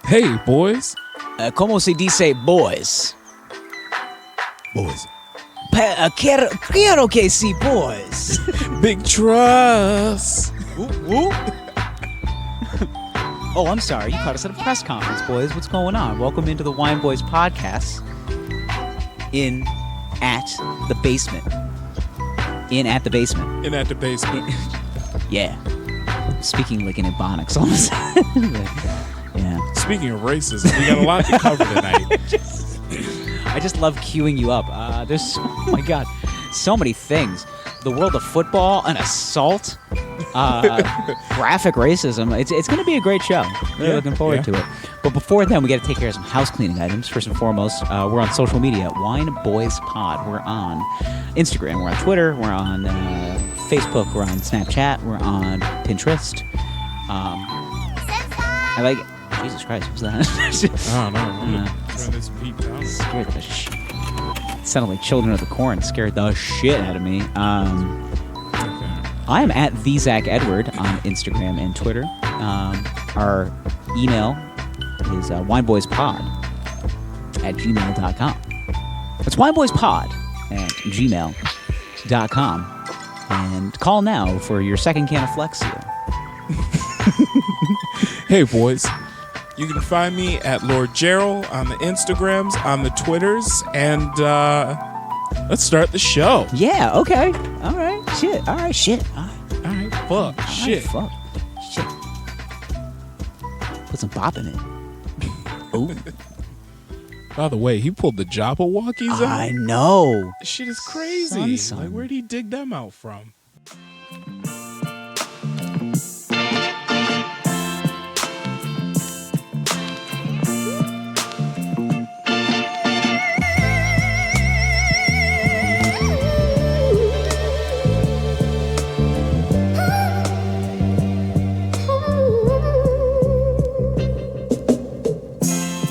Hey, boys. ¿Cómo se dice boys? Boys. Quiero que sí, boys. Big trust. Oh, I'm sorry. You caught us at a press conference, boys. What's going on? Welcome into the Wine Boys podcast. At the basement. In at the basement. Yeah. Speaking like an Ebonics all of a sudden. Yeah. Speaking of racism, we got a lot to cover tonight. I just love queuing you up. There's, oh my God, so many things. The world of football and assault, graphic racism. It's going to be a great show. Really looking forward to it. But before then, we got to take care of some house cleaning items. First and foremost, we're on social media, Wine Boys Pod. We're on Instagram. We're on Twitter. We're on Facebook. We're on Snapchat. We're on Pinterest. I like. Jesus Christ, who's that? I don't know. Turn this beat down. Scared the it sounded like Children of the Corn. Scared the shit out of me. I am at the Zach Edward on Instagram and Twitter. Our email is wineboyspod@gmail.com. It's wineboyspod@gmail.com. And call now for your second can of Flex Seal. Hey, boys. You can find me at Lord Gerald on the Instagrams, on the Twitters, and let's start the show. Yeah, okay. All right, shit. All right, shit. All right, fuck. Shit. Fuck. Shit. Put some bop in it. Ooh. By the way, he pulled the Jabberwockies out. I know. Shit is crazy. Son. Like, where'd he dig them out from?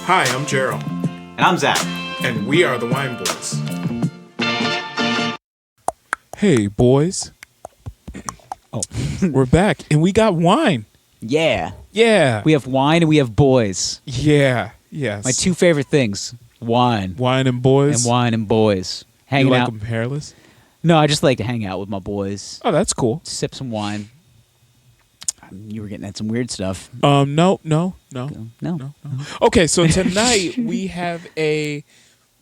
Hi, I'm Gerald. And I'm Zach. And we are the Wine Boys. Hey, boys. Oh. We're back, and we got wine. Yeah. Yeah. We have wine and we have boys. Yeah. Yes. My two favorite things. Wine. Wine and boys? And wine and boys. Hanging out. You out. like them hairless? No, I just like to hang out with my boys. Oh, that's cool. Sip some wine. You were getting at some weird stuff. No. Okay, so tonight we have a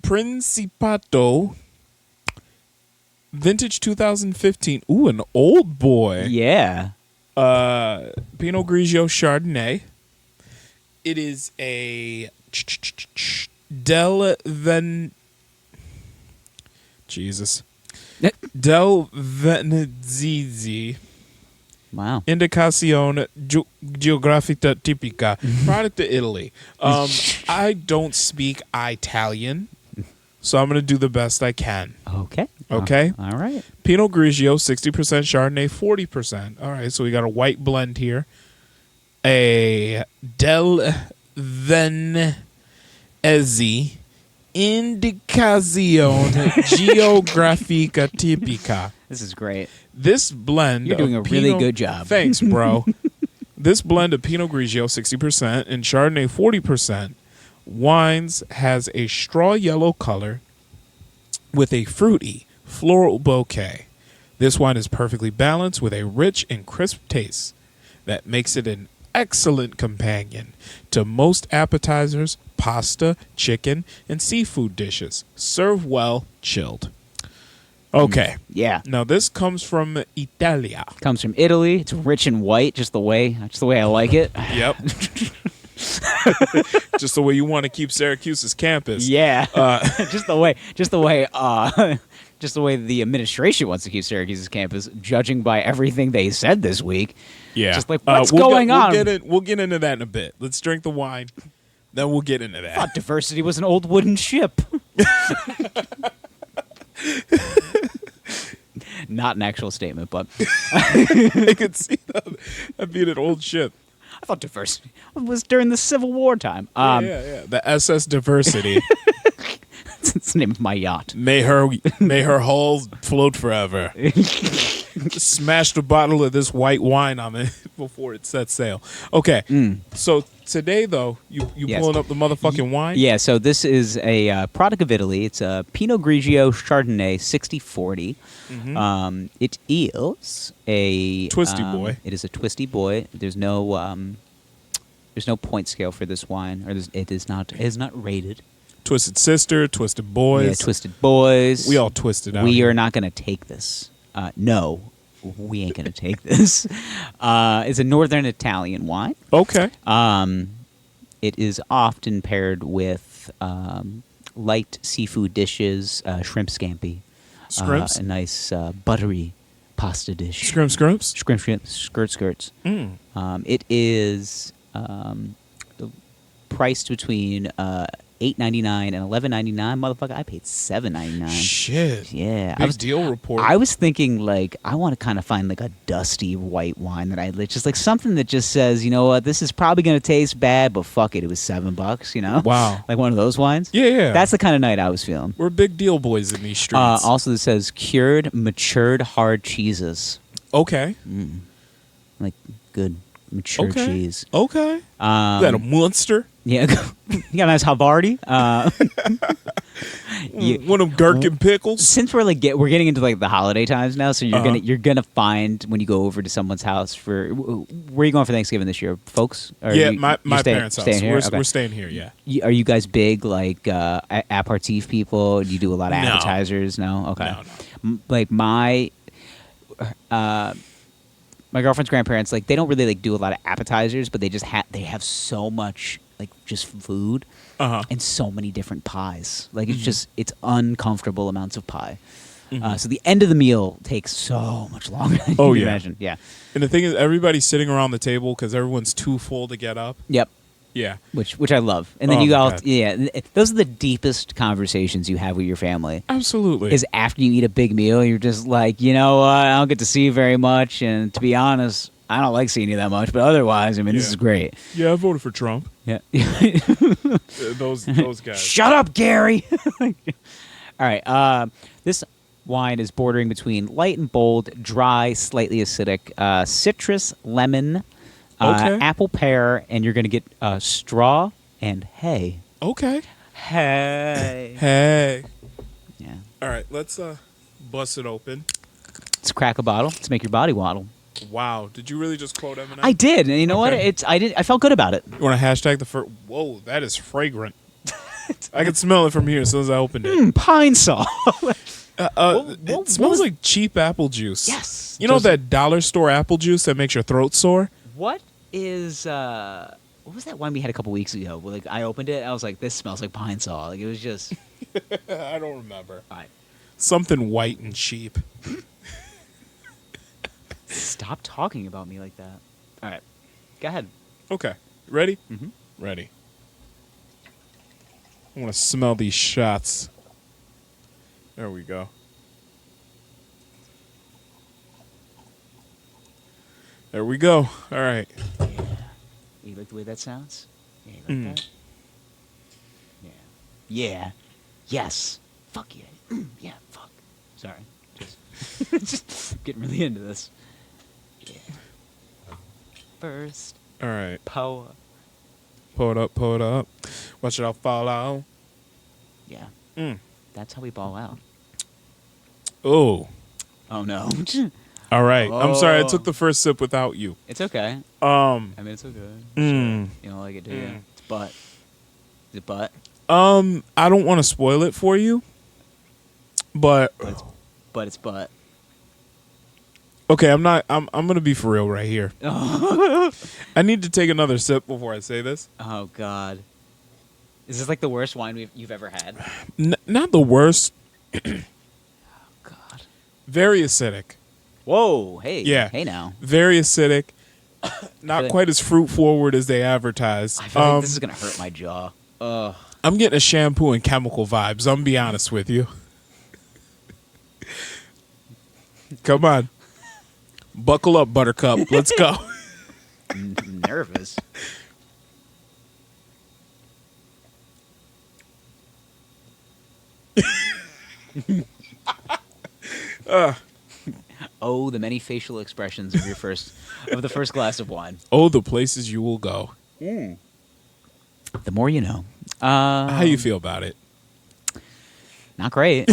Principato vintage 2015. Ooh, an old boy. Yeah. Pinot Grigio Chardonnay. It is a Del Venezzi. Wow. Indicazione geografica tipica. Product of Italy. I don't speak Italian, so I'm going to do the best I can. Okay. Okay? All right. Pinot Grigio, 60% Chardonnay, 40%. All right, so we got a white blend here. A Del Venezzi Indicazione geografica tipica. This is great. This blend You're doing a really good job. Thanks, bro. This blend of Pinot Grigio, 60%, and Chardonnay, 40%, wines has a straw yellow color with a fruity, floral bouquet. This wine is perfectly balanced with a rich and crisp taste that makes it an excellent companion to most appetizers, pasta, chicken, and seafood dishes. Serve well, chilled. Okay. Yeah. Now this comes from Italia. Comes from Italy. It's rich and white, just the way I like it. Yep. Just the way you want to keep Syracuse's campus. Yeah. Just the way the administration wants to keep Syracuse's campus, judging by everything they said this week. Yeah. Just like, what's going on? We'll get into that in a bit. Let's drink the wine. Then we'll get into that. I thought diversity was an old wooden ship. Not an actual statement, but I could see that being an old ship. I thought diversity was during the Civil War time. Yeah. The SS Diversity. It's the name of my yacht. May her hull float forever. Smashed a bottle of this white wine on it before it set sail. Okay, so today though, you Yes. pulling up the motherfucking wine? Yeah, so this is a product of Italy. It's a Pinot Grigio Chardonnay 60-40. It is a Twisty boy. It is a twisty boy. There's no point scale for this wine, or it is not rated. Twisted Sister, Twisted Boys. Yeah, Twisted Boys. We all twisted out. We here. are not going to take this. No, we ain't going to take this. It's a Northern Italian wine. Okay. It is often paired with light seafood dishes, shrimp scampi, Scrimps? a nice buttery pasta dish. Scrimps? Skirts. It is priced between $8.99 and $11.99. Motherfucker, I paid $7.99. Shit. Yeah, Big deal report. I was thinking, like, I want to kind of find like a dusty white wine that I just like something that just says, you know what, this is probably gonna taste bad, but fuck it, it was $7. You know? Wow. Like one of those wines. Yeah. That's the kind of night I was feeling. We're big deal boys in these streets. Also, this says cured, matured hard cheeses, Okay. like good mature Okay. cheese. Okay. Is that a monster? Yeah, you got a nice Havarti. One of them gherkin pickles? Since we're we're getting into like the holiday times now, so Uh-huh. you're gonna find when you go over to someone's house for where are you going for Thanksgiving this year, folks? Or Yeah, you're my staying- parents' house. staying here? Okay. We're staying here, yeah. Are you guys big like aperitif people? Do you do a lot of No. appetizers? No, okay. No. Like my girlfriend's grandparents, like they don't really like do a lot of appetizers, but they just they have so much like just food Uh-huh. and so many different pies. Like it's uncomfortable amounts of pie. So the end of the meal takes so much longer than Oh, you yeah. can imagine. Yeah. And the thing is, everybody's sitting around the table because everyone's too full to get up. Yep. Yeah. Which I love. And then Oh, you my all, God. yeah, those are the deepest conversations you have with your family. Absolutely. Is after you eat a big meal, you're just like, you know what, I don't get to see you very much, and to be honest, I don't like seeing you that much, but otherwise, I mean, this Yeah. is great. Yeah, I voted for Trump. Yeah. Those guys. Shut up, Gary. All right. This wine is bordering between light and bold, dry, slightly acidic, citrus, lemon, Okay. apple pear, and you're going to get straw and hay. Okay. Hey. Hey. Yeah. All right, let's bust it open. Let's crack a bottle. Let's make your body waddle. Wow. Did you really just quote Eminem? I did, and you know Okay. what? I felt good about it. You want to hashtag the first? Whoa, that is fragrant. I can smell it from here as soon as I opened it. Pine saw. It smells like cheap apple juice. Yes. You know Just- that dollar store apple juice that makes your throat sore? What is what was that wine we had a couple weeks ago? Well, like I opened it, I was like, this smells like pine saw. Like it was just I don't remember. all right. Something white and cheap. Stop talking about me like that. All right. Go ahead. Okay. Ready? Mhm. Ready. I want to smell these shots. There we go. There we go. All right. You like the way that sounds? Yeah, you like that? Yeah. Yeah. Yes. Fuck yeah. Yeah, fuck. Sorry. Just getting really into this. Yeah. First All right. power. Pull it up. Pull it up. Watch it all fall out. Yeah. Mm. That's how we ball out. Oh. Oh no. All right. I'm sorry. I Oh. took the first sip without you. It's okay. I mean, it's okay. Mm. You don't like it, do you? Mm. It's butt. Is it butt? I don't want to spoil it for you, but But it's butt. okay. I'm not. I'm gonna be for real right here. I need to take another sip before I say this. Oh God. Is this like the worst wine you've ever had? Not the worst. God. Very acidic. Whoa. Hey. Yeah. Hey now. Very acidic. Not like- quite as fruit forward as they advertise. I feel like this is gonna hurt my jaw. Ugh. I'm getting a shampoo and chemical vibes. I'm gonna be honest with you. Come on. Buckle up, Buttercup. Let's go. Nervous. Oh, the many facial expressions of the first glass of wine. Oh, the places you will go. The more you know. How you feel about it? Not great.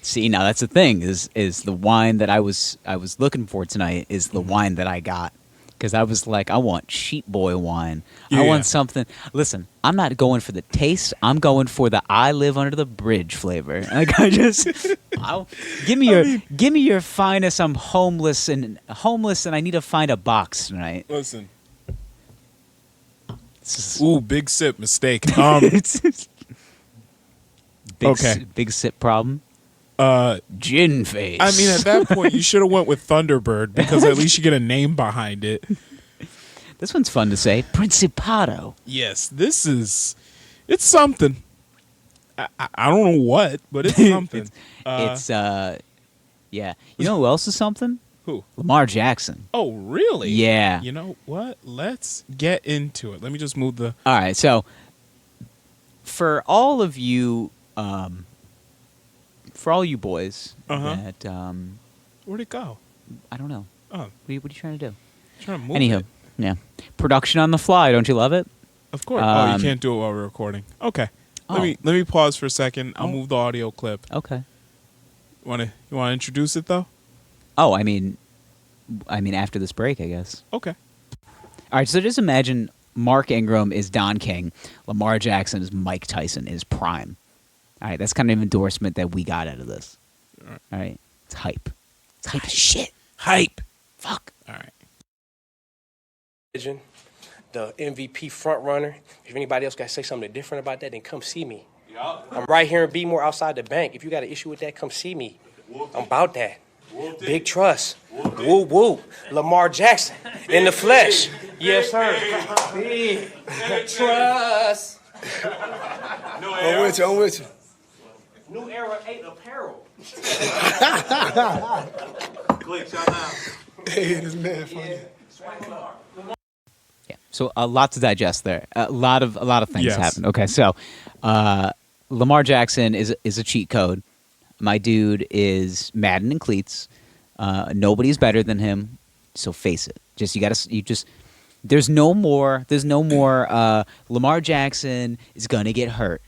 See, now that's the thing is the wine that I was looking for tonight is the wine that I got. Because I was like, I want cheap boy wine. Yeah. I want something. Listen, I'm not going for the taste. I'm going for the I live under the bridge flavor. Like give me your finest. I'm homeless and I need to find a box tonight. Listen. Ooh, big sip mistake. Okay. Big sip problem. Gin face. I mean, at that point, you should have went with Thunderbird because at least you get a name behind it. This one's fun to say. Principado. Yes, it's something. I don't know what, but it's something. Yeah. You know who else is something? Who? Lamar Jackson. Oh, really? Yeah. You know what? Let's get into it. Let me just move the... All right, so for all of you... for all you boys that where'd it go? I don't know. Oh, What are you trying to do? trying to move Anywho, it. yeah. Production on the fly, don't you love it? Of course. Oh, you can't do it while we're recording. Okay. Let me pause for a second. I'll move the audio clip. Okay. You wanna introduce it though? Oh, I mean after this break, I guess. Okay. All right, so just imagine Mark Ingram is Don King, Lamar Jackson is Mike Tyson in his prime. All right, that's kind of endorsement that we got out of this. All right. It's hype. It's hype as shit. Hype. Fuck. All right. The MVP front runner. If anybody else got to say something different about that, then come see me. I'm right here in Bmore outside the bank. If you got an issue with that, come see me. I'm about that. Big trust. Woo woo. Lamar Jackson in the flesh. Yes, sir. Big trust. I'm with you. New Era 8 apparel. Click, shout out. Hey, this man funny. Yeah. So a lot to digest there. A lot of things Yes. happened. Okay, so Lamar Jackson is a cheat code. My dude is Madden and cleats. Nobody's better than him. So face it. There's no more Lamar Jackson is gonna get hurt.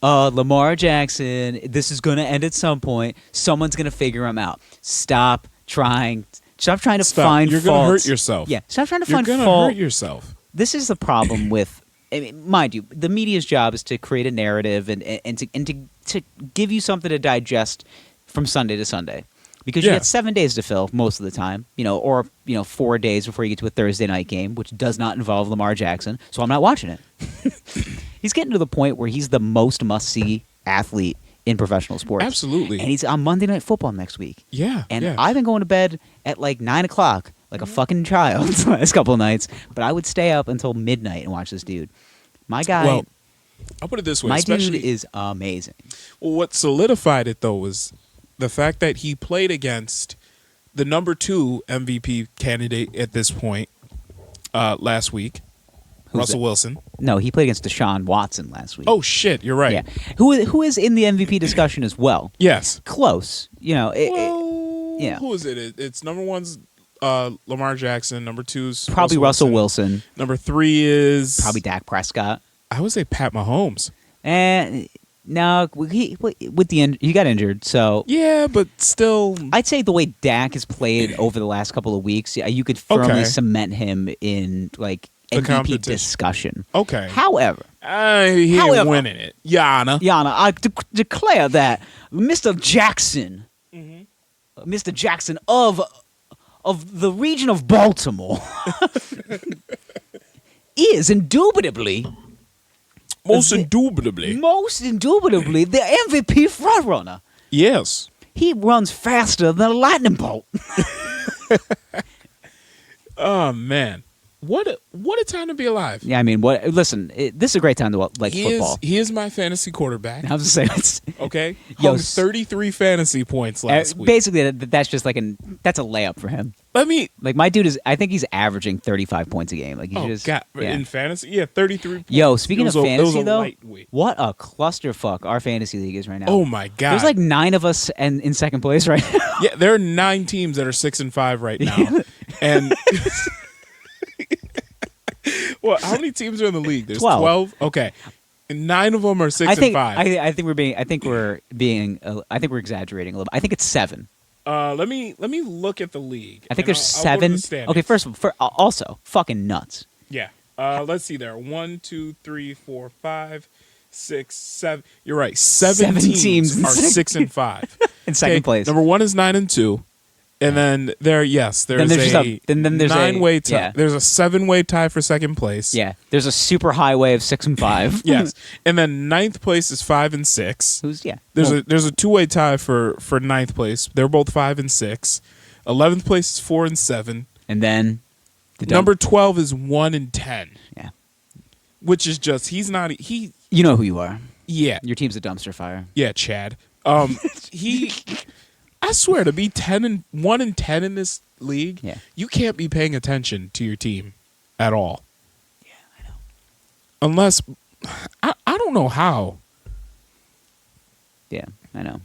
Lamar Jackson, this is gonna end at some point. Someone's gonna figure him out. Stop trying to find You're faults. gonna hurt yourself. Yeah, stop trying to You're find gonna fault. hurt yourself. This is the problem with, I mean, mind you, the media's job is to create a narrative and to give you something to digest from Sunday to Sunday, because you Yeah. get 7 days to fill most of the time, or 4 days before you get to a Thursday night game, which does not involve Lamar Jackson. So I'm not watching it. He's getting to the point where he's the most must-see athlete in professional sports. Absolutely. And he's on Monday Night Football next week. Yeah. And yeah. I've been going to bed at like 9 o'clock, like a fucking child, the last couple of nights. But I would stay up until midnight and watch this dude. My guy, Well, I'll put it this way. my dude especially, is amazing. Well, what solidified it though was the fact that he played against the number 2 MVP candidate at this point last week, Russell Wilson. No, he played against Deshaun Watson last week. Oh shit, you're right. yeah. Who is in the MVP discussion as well? Yes. Close. Well, yeah. Who is it? It's number 1's Lamar Jackson. Number 2's Probably Russell Wilson. Number 3 is Probably Dak Prescott. I would say Pat Mahomes. And no, he got injured, so Yeah, but still. I'd say the way Dak has played over the last couple of weeks, you could firmly Okay. cement him in like The MVP competition. discussion. Okay. However, He However- ain't winning it. Yana. Yana, I declare that Mr. Jackson, Mr. Jackson of the region of Baltimore, is indubitably, Most indubitably. the MVP frontrunner. Yes. He runs faster than a lightning bolt. Oh, man. What a time to be alive. Yeah, I mean, what? Listen, this is a great time to like football. He is my fantasy quarterback. I was just saying, it's, Okay, Yo, hung 33 fantasy points last week. basically that's just like that's a layup for him. Let me. Like my dude I think he's averaging 35 points a game. Like he Oh just God! yeah. In fantasy, yeah, 33. Points. Yo, speaking of It was fantasy a though, lightweight. what a clusterfuck our fantasy league is right now. Oh my God! There's like 9 of us and in second place right now. Yeah, there are 9 teams that are 6-5 right now, and well, how many teams are in the league? There's 12. Okay, and 9 of them are 6 and 5. I think we're exaggerating a little bit. I think it's 7. Let me look at the league. I think and there's I'll go to 7. the standings. Okay, first of all, also fucking nuts. Yeah. Let's see there. 1, 2, 3, 4, 5, 6, 7. You're right. 7 teams are 6 and 5. In second place. Number 1 is 9 and 2. And then there's Then there's a then there's a- 9-way tie. yeah. There's a 7-way tie for second place. Yeah, there's a super highway of 6 and 5. Yes. And then 9th place is 5 and 6. Who's There's well, a 2-way tie for 9th place. They're both 5 and 6. 11th place is 4 and 7. and then the Number 12 is 1 and 10. Yeah, Which is just he you know who you are. yeah. Your team's a dumpster fire. Yeah, Chad. He I swear to be 1 and 10 in this league, Yeah. you can't be paying attention to your team at all. Yeah, I know. Unless I don't know how. Yeah, I know.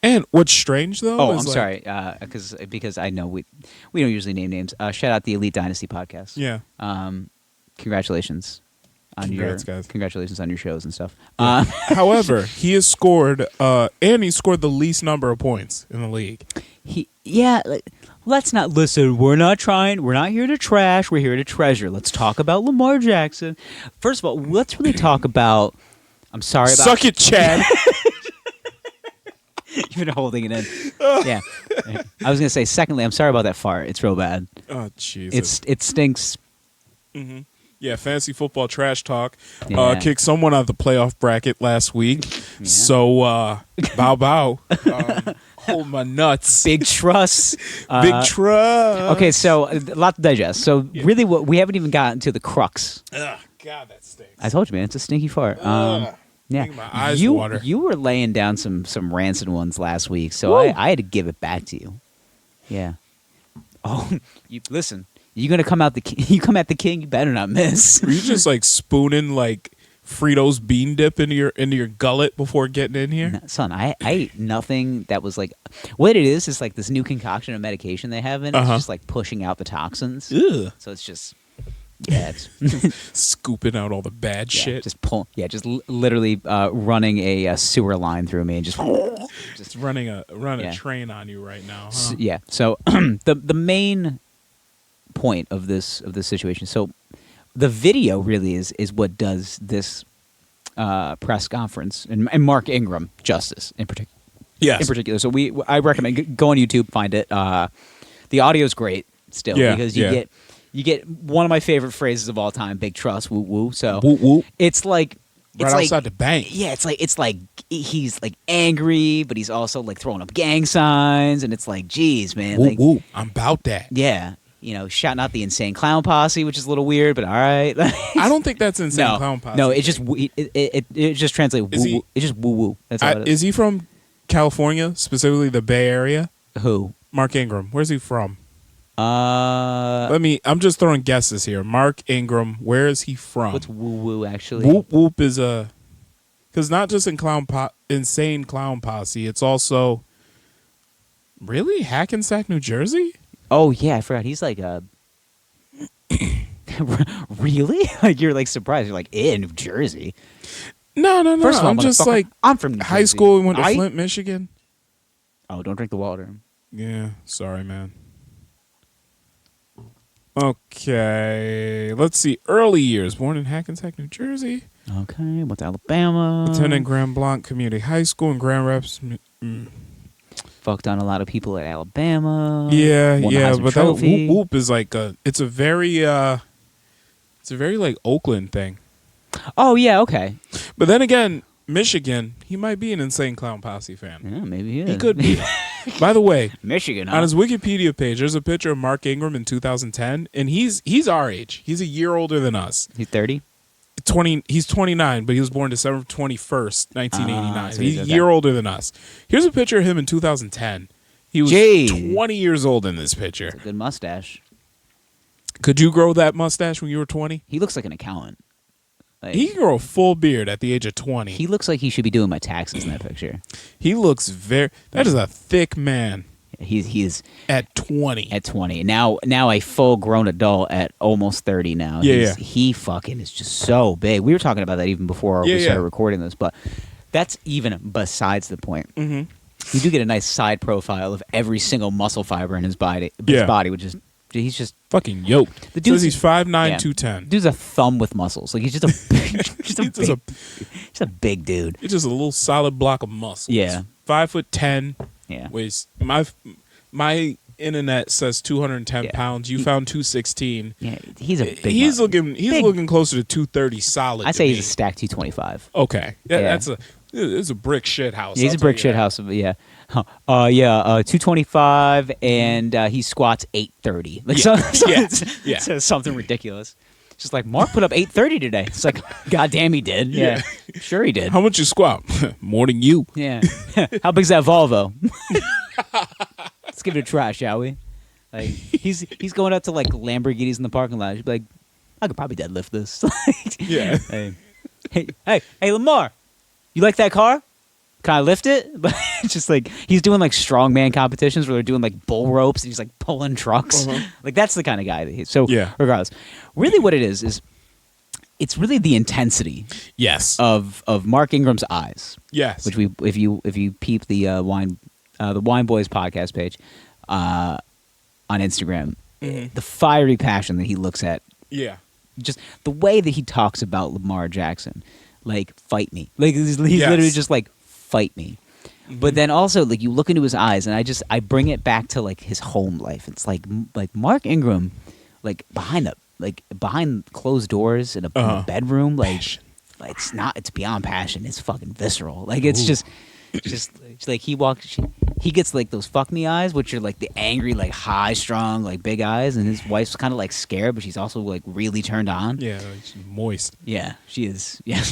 And what's strange though Oh, is I'm like, sorry, because I know we don't usually name names. Shout out the Elite Dynasty podcast. Yeah. Congratulations on Congrats, guys. congratulations on your shows and stuff. However, he has scored and he scored the least number of points in the league. Let's not listen. We're not here to trash. We're here to treasure. Let's talk about Lamar Jackson. First of all, let's really talk about. I'm sorry about. Suck it, Chad. You've been holding it in. Yeah. I was gonna say. Secondly, I'm sorry about that fart. It's real bad. Oh Jesus. It stinks. Yeah, fantasy football trash talk. Yeah. Kicked someone out of the playoff bracket last week. Yeah. So bow. Hold my nuts. Big trust. Big trust. Okay, so a lot to digest. So really, what we haven't even gotten to the crux. Ugh, God, that stinks. I told you, man, it's a stinky fart. Yeah, Making my eyes you water. you were laying down some rancid ones last week, so Woo. I had to give it back to you. Yeah. Oh, you listen. You gonna come out you come at the king. You better not miss. Were you just like spooning like Fritos bean dip into your gullet before getting in here? No, son, I ate nothing that was like. What it is like this new concoction of medication they have in it. It's just like pushing out the toxins. Ugh. So it's just. Yeah, it's Scooping out all the bad shit. Just pull. Yeah, just literally running a sewer line through me and just Just running a Yeah. train on you right now. Huh? yeah. So the main point of this situation. So the video really is what does this press conference and Mark Ingram justice in particular. Yes. In particular. So I recommend go on YouTube, find it. The audio is great still because you get one of my favorite phrases of all time, big trust, woo woo. So Whoop, whoop. it's like Right outside the bank. Yeah, it's like he's like angry, but he's also like throwing up gang signs, and it's like, geez, man. Whoop, Like, whoop. I'm about that. yeah, shouting out the Insane Clown Posse, which is a little weird, but all right. I don't think that's insane no, clown posse. no, it just it just translates Is woo he- woo. It's just woo woo. That's all it is. Is he from California, specifically the Bay Area? Who? Mark Ingram. Where's he from? Uh, I'm just throwing guesses here. Mark Ingram, where is he from? what's woo woo actually? Whoop Whoop is because not just in Insane Clown Posse, it's also really Hackensack, New Jersey. Oh yeah, I forgot. He's like really? Like you're like surprised. You're like in New Jersey. No. First of all, I'm just motherfucker, like I'm from New high Jersey. school. We went to I- Flint, Michigan. Oh, don't drink the water. Yeah, sorry, man. Okay, let's see. Early years, born in Hackensack, New Jersey. Okay, what's Alabama? Attended Grand Blanc Community High School in Grand Rapids. Fucked on a lot of people at Alabama. Yeah, Won the yeah, Heisman but that Trophy. Whoop Whoop is like it's a very like Oakland thing. Oh yeah, okay. But then again, Michigan, he might be an Insane Clown Posse fan. Yeah, maybe he is. He could be. By the way, Michigan, huh? on his Wikipedia page, there's a picture of Mark Ingram in 2010, and he's our age. He's a year older than us. He's 30? 20. He's 29, but he was born December 21st, 1989. So He's a okay. year older than us. Here's a picture of him in 2010. He was Jeez. 20 years old in this picture. It's a good mustache. Could you grow that mustache when you were 20? He looks like an accountant. Like, He can grow a full beard at the age of 20. he looks like he should be doing my taxes in that picture. He looks that is a thick man He's at 20. at 20. Now a full grown adult at almost 30 now. Yeah. He fucking is just so big. We were talking about that even before we started recording this, but that's even besides the point. Mm-hmm. You do get a nice side profile of every single muscle fiber in his body, which is he's just Fucking yoked. The It says dude's- he's 5'9", yeah. 210. dude's a thumb with muscles. Like he's just a He's a big dude. It's just a little solid block of muscle. Yeah. 5'10". Yeah. Weighs my internet says 210 pounds. You found 216. Yeah, he's a big. He's mu- looking big- looking closer to 230 solid. I to say me. he's a stack 225. Okay. Yeah, Yeah. it's a brick shit house. He's I'll a brick tell you shit that. house. Yeah. 225, and he squats 830. Like Yeah. so something ridiculous. It's just like Mark put up 830 today. It's like, goddamn, he did. Yeah, sure he did. How much you squat? More than you. Yeah. How big's that Volvo? Let's give it a try, shall we? Like he's going out to like Lamborghinis in the parking lot. He'd be like, I could probably deadlift this. Yeah. Hey, Lamar, you like that car? Can I lift it? But it's just like he's doing like strongman competitions where they're doing like bull ropes and he's like pulling trucks. Like that's the kind of guy that he is. So Yeah. regardless, really what it is it's really the intensity Yes. of Mark Ingram's eyes. Yes. Which if you peep the Wine Boyz podcast page on Instagram, the fiery passion that he looks at, Yeah. just the way that he talks about Lamar Jackson, like fight me, like he's Yes. literally just like fight me. But then also like you look into his eyes, and I bring it back to like his home life. It's like Mark Ingram, like behind closed doors in a bedroom, like. Passion. It's beyond passion. It's fucking visceral. Like it's just it's like he gets like those fuck me eyes, which are like the angry, like high strung, like big eyes, and his wife's kind of like scared, but she's also like really turned on. Yeah. It's moist. Yeah, she is. Yeah,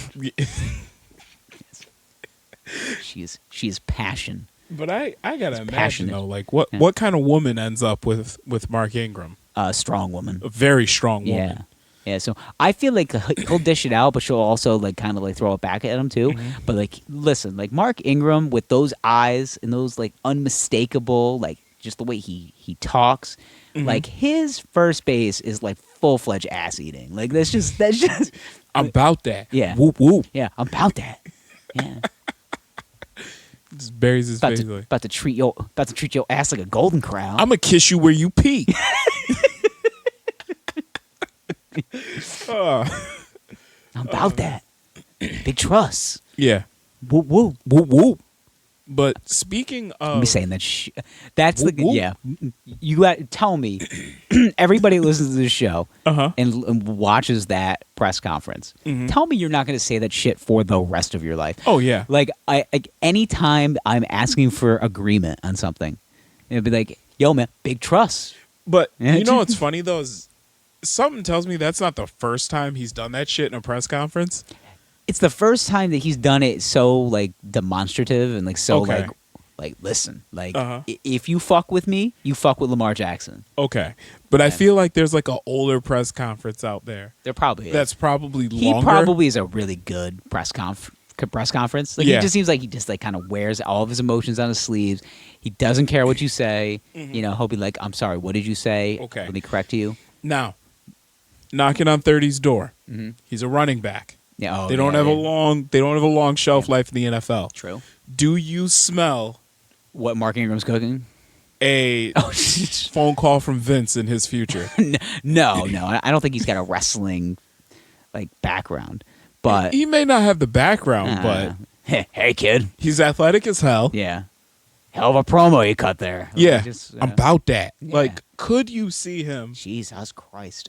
she is passion. But I gotta imagine passionate. though, like what kind of woman ends up with Mark Ingram? Strong woman. A very strong woman. Yeah. Yeah, so I feel like he'll dish it out, but she'll also like kind of like throw it back at him too. But like, listen, like Mark Ingram with those eyes and those like unmistakable, like just the way he talks, like his first base is like full-fledged ass eating. Like that's just I'm about that. Yeah. Whoop whoop. yeah, I'm about that. Yeah, Just buries his face. Like, about to treat your ass like a golden crown. I'm gonna kiss you where you pee. I'm about that. Big trust. Yeah. Whoop whoop. Whoop whoop. But speaking of, Me saying that that's Whoop, the whoop. yeah. You got to tell me. Everybody who listens to this show Uh-huh. and watches that press conference. Tell me you're not going to say that shit for the rest of your life. oh yeah, Like anytime I'm asking for agreement on something, it'll be like, "Yo, man, big trust." but Yeah. you know what's funny though is something tells me that's not the first time he's done that shit in a press conference. It's the first time that he's done it so like demonstrative and like so Okay. like listen, like Uh-huh. if you fuck with me, you fuck with Lamar Jackson. Okay, but I feel like there's like an older press conference out there There probably is. that's probably He longer. probably is a really good press conference. Like Yeah. he just seems like he just like kind of wears all of his emotions on his sleeves. He doesn't care what you say. You know, he'll be like, "I'm sorry, what did you say? Okay. Let me correct you." Now, knocking on 30's door. He's a running back. Yeah, They don't have a long shelf life in the NFL. True. Do you smell What Mark Ingram's cooking? a Oh, phone call from Vince in his future? no. I don't think he's got a wrestling like background. But He may not have the background, but hey, kid. he's athletic as hell. Yeah. Hell of a promo you cut there. Like, Yeah, just, I'm about that. yeah. Like, could you see him Jesus Christ.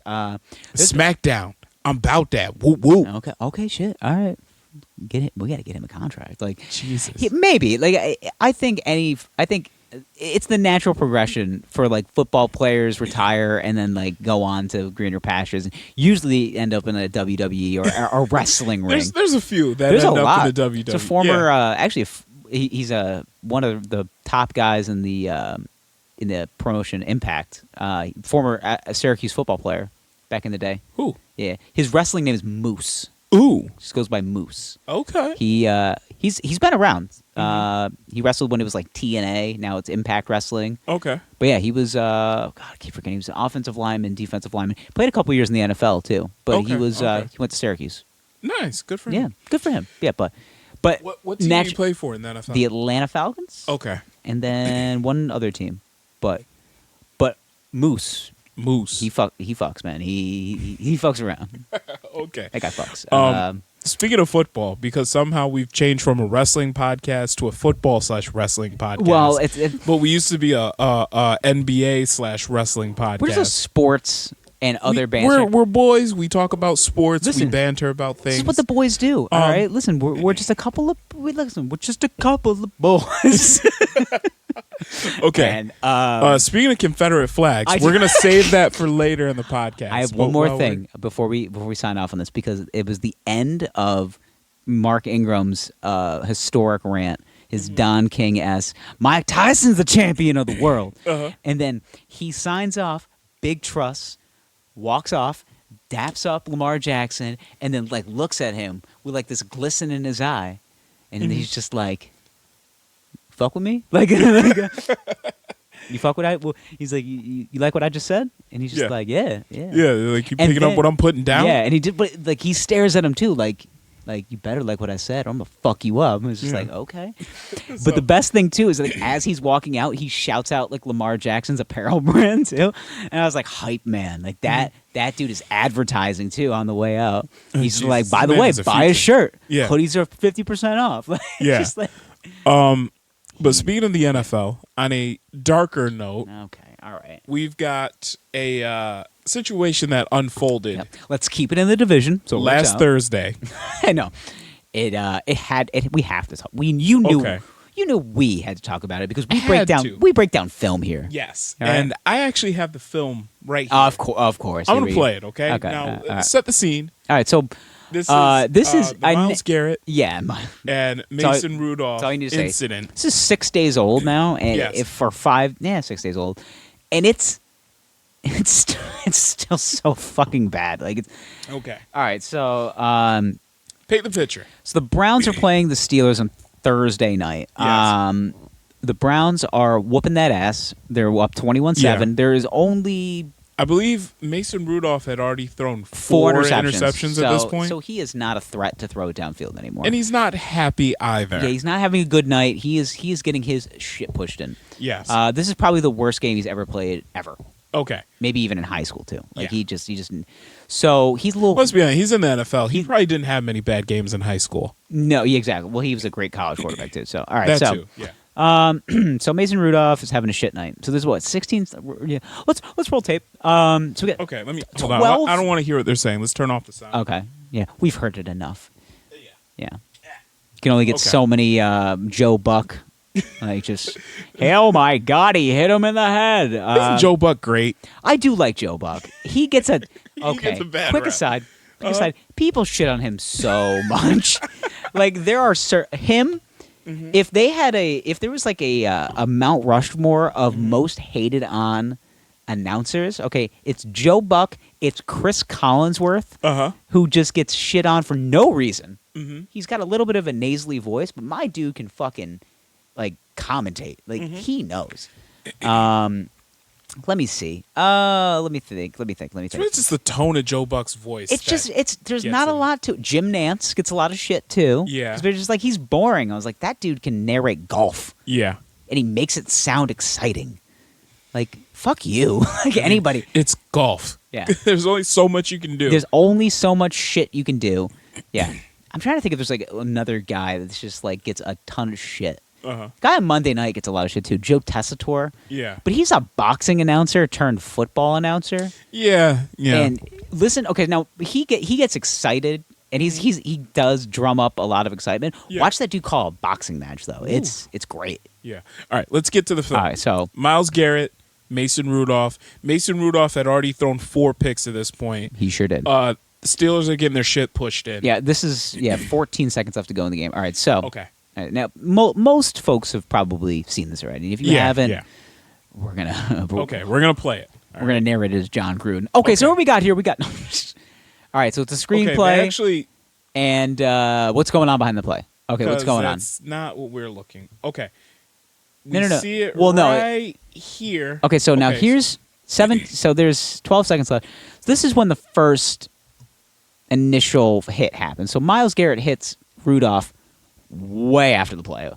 SmackDown? I'm about that. Woo woo. Okay, shit. All right. We got to get him a contract. Like Jesus. maybe. Like I think it's the natural progression for like football players retire and then like go on to greener pastures. And usually end up in a WWE or wrestling ring. There's a few that There's end a up lot. in the WWE. It's a former, Yeah. actually, he's one of the top guys in the promotion Impact. Former Syracuse football player back in the day. Who? Yeah, his wrestling name is Moose. Ooh. Just goes by Moose. Okay. He's been around. He wrestled when it was like TNA. Now it's Impact Wrestling. Okay. But yeah, he was God, I keep forgetting. He was an offensive lineman, defensive lineman. Played a couple years in the NFL too. But he Okay, was okay. he went to Syracuse. Nice. Good for Yeah, him. good for him. Yeah, but What team do you play for in the NFL? the Atlanta Falcons. Okay. And then one other team. But Moose, he fucks, man. He fucks around. Okay. That guy fucks. Speaking of football, because somehow we've changed from a wrestling podcast to a football/wrestling podcast. Well, but we used to be a NBA/wrestling podcast. we're just sports and other bands. We're boys. We talk about sports. Listen, we banter about things. This is what the boys do. All right, listen, we're just a couple of we're just a couple of boys. Okay. And, speaking of Confederate flags, I- we're gonna save that for later in the podcast. I have But one more while thing before we sign off on this, because it was the end of Mark Ingram's historic rant. His Don King-esque, Mike Tyson's the champion of the world. And then he signs off, big trust, walks off, daps up Lamar Jackson, and then like looks at him with like this glisten in his eye. And then he's just like, fuck with me? Like, you fuck with I? Well, he's like, you like what I just said? And he's just Yeah. like, yeah. Yeah, like you And picking up then- what I'm putting down. Yeah, and he did, but like he stares at him too, like you better like what I said, or I'm gonna fuck you up. And it's just Yeah. like, okay. But the best thing too is like as he's walking out, he shouts out like Lamar Jackson's apparel brand too, and I was like, hype man, like that dude is advertising too on the way out. He's Jesus, like, by this the man way, has a buy a future. shirt. Yeah. Hoodies are 50% off. Like, Yeah. just like, But speaking of the NFL, on a darker note, okay, all right. we've got a situation that unfolded Yep. Let's keep it in the division. So it works last out. Thursday. I know. We have to talk. You knew Okay. we had to talk about it because we Had to. break down film here. Yes, All right. and I actually have the film right here. Of course. I'm Here gonna we play go. it. Okay. Okay, Now all right. set the scene. All right. So This this is is the Myles Garrett yeah. and all- Mason Rudolph that's all you need to say. incident. This is 6 days old now, and Yes. if for 6 days old, and it's still so fucking bad. Like it's Okay, all right. So paint the picture. So the Browns are playing the Steelers on Thursday night. Yes. The Browns are whooping that ass. They're up 21-7. Yeah. There is only I believe Mason Rudolph had already thrown 4 four interceptions at this point, So he is not a threat to throw it downfield anymore. and he's not happy either. yeah, he's not having a good night. He is getting his shit pushed in. Yes. This is probably the worst game he's ever played ever. Okay. Maybe even in high school too. Like Yeah. he just so he's a little Let's be honest. He's in the NFL. He probably didn't have many bad games in high school. no, yeah, exactly. Well, he was a great college quarterback too. So all right, That so too. Yeah. So Mason Rudolph is having a shit night. So there's what 16. Yeah, let's roll tape. So we got Okay. Let me hold on. 12? I don't want to hear what they're saying. Let's turn off the sound. okay. Yeah, we've heard it enough. Yeah, you can only get Okay. so many Joe Buck. Like just, oh my God, he hit him in the head. Isn't Joe Buck great? I do like Joe Buck. He gets a okay. gets a bad quick rap. aside. People shit on him so much. Like there are him. Mm-hmm. If there was like a Mount Rushmore of most hated on announcers, okay, it's Joe Buck, it's Chris Collinsworth, who just gets shit on for no reason. Mm-hmm. He's got a little bit of a nasally voice, but my dude can fucking like commentate. Like Mm-hmm. he knows. Let me see. Let me think. It's just the tone of Joe Buck's voice. It's just there's gets not a him. lot to it. Jim Nance gets a lot of shit too. Yeah. 'Cause they're just like he's boring. I was like, that dude can narrate golf Yeah. and he makes it sound exciting. Like, fuck you. Like anybody. It's golf. Yeah. There's only so much you can do. There's only so much shit you can do. Yeah. I'm trying to think if there's like another guy that's just like gets a ton of shit. Guy on Monday night gets a lot of shit too. Joe Tessitore. Yeah. But he's a boxing announcer turned football announcer. Yeah. Yeah. And listen, okay, now he gets excited And he does drum up a lot of excitement. Yeah. Watch that dude call a boxing match though. It's great. Yeah. All right, let's get to the film. All right, so Myles Garrett, Mason Rudolph. Mason Rudolph had already thrown 4 picks at this point. he sure did. The Steelers are getting their shit pushed in. Yeah, this is 14 seconds left to go in the game. All right, so Okay. all right, now most folks have probably seen this already. And if you haven't, we're gonna Okay, we're gonna play it. we're gonna narrate it as John Gruden. Okay, so what we got here? We got all right. So it's a Okay, screenplay, they actually, and what's going on behind the play? Okay, what's 'cause going on? That's not what we're looking. Okay. We No. see it Well, no, right here. Okay, so now Okay, here's 7. So there's 12 seconds left. So this is when the first initial hit happens. So Myles Garrett hits Rudolph way after the play.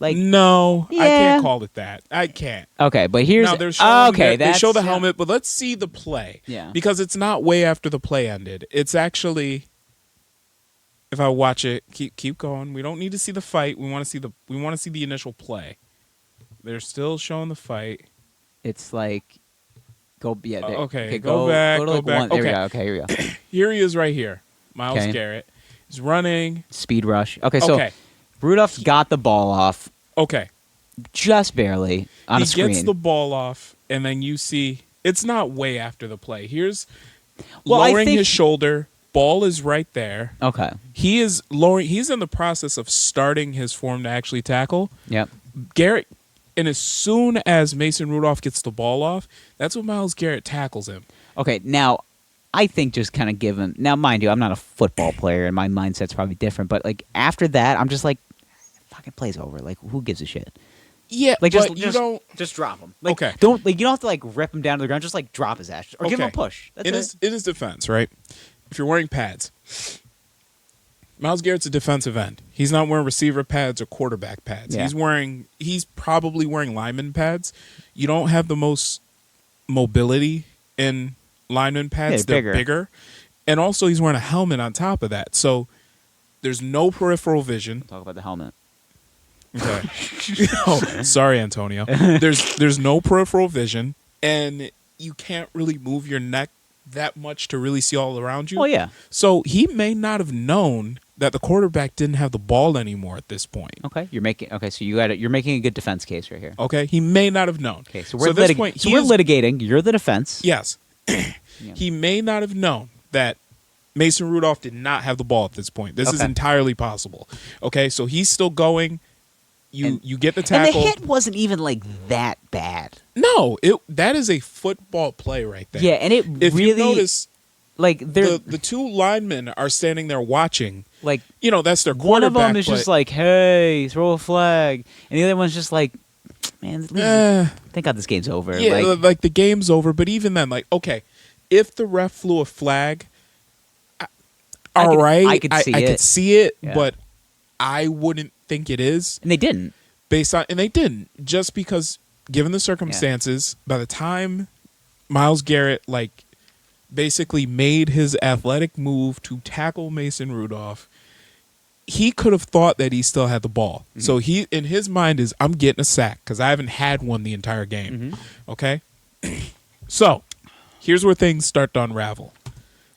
Like No, I Yeah. can't call it that. I can't. okay, but here's Now they're showing okay. they show the that's- helmet, but let's see the play. Yeah. Because it's not way after the play ended. It's actually, if I watch it, keep going. We don't need to see the fight. We want to see the initial play. They're still showing the fight. It's like go there. Okay, go back, to go like back. one. There we Okay. go. Okay, here we go. Here he is right here. Myles Okay. Garrett is running. Speed rush. Okay, so Okay. Rudolph got the ball off Okay. just barely on He a screen. gets the ball off, and then you see it's not way after the play. Here's Well, I lowering think- his shoulder. Ball is right there. Okay. He is lowering. He's in the process of starting his form to actually tackle. Yep. Garrett, and as soon as Mason Rudolph gets the ball off, that's when Myles Garrett tackles him. Okay, now I think just kind of given now, mind you, I'm not a football player and my mindset's probably different, but like after that, I'm just like, fucking play's over. Like, who gives a shit? Yeah, Like, but you don't. just drop him. Like, Okay. don't like you don't have to like rip him down to the ground. Just like drop his ass or give him a Okay. push. That's In it. his defense, right? If you're wearing pads, Myles Garrett's a defensive end. He's not wearing receiver pads or quarterback pads. Yeah. He's probably wearing lineman pads. You don't have the most mobility in lineman pads. they're They're bigger. bigger. And also he's wearing a helmet on top of that. So there's no peripheral vision. Talk about the helmet. Okay. Oh, sorry, Antonio. There's no peripheral vision, and you can't really move your neck that much to really see all around you. Oh yeah. So he may not have known that the quarterback didn't have the ball anymore at this point. Okay, you're making so you're making a good defense case right here. Okay, he may not have known. Okay, so we're at this point, so we're litigating. You're the defense. Yes, he may not have known that Mason Rudolph did not have the ball at this point. This is Okay. entirely possible. Okay, so he's still going. You get the And tackle. the hit wasn't even like that bad. No, that is a football play right there. Yeah, and it If really you notice, like they're the 2 linemen are standing there watching. like You know, that's their one of quarterback. them is just like, "Hey, throw a flag," and the other one's just like, "Man, thank God this game's over." yeah, like, the game's over. But even then, like, okay, if the ref flew a flag, all right, I could see I it. could see it, Yeah. but I wouldn't think it is and they didn't. based on, and they didn't, just because given the circumstances. By the time Myles Garrett basically made his athletic move to tackle Mason Rudolph, he could have thought that he still had the ball. Mm-hmm. So he, in his mind, is I'm getting a sack because I haven't had one the entire game. Mm-hmm. Okay, so here's where things start to unravel.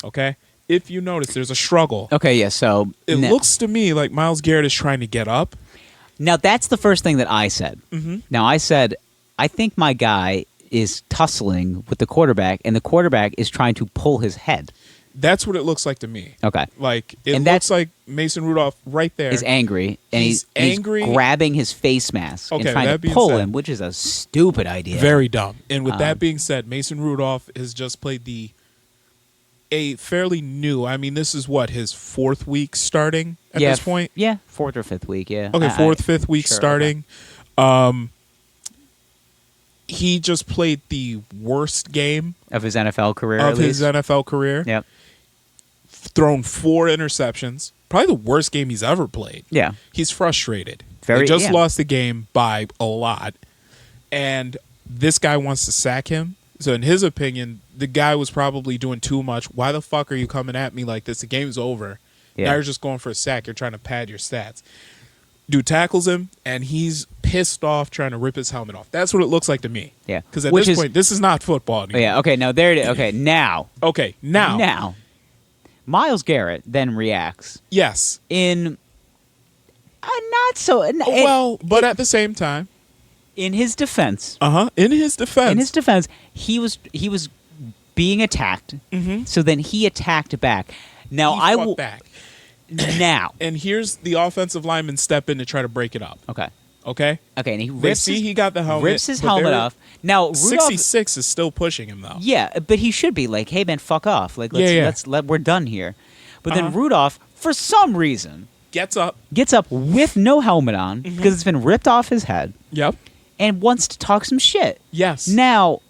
Okay, if you notice, there's a struggle. Okay, yeah. So It looks to me like Myles Garrett is trying to get up. now that's the first thing that I said. Mm-hmm. Now I said I think my guy is tussling with the quarterback, and the quarterback is trying to pull his head. That's what it looks like to me. Okay, Like it And looks that's- like Mason Rudolph right there is angry, and He's angry. grabbing his face mask and Okay, trying that to being pull said- him, which is a stupid idea. Very dumb. And with Um, that being said, Mason Rudolph has just played a fairly new. I mean, this is what his 4th week starting at yeah, this point. Yeah, 4th or 5th week. Yeah. Okay, 4th, 5th week sure, starting. He just played the worst game of his NFL career. of at his least. NFL career. Yep. Thrown 4 interceptions. Probably the worst game he's ever played. Yeah. He's frustrated. Very- They just yeah. lost the game by a lot. And this guy wants to sack him. So in his opinion, the guy was probably doing too much. Why the fuck are you coming at me like this? The game's over. Yeah. Now you're just going for a sack. You're trying to pad your stats. Dude tackles him, and he's pissed off trying to rip his helmet off. That's what it looks like to me. Yeah. Because at Which this is- point, this is not football Oh, anymore. yeah. Okay. No. There it is. Okay. Now. Okay, now. Now. Miles Garrett then reacts Yes. in not so. Well, but at the same time, in his defense, in his defense, he was being attacked. So then he attacked back. Now he I fought will back. now. And here's the offensive lineman step in to try to break it up. Okay. Okay. Okay, and he They rips see his, he got the helmet. rips his but helmet they're- off. Now Rudolph, 66 is still pushing him though. yeah, but he should be like, hey man, fuck off. Like we're done here. But then Rudolph, for some reason, Gets up. gets up with no helmet on because it's been ripped off his head Yep. and wants to talk some shit. Yes. Now,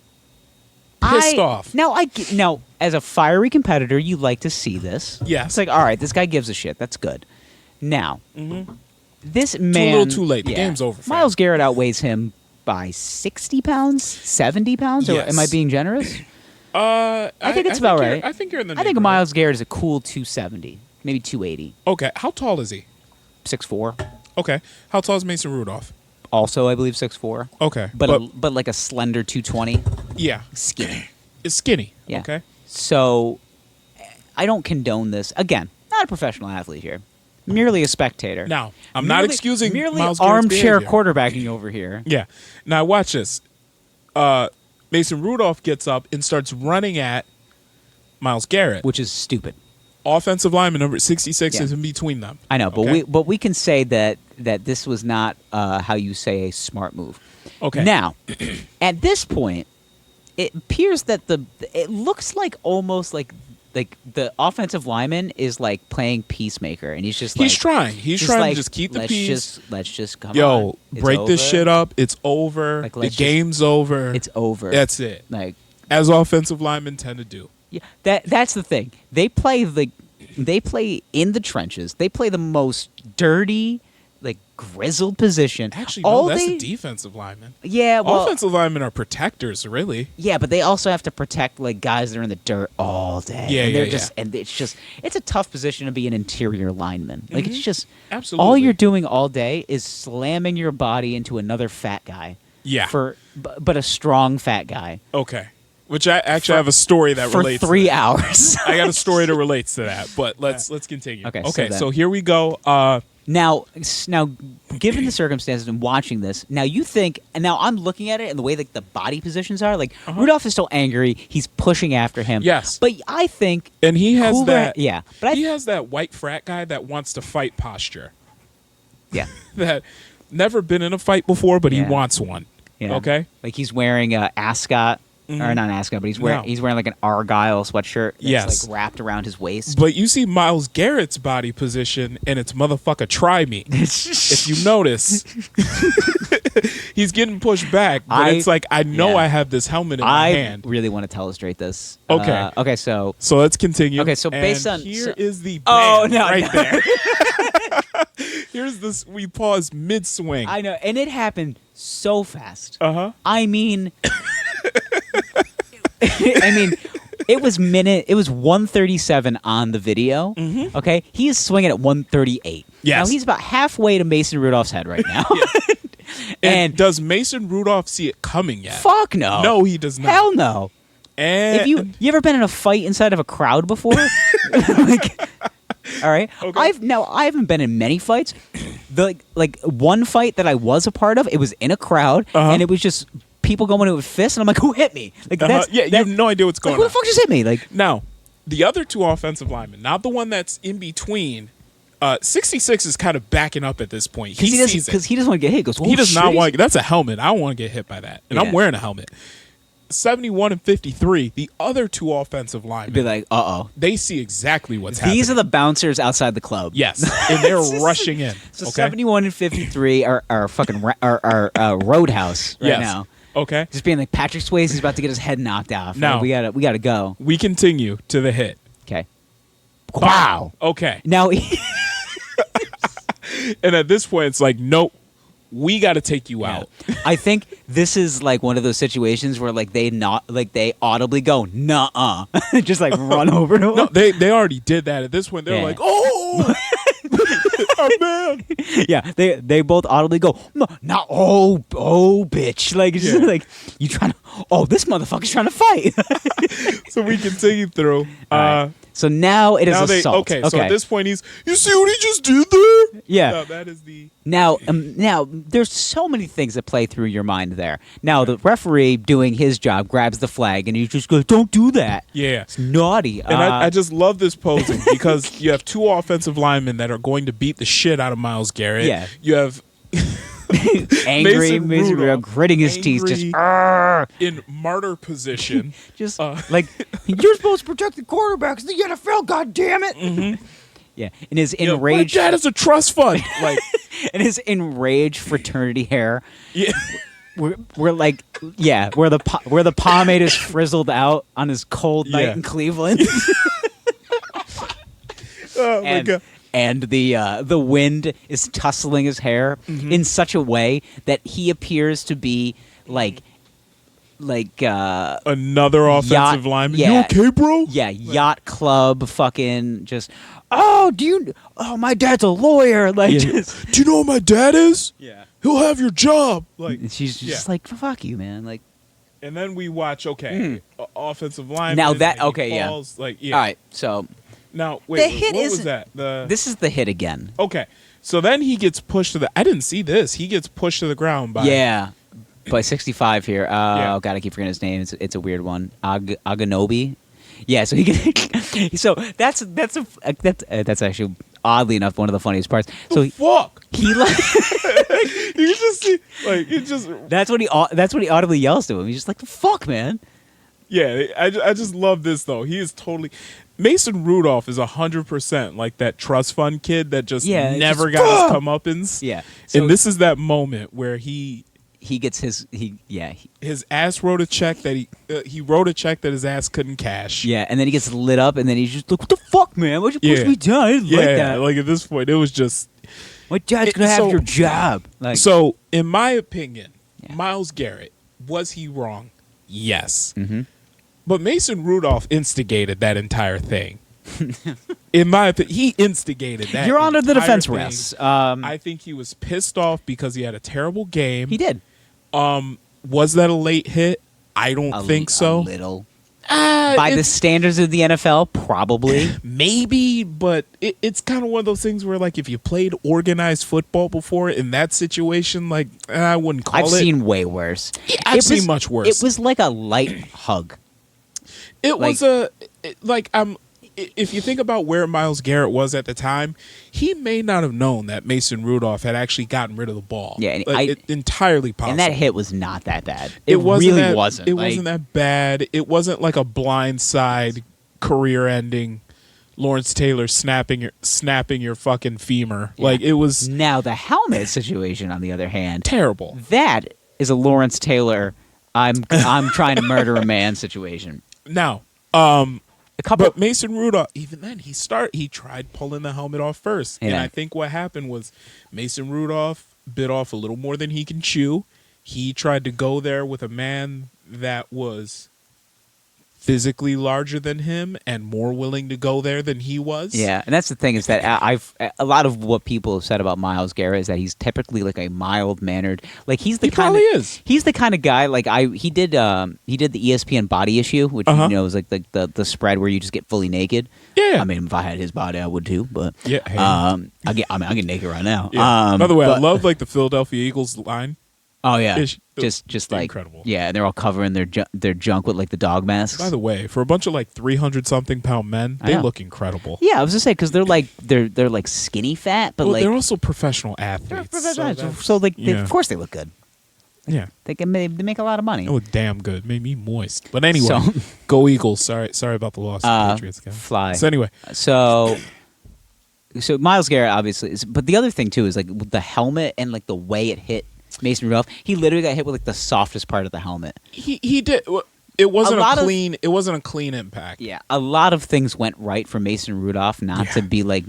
Pissed off. Now, as a fiery competitor, you like to see this. Yes. It's like, all right, this guy gives a shit. That's good. Now, this man, little too late. The game's over, fam. Miles Garrett outweighs him by 60 pounds, 70 pounds. Or Yes. am I being generous? I think it's about right. I think you're in the. I think neighborhood. Miles Garrett is a cool 270, maybe 280, Okay. How tall is he? 6'4". Okay. How tall is Mason Rudolph? Also, I believe 6'4". Okay. But like a slender 220, yeah, skinny. it's skinny. Yeah. Okay. So, I don't condone this. Again, not a professional athlete here. Merely a spectator. Now, I'm not excusing merely Miles Garrett's armchair behavior. quarterbacking over here. Yeah. Now watch this. Mason Rudolph gets up and starts running at Miles Garrett. Which is stupid. Offensive lineman number 66 Yeah. is in between them. I know, but Okay? we can say that this was not how you say a smart move. Okay. Now, at this point, it appears that it looks like almost like the offensive lineman is like playing peacemaker, and he's just He's like, trying. He's trying like, to just keep the let's peace. Let's just come on. Yo, It's break this over. shit up. It's over. Like, the let's just- game's over. It's over. That's it. Like, As offensive linemen tend to do. yeah, that's the thing. They play in the trenches. They play the most dirty, like grizzled position. Actually, no, that's the defensive lineman. Yeah, well, Offensive linemen are protectors, really. yeah, but they also have to protect like guys that are in the dirt all day. Yeah, and they're yeah, just and it's a tough position to be an interior lineman. Like it's just Absolutely. all you're doing all day is slamming your body into another fat guy. Yeah. But a strong fat guy Okay. Which I actually have a story that for relates. 3 to that. hours. I got a story that relates to that, but let's continue. Okay, Okay. so So then- here we go. Now, given the circumstances and watching this, now you think, and now I'm looking at it and the way that the body positions are, like Rudolph is still angry. He's pushing after him. Yes. but I think, And he has cooler, that. yeah, but He has that white frat guy that wants to fight posture. yeah, That never been in a fight before, but he Yeah. wants one. yeah. Okay. like he's wearing a ascot. Or not an ascot, but he's wearing like an Argyle sweatshirt that's Yes. like wrapped around his waist. But you see Miles Garrett's body position, and it's motherfucker try me. If you notice, he's getting pushed back, but it's like I know yeah. I have this helmet in my I hand. really want to illustrate this. Okay. Okay, so So let's continue. Okay, so based And on- here is the Oh, bam no, right no. there. Here's this. We pause mid swing. I know, and it happened so fast. Uh-huh. I mean, it was 1:37 on the video. Okay, he is swinging at 1:38. Yes. Now he's about halfway to Mason Rudolph's head right now. And does Mason Rudolph see it coming yet? Fuck no. No, he does not. Hell no. And If you ever been in a fight inside of a crowd before? Like, all right. Okay. I haven't been in many fights. Like one fight that I was a part of, it was in a crowd, and it was just people going with fists, and I'm like, who hit me? Like that's yeah, you have no idea what's like, going who on. the fuck just hit me? Like Now, the other two offensive linemen, not the one that's in between. 66 is kind of backing up at this point. He sees it. because he doesn't want to get hit. He goes, He does "Oh, not shit." want. That's a helmet. I don't want to get hit by that, and Yeah. I'm wearing a helmet. 71 and 53. The other two offensive linemen, Be like, oh. they see exactly what's happening. These are the bouncers outside the club. Yes, and they're rushing in. So okay? 71 and 53 are fucking are Roadhouse right Yes. now. Okay. Just being like Patrick Swayze's about to get his head knocked off. Now- Like, we gotta go. We continue to the hit. Okay. Wow. Okay. Now, And at this point, it's like, nope, we got to take you out. I think this is like one of those situations where like they audibly go, "Nuh-uh," just like run over to him. No, they already did that. At this point, they're Yeah. like, oh, oh man. Yeah, they both audibly go, "Not oh bitch!" Like it's just Yeah. like you trying to. Oh, this motherfucker's trying to fight. So we continue through. All right. So now it is assault. Okay, so at this point you see what he just did there? Yeah. No, that is the... Now, there's so many things that play through your mind there. Now, the referee doing his job grabs the flag, and he just goes, "Don't do that." Yeah. It's naughty. And I just love this posing because you have two offensive linemen that are going to beat the shit out of Myles Garrett. Yeah. You have angry, Mason Rudolph, gritting his teeth, just in martyr position. just like, you're supposed to protect the quarterbacks in the NFL, goddammit. Mm-hmm. Yeah, in his My enraged, dad is a trust fund. Like, in his enraged fraternity hair, yeah. we're like, yeah, where the pomade is frizzled out on his cold night Yeah. in Cleveland. Oh my God. And the wind is tussling his hair in such a way that he appears to be like Another offensive lineman. yeah. You okay, bro? yeah, yacht club fucking just, oh my dad's a lawyer, like Yeah. just, Do you know what my dad is? yeah. He'll have your job. Like, She's just yeah. like, fuck you, man. Like, And then we watch, offensive lineman. Now that- and he okay, yeah. falls, Like, yeah. all right, so Now, The wait, hit what was isn't- that? this is the hit again. Okay. So then he gets pushed to the... I didn't see this. He gets pushed to the ground by... Yeah, by 65 here. Yeah. Oh god, I keep forgetting his name. It's a weird one. Aganobi. Yeah, so he can, so that's actually oddly enough one of the funniest parts. So Fuck! he like You can just see... Like, it just... that's what he audibly yells to him. He's just like, "The fuck, man." Yeah, I just love this, though. He is totally... Mason Rudolph is 100% like that trust fund kid that just never just, got his comeuppance. Yeah. So And this is that moment where he gets his his ass wrote a check that he wrote a check that his ass couldn't cash. yeah, and then he gets lit up, and then he's just like, "What the fuck, man? Why'd you push Yeah. me down? I didn't Yeah, like that. like at this point, it was just... My dad's gonna have so- your job." Like, So, in my opinion, Yeah. Myles Garrett, was he wrong? Yes. Mhm. But Mason Rudolph instigated that entire thing. In my opinion, he instigated that. Your Honor, the entire defense thing. rests. I think he was pissed off because he had a terrible game. He did. Was that a late hit? I don't think so. A little. By the It's- standards of the NFL, probably. Maybe, but it's kind of one of those things where, like, if you played organized football before in that situation, like, I wouldn't call I've it. seen way worse. I've It seen was- much worse. It was like a light hug. It like- was if you think about where Myles Garrett was at the time, he may not have known that Mason Rudolph had actually gotten rid of the ball. Yeah, and Like, entirely possible. And that hit was not that bad. It wasn't really that, wasn't. It Like, wasn't that bad. It wasn't like a blindside, career-ending Lawrence Taylor snapping your fucking femur. Yeah. Like, it was Now the helmet situation, on the other hand, terrible. that is a Lawrence Taylor. I'm trying to murder a man situation. Now, A couple. but Mason Rudolph, even then, he tried pulling the helmet off first. Yeah. And I think what happened was Mason Rudolph bit off a little more than he can chew. He tried to go there with a man that was physically larger than him and more willing to go there than he was. Yeah, and that's the thing, is that a lot of what people have said about Myles Garrett is that he's typically like a mild mannered, like he's the He kind probably of, is. He's the kind of guy, like he did the ESPN body issue, which Uh-huh. you know is like the spread where you just get fully naked. Yeah. I mean, if I had his body, I would too. But Yeah, hey. I get naked right now. Yeah. By the way, I but- love like the Philadelphia Eagles line. Oh yeah, Ish. just like Incredible. Yeah, and they're all covering their junk with like the dog masks. By the way, for a bunch of like 300-something pound men, I they know. look incredible. Yeah, I was gonna say, because they're like skinny fat, but Well, like they're also professional they're athletes. professional. that's- So like, yeah. of course they look good. Yeah. They make a lot of money. They look damn good. Made me moist. But anyway, So- go Eagles. Sorry about the loss. of the Patriots again. Fly. So anyway, So Myles Garrett obviously is, but the other thing too is like with the helmet and like the way it hit Mason Rudolph. He literally got hit with like the softest part of the helmet. he did. It wasn't A lot a of- clean. It wasn't a clean impact. Yeah, a lot of things went right for Mason Rudolph not Yeah. to be like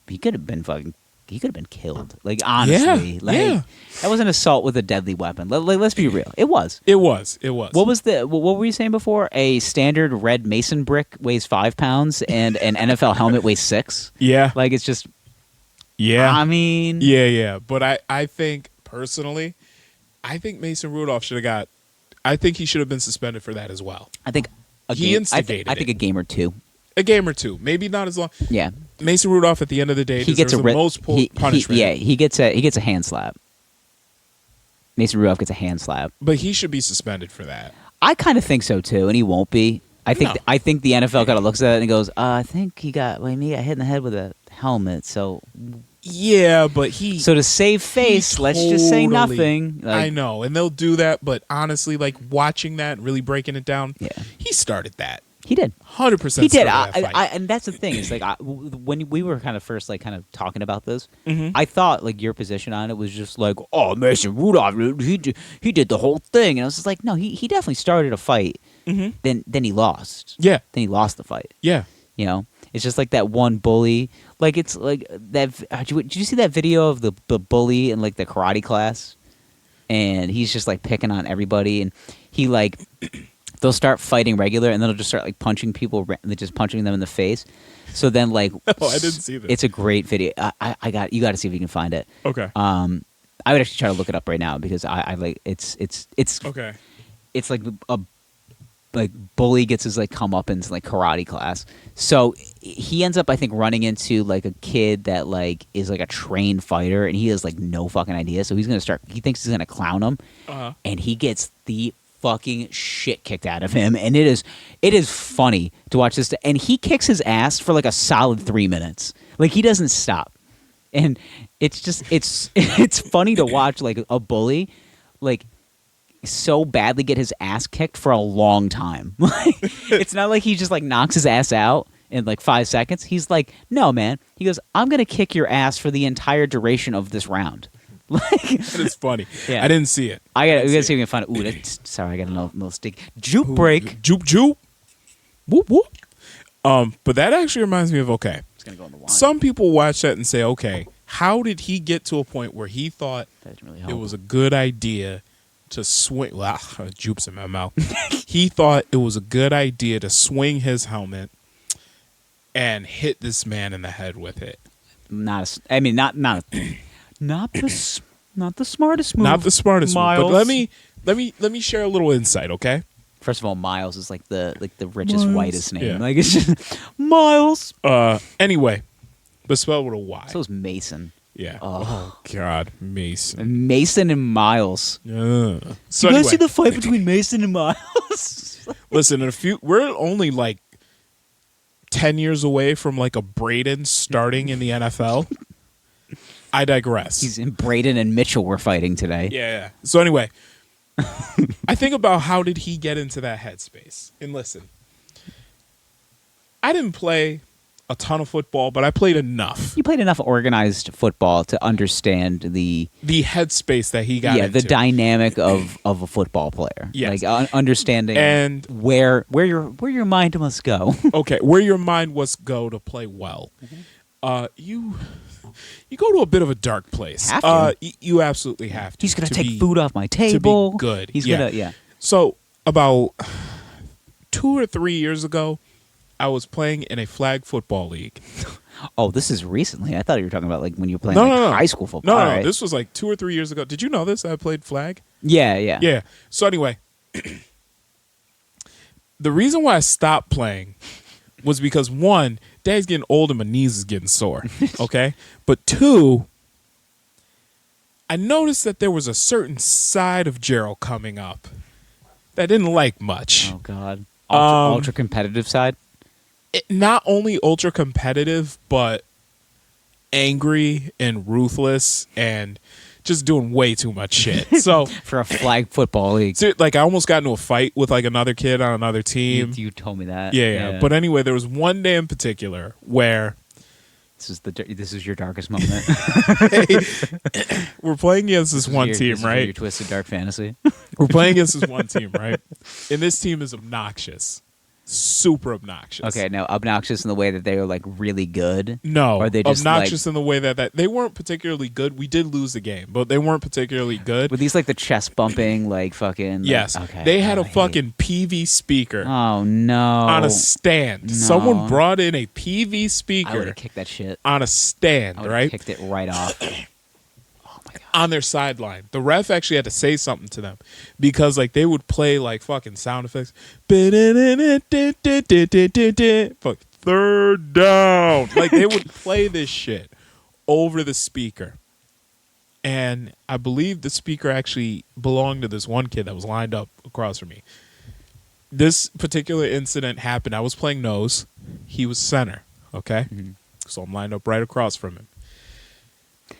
he could have been killed. Like honestly, Yeah. that was an assault with a deadly weapon. Let's be real. It was. It was. What were you saying before? A standard red mason brick weighs 5 pounds and an NFL helmet weighs 6. Yeah. Like it's just. Yeah. I mean. Yeah. But I think personally, I think Mason Rudolph should have got. I think he should have been suspended for that as well. I think He instigated I think it. a game or two. a game or two, maybe not as long. Yeah, Mason Rudolph at the end of the day he gets deserves the most punishment. he gets a hand slap. Mason Rudolph gets a hand slap, but he should be suspended for that. I kind of think so too, and he won't be. I think the NFL kind of looks at it and goes, I think he got hit in the head with a helmet, so. Yeah, but So to save face, let's just say nothing. I know, and they'll do that, but honestly, like watching that, really breaking it down, Yeah. he started that. He did. 100%. He did. That fight. And that's the thing. It's like when we were kind of first talking about this, Mm-hmm. I thought like your position on it was just like, oh, Mason Rudolph, he did the whole thing, and I was just like, no, he definitely started a fight. Mm-hmm. Then he lost. Yeah. Then he lost the fight. Yeah. You know, it's just like that one bully. Like it's like that. Did you see that video of the bully in like the karate class? And he's just like picking on everybody, and he like they'll start fighting regular, and then they'll just start like punching people, just punching them in the face. So then like, oh, I didn't see this. It's a great video. You got to see if you can find it. Okay. I would actually try to look it up right now because I like it's Okay. It's like a bully gets his like comeuppance like karate class. So he ends up I think running into like a kid that like is like a trained fighter, and he has like no fucking idea. So he thinks he's gonna clown him, and he gets the fucking shit kicked out of him, and it is funny to watch this. And he kicks his ass for like a solid 3 minutes. Like he doesn't stop, and it's just it's funny to watch like a bully like so badly get his ass kicked for a long time. It's not like he just like knocks his ass out in like 5 seconds. He's like, no, man. He goes, I'm gonna kick your ass for the entire duration of this round. That is funny. Yeah. I didn't see it. We gotta see if we can find it. Ooh, sorry, I got a little stick. Juke break. Juke. Whoop whoop. But that actually reminds me of okay. It's gonna go in the wine. Some people watch that and say, okay, how did he get to a point where he thought That didn't really help. it was a good idea to swing? Jupe's in my mouth. He thought it was a good idea to swing his helmet and hit this man in the head with it. not the smartest move. Not the smartest move. Miles. But let me share a little insight, okay? First of all, Miles is like the richest, Miles. whitest name. Yeah. Like it's just Miles. Anyway, but spelled with a Y. So is Mason. Yeah. Oh. God, Mason. Mason and Miles. So You guys anyway, see the fight between Mason and Miles? listen, we're only like 10 years away from like a Braden starting in the NFL. I digress. He's in Braden and Mitchell were fighting today. Yeah. So anyway, I think about how did he get into that headspace? And listen, I didn't play a ton of football, but I played enough. You played enough organized football to understand the headspace that he got into. the dynamic of a football player. Yes. Like understanding And where your mind must go. okay, where your mind must go to play well. You go to a bit of a dark place. Have to. You absolutely have to. He's gonna to take be- food off my to table. be good. He's Yeah. gonna So about 2 or 3 years ago, I was playing in a flag football league. Oh, this is recently. I thought you were talking about like when you were playing No. high school football. No, All no, right. this was like 2 or 3 years ago. Did you know this? I played flag. Yeah. Yeah. So anyway, the reason why I stopped playing was because one, Dad's getting old and my knees is getting sore. Okay, but two, I noticed that there was a certain side of Gerald coming up that I didn't like much. Oh God. Ultra competitive side. Not only ultra competitive, but angry and ruthless and just doing way too much shit. So For a flag football league. like I almost got into a fight with like another kid on another team. You told me that. Yeah. But anyway, there was one day in particular where this is your darkest moment. we're playing against this one This team, is your right? twisted dark fantasy. We're playing against this one team, right? And this team is obnoxious. Super obnoxious. Okay, now obnoxious in the way that they were like really good. No, Or they just obnoxious in the way that they weren't particularly good. We did lose the game, but they weren't particularly good. Were these like the chest bumping, like fucking? Like, Yes. Okay. They had Oh, a I hate- fucking PV speaker Oh no. on a stand. No. Someone brought in a PV I would speaker have kicked that shit. on a stand, I would have right? kicked it right off. On their sideline. The ref actually had to say something to them because like they would play like fucking sound effects. Fuck third down. Like, they would play this shit over the speaker. And I believe the speaker actually belonged to this one kid that was lined up across from me. This particular incident happened. I was playing nose. He was center. Okay? Mm-hmm. So I'm lined up right across from him.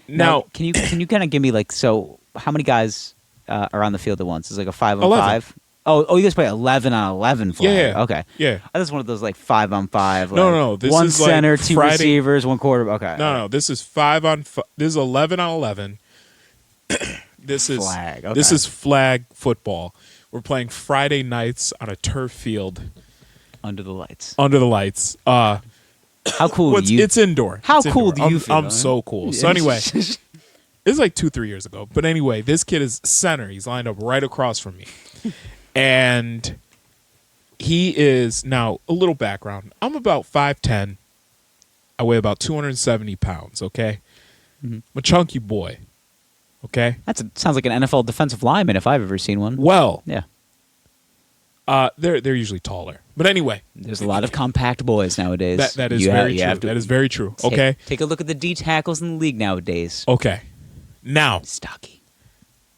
Now, Now can you kind of give me like, so how many guys are on the field at once? Is it like a 5-on-5? 11. Oh, you guys play 11-on-11 flag. Yeah. Okay. Yeah. I just one of those like 5-on-5. Like No. This one is like center, two Friday- receivers, one quarter. Okay. No. This is 5-on-5. This is 11-on-11. This is Flag, okay. This is flag football. We're playing Friday nights on a turf field Under the lights. under the lights. How cool do you? It's indoor. How It's cool indoor. do you feel? I'm so cool. So anyway, it's like 2-3 years ago. But anyway, this kid is center. He's lined up right across from me. And he is, now, a little background. I'm about 5'10". I weigh about 270 pounds, okay? Mm-hmm. I'm a chunky boy, okay? Sounds like an NFL defensive lineman if I've ever seen one. Well, Yeah. they're usually taller. But anyway, There's a lot of compact boys nowadays. that is You very you true. have to That is very true, take- okay? Take a look at the D tackles in the league nowadays. Okay. Now, Stocky.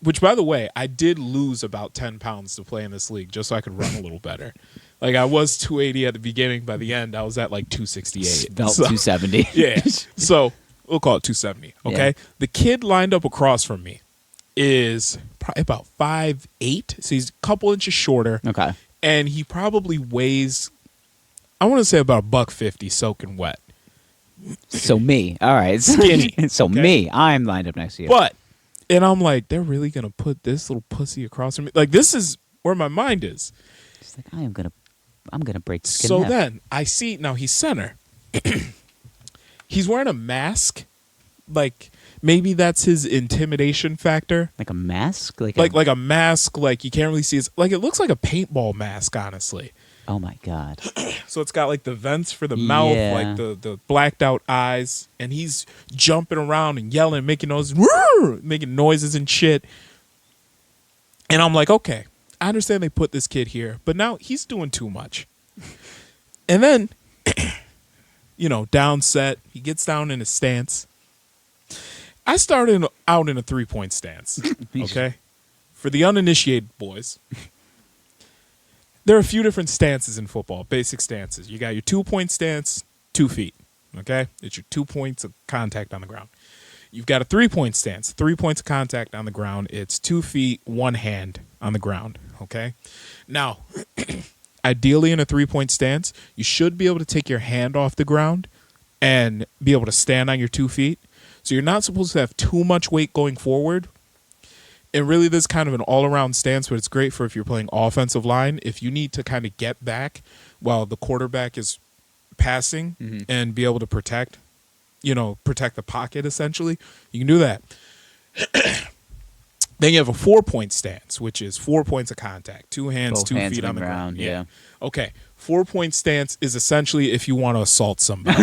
which, by the way, I did lose about 10 pounds to play in this league just so I could run a little better. Like, I was 280 at the beginning. By the end, I was at like 268. Belt So- 270. Yeah. So we'll call it 270. Okay. Yeah. The kid lined up across from me is probably about 5'8". So he's a couple inches shorter. Okay. And he probably weighs, I want to say about $150 soaking wet. So me. All right. Skinny, So okay? me. I'm lined up next to you. But, and I'm like, they're really going to put this little pussy across from me? Like, this is where my mind is. It's like, I'm gonna break the skin So in half. then I see, now he's center. He's wearing a mask. Like, maybe that's his intimidation factor. Like a mask? Like Like a mask, like you can't really see his, like it looks like a paintball mask, honestly. oh my God. So it's got like the vents for the mouth, Yeah. like the blacked out eyes, and he's jumping around and yelling, making noises and shit. And I'm like, okay, I understand they put this kid here, but now he's doing too much. And then, down set, he gets down in his stance. I started out in a 3-point stance, okay? For the uninitiated boys, there are a few different stances in football, basic stances. You got your 2-point stance, 2 feet, okay? It's your 2 points of contact on the ground. You've got a 3-point stance, 3 points of contact on the ground. It's 2 feet, 1 hand on the ground, okay? Now, ideally in a 3-point stance, you should be able to take your hand off the ground and be able to stand on your 2 feet. So you're not supposed to have too much weight going forward. And really, this is kind of an all-around stance, but it's great for if you're playing offensive line. If you need to kind of get back while the quarterback is passing and be able to protect the pocket, essentially, you can do that. Then you have a 4-point stance, which is 4 points of contact. 2 hands, Both 2 hands feet on the ground. yeah. Okay. 4-point stance is essentially if you want to assault somebody.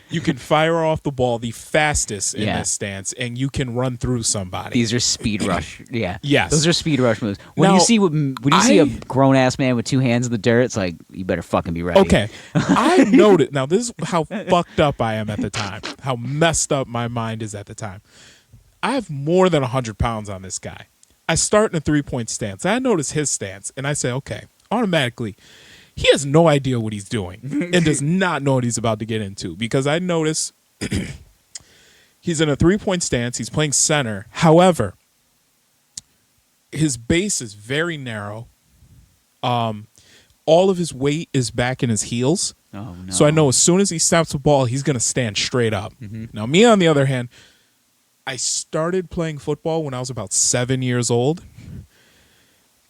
You can fire off the ball the fastest in Yeah. this stance, and you can run through somebody. These are speed rush. Yeah. Yes. Those are speed rush moves. When Now, you see a grown ass man with 2 hands in the dirt, it's like you better fucking be ready. Okay. I noted. Now, this is how fucked up I am at the time, how messed up my mind is at the time. I have more than 100 pounds on this guy. I start in a 3-point stance. I notice his stance, and I say, okay, automatically, he has no idea what he's doing and does not know what he's about to get into, because I notice he's in a 3-point stance. He's playing center. However, his base is very narrow. All of his weight is back in his heels. Oh no. So I know as soon as he snaps the ball, he's going to stand straight up. Now, me, on the other hand, I started playing football when I was about 7 years old.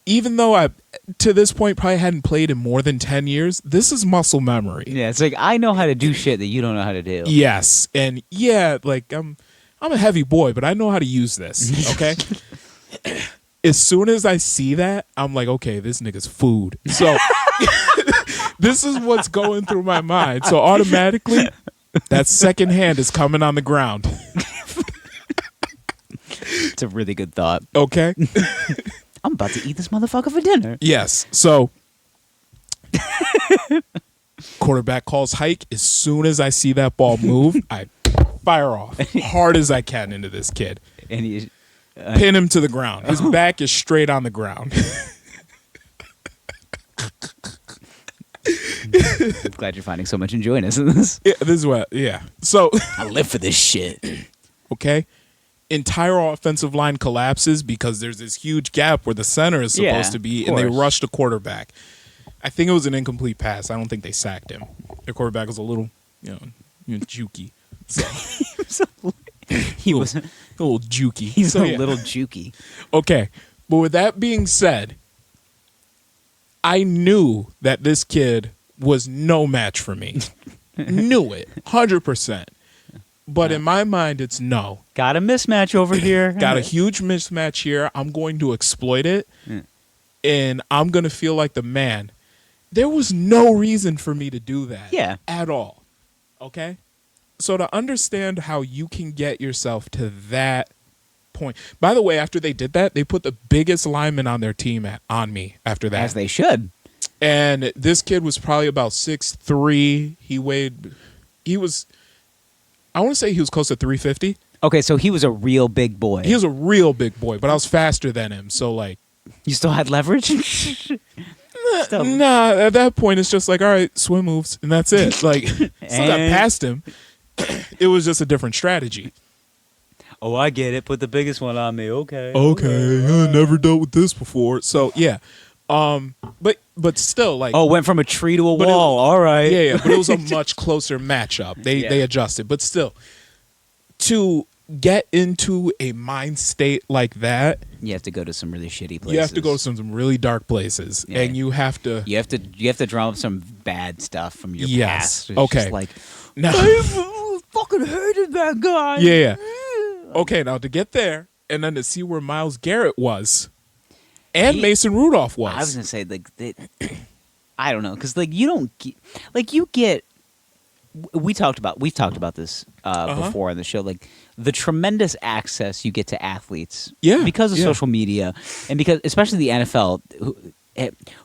Even though I, to this point, probably hadn't played in more than 10 years, this is muscle memory. Yeah, it's like I know how to do shit that you don't know how to do. Yes. And yeah, like I'm a heavy boy, but I know how to use this. Okay. As soon as I see that, I'm like, okay, this nigga's food. So this is what's going through my mind. So automatically, that second hand is coming on the ground. It's a really good thought. Okay. I'm about to eat this motherfucker for dinner. Yes. So Quarterback calls hike. As soon as I see that ball move, I fire off hard as I can into this kid. And he, Pin him to the ground. His back is straight on the ground. I'm glad you're finding so much enjoyment in this. Yeah, this is what. Yeah. So I live for this shit. okay, entire offensive line collapses because there's this huge gap where the center is supposed to be, and they rush the quarterback. I think it was an incomplete pass. I don't think they sacked him. Their quarterback was a little, jukey. So, He was a little jukey. he's a little jukey. Okay, but with that being said, I knew that this kid was no match for me. Knew it, 100%. But in my mind, it's no. Got a mismatch over here. Got a huge mismatch here. I'm going to exploit it, and I'm going to feel like the man. There was no reason for me to do that at all. Okay? So to understand how you can get yourself to that point. By the way, after they did that, they put the biggest lineman on their team on me after that. As they should. And this kid was probably about 6'3". I want to say he was close to 350. Okay, so he was a real big boy. He was a real big boy, but I was faster than him. So, like... You still had leverage? Nah, at that point, it's just like, all right, swim moves, and that's it. Like, still got past him. It was just a different strategy. Oh, I get it. Put the biggest one on me. Okay. I never dealt with this before. So, yeah. But still, like... Oh, went from a tree to a wall. All right. Yeah, but it was a much closer matchup. They adjusted. But still, to get into a mind state like that... You have to go to some really shitty places. You have to go to some really dark places. Yeah. And you have to... You have to drum up some bad stuff from your past. It's Okay. just like, Now, I fucking hated that guy. yeah. Okay, now to get there, and then to see where Myles Garrett was, and Mason Rudolph was. I was gonna say I don't know, because you don't get, you get. We've talked about this before on the show, the tremendous access you get to athletes, because of social media, and because especially the NFL,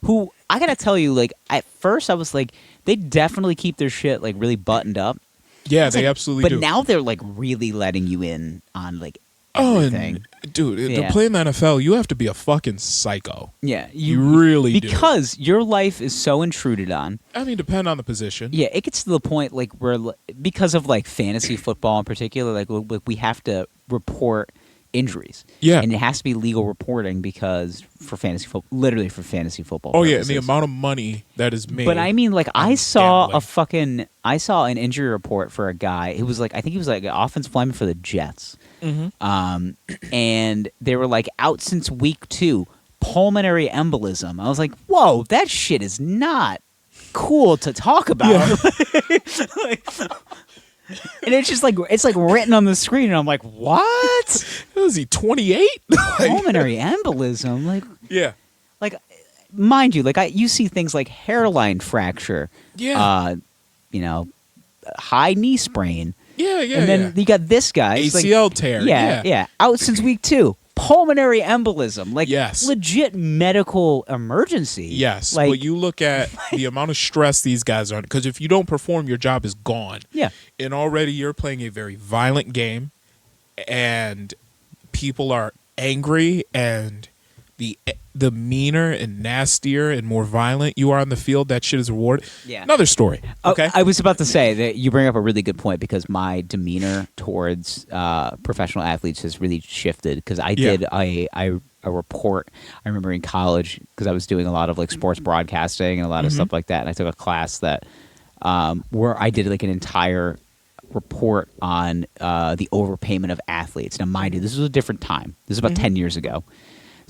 who I gotta tell you, at first I was like, they definitely keep their shit really buttoned up. Yeah, they absolutely do. But now they're really letting you in on and everything. dude, to play in the NFL, you have to be a fucking psycho. Yeah, you really do. Because your life is so intruded on. I mean, depend on the position. Yeah, it gets to the point where because of fantasy football in particular, we have to report injuries. Yeah, and it has to be legal reporting because for fantasy football, literally for fantasy football. Oh purposes. yeah, and the amount of money that is made. But I mean, I saw gambling. I saw an injury report for a guy. It was I think he was an offensive lineman for the Jets. Mm-hmm. And they were out since week 2, pulmonary embolism. I was like, whoa, that shit is not cool to talk about. Yeah. And it's just it's written on the screen, and I'm like, what? Was he 28? Pulmonary embolism, yeah. Mind you, you see things like hairline fracture, yeah, high knee sprain, yeah, and then you got this guy, ACL tear, yeah, out since week 2. Pulmonary embolism, yes. legit medical emergency. Yes, but you look at the amount of stress these guys are, because if you don't perform, your job is gone. Yeah. And already you're playing a very violent game, and people are angry, and the meaner and nastier and more violent you are on the field, that shit is rewarded. Yeah. Another story. Okay. I was about to say that you bring up a really good point, because my demeanor towards professional athletes has really shifted, because I did a report. I remember in college, because I was doing a lot of sports broadcasting and a lot of stuff like that, and I took a class that where I did an entire report on the overpayment of athletes. Now, mind you, this was a different time. This is about 10 years ago.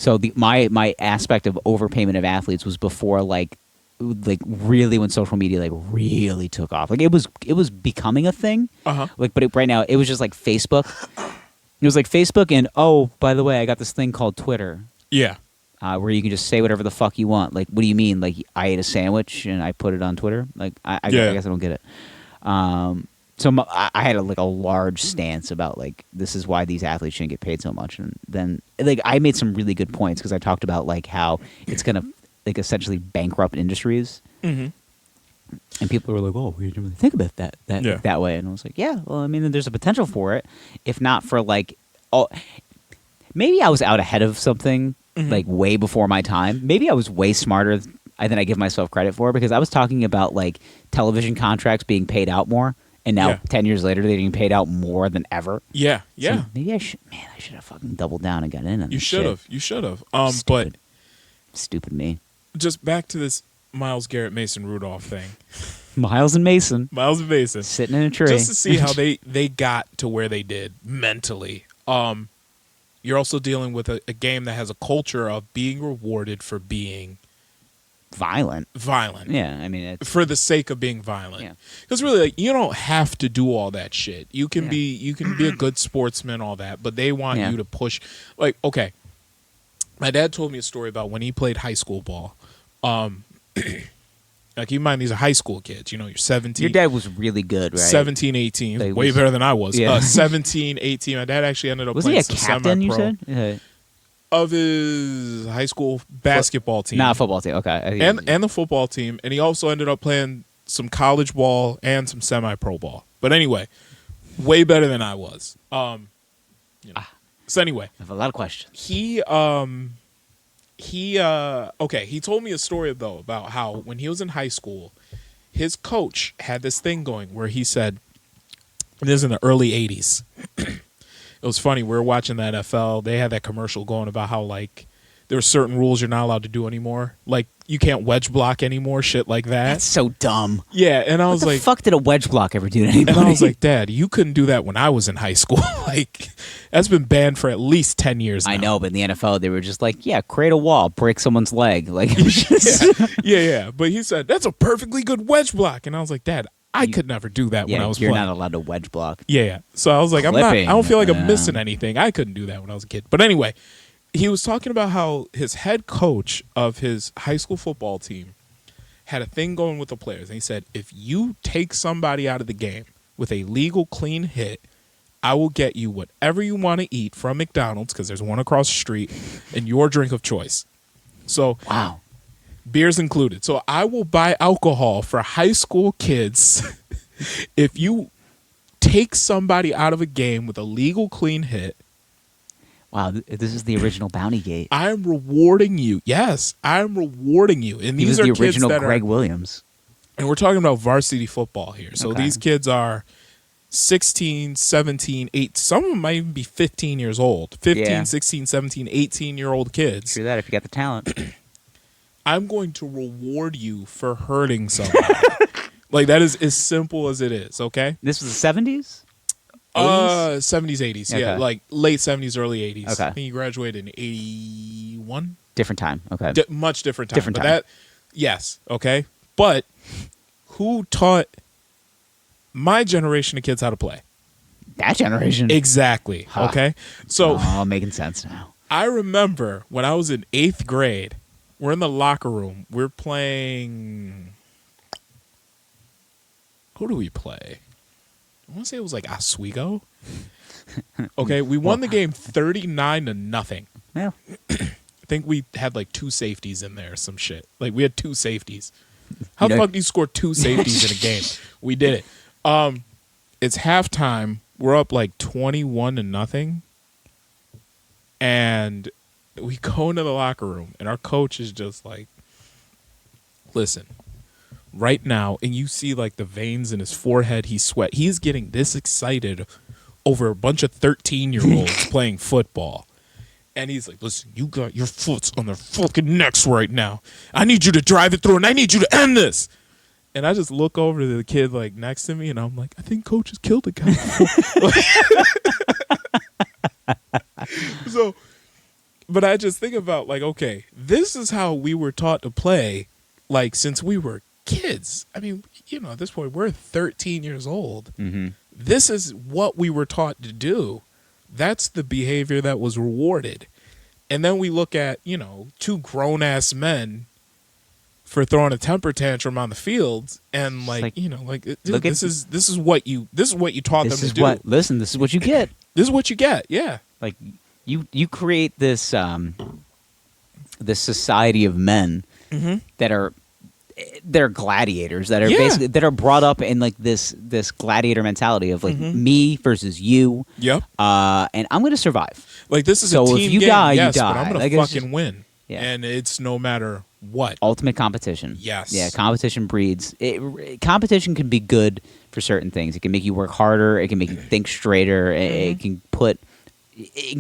So my aspect of overpayment of athletes was before really when social media really took off. It was becoming a thing. But right now it was just Facebook. It was Facebook, and oh, by the way, I got this thing called Twitter. Yeah. Where you can just say whatever the fuck you want. What do you mean? I ate a sandwich and I put it on Twitter? I guess I don't get it. So I had a large stance about this is why these athletes shouldn't get paid so much, and then I made some really good points, because I talked about how it's gonna essentially bankrupt industries, and And people were like, "Oh, we didn't really think about that way." And I was like, "Yeah, well, I mean, there's a potential for it, if not for like, oh, maybe I was out ahead of something like way before my time. Maybe I was way smarter than I give myself credit for, because I was talking about like television contracts being paid out more, and now 10 years later they're getting paid out more than ever. Yeah, So maybe I should have fucking doubled down and got in on You this should have. shit. You should have. Stupid. But Stupid me. just back to this Miles Garrett Mason Rudolph thing. Miles and Mason Miles and Mason sitting in a tree. just to see how they got to where they did mentally. You're also dealing with a game that has a culture of being rewarded for being violent. Yeah, I mean, it's, for the sake of being violent. Yeah. Because really, like, you don't have to do all that shit. You can be a good sportsman, all that, but they want you to push. Like, okay, my dad told me a story about when he played high school ball. Like, keep in mind, these are high school kids. You know, you're 17. your dad was really good, right? 17, 18. Like, way better than I was. Yeah. 17, 18. My dad actually ended up Was he playing a some captain? You semi-pro said, of his high school basketball team. not a football team. Okay, and the football team. And he also ended up playing some college ball and some semi-pro ball. But anyway, way better than I was. So anyway, I have a lot of questions. he told me a story though about how when he was in high school, his coach had this thing going where he said, and this is in the early 80s. It was funny, we were watching the NFL, they had that commercial going about how like there are certain rules you're not allowed to do anymore, like you can't wedge block anymore, shit like that. That's so dumb. Yeah, and I was What the like, fuck did a wedge block ever do to anybody? and I was like, Dad, you couldn't do that when I was in high school. Like, that's been banned for at least 10 years now. I know, but in the NFL, they were just like, yeah, create a wall, break someone's leg. Like, Yeah. But he said, that's a perfectly good wedge block. And I was like, Dad, I could never do that when I was you're playing. not allowed to wedge block. Yeah. So I was like, I Clipping. don't feel like I'm Yeah. missing anything. I couldn't do that when I was a kid. But anyway, he was talking about how his head coach of his high school football team had a thing going with the players. And he said, if you take somebody out of the game with a legal clean hit, I will get you whatever you want to eat from McDonald's, because there's one across the street, and your drink of choice. So Wow. beers included. So I will buy alcohol for high school kids if you take somebody out of a game with a legal clean hit. Wow, this is the original Bounty Gate. I'm rewarding you. Yes, I'm rewarding you. And He these was are the kids original that Greg are, Williams. and we're talking about varsity football here. So Okay. these kids are 16, 17, 8. Some of them might even be 15 years old. 15, Yeah. 16, 17, 18-year-old kids. True that if you got the talent. I'm going to reward you for hurting somebody. Like, that is as simple as it is, okay? This was the 70s? 80s? 70s, 80s. Yeah, Okay. like late 70s, early 80s. Okay. I think he graduated in 81. Different time. Okay. Much different time. Different but time. that, yes, okay. But who taught my generation of kids how to play? That generation. Exactly. Huh. Okay. So Oh, making sense now. I remember when I was in 8th grade, we're in the locker room. We're playing. Who do we play? I want to say it was like Oswego. Okay, we won the game 39-0. Yeah. I think we had like 2 safeties in there or some shit. Like, we had 2 safeties. How You the know- fuck do you score 2 safeties in a game? We did it. It's halftime. We're up like 21-0. And we go into the locker room, and our coach is just like, listen, right now, and you see like the veins in his forehead, he's sweat. He's getting this excited over a bunch of 13-year-olds playing football. And he's like, listen, you got your foot on their fucking necks right now. I need you to drive it through, and I need you to end this. And I just look over to the kid like next to me, and I'm like, I think coach has killed a guy before. So, but I just think about like, okay, this is how we were taught to play, like, since we were kids. I mean, you know, at this point, we're 13 years old. Mm-hmm. This is what we were taught to do. That's the behavior that was rewarded. And then we look at, you know, 2 grown-ass men for throwing a temper tantrum on the field, and like you know, like dude, look at- this is what you taught them This to is do. what. Listen, this is what you get. This is what you get. Yeah. Like you create this this society of men Mm-hmm. that are they're gladiators that are Yeah. basically that are brought up in like this gladiator mentality of like me versus you. Yep. And I'm going to survive. Like this is So a if team you game, die, you yes, but die. I'm gonna Like, it's fucking just- win. Yeah. And it's no matter what. Ultimate competition. Yes. Yeah, competition breeds. Competition can be good for certain things. It can make you work harder. It can make you think straighter. It can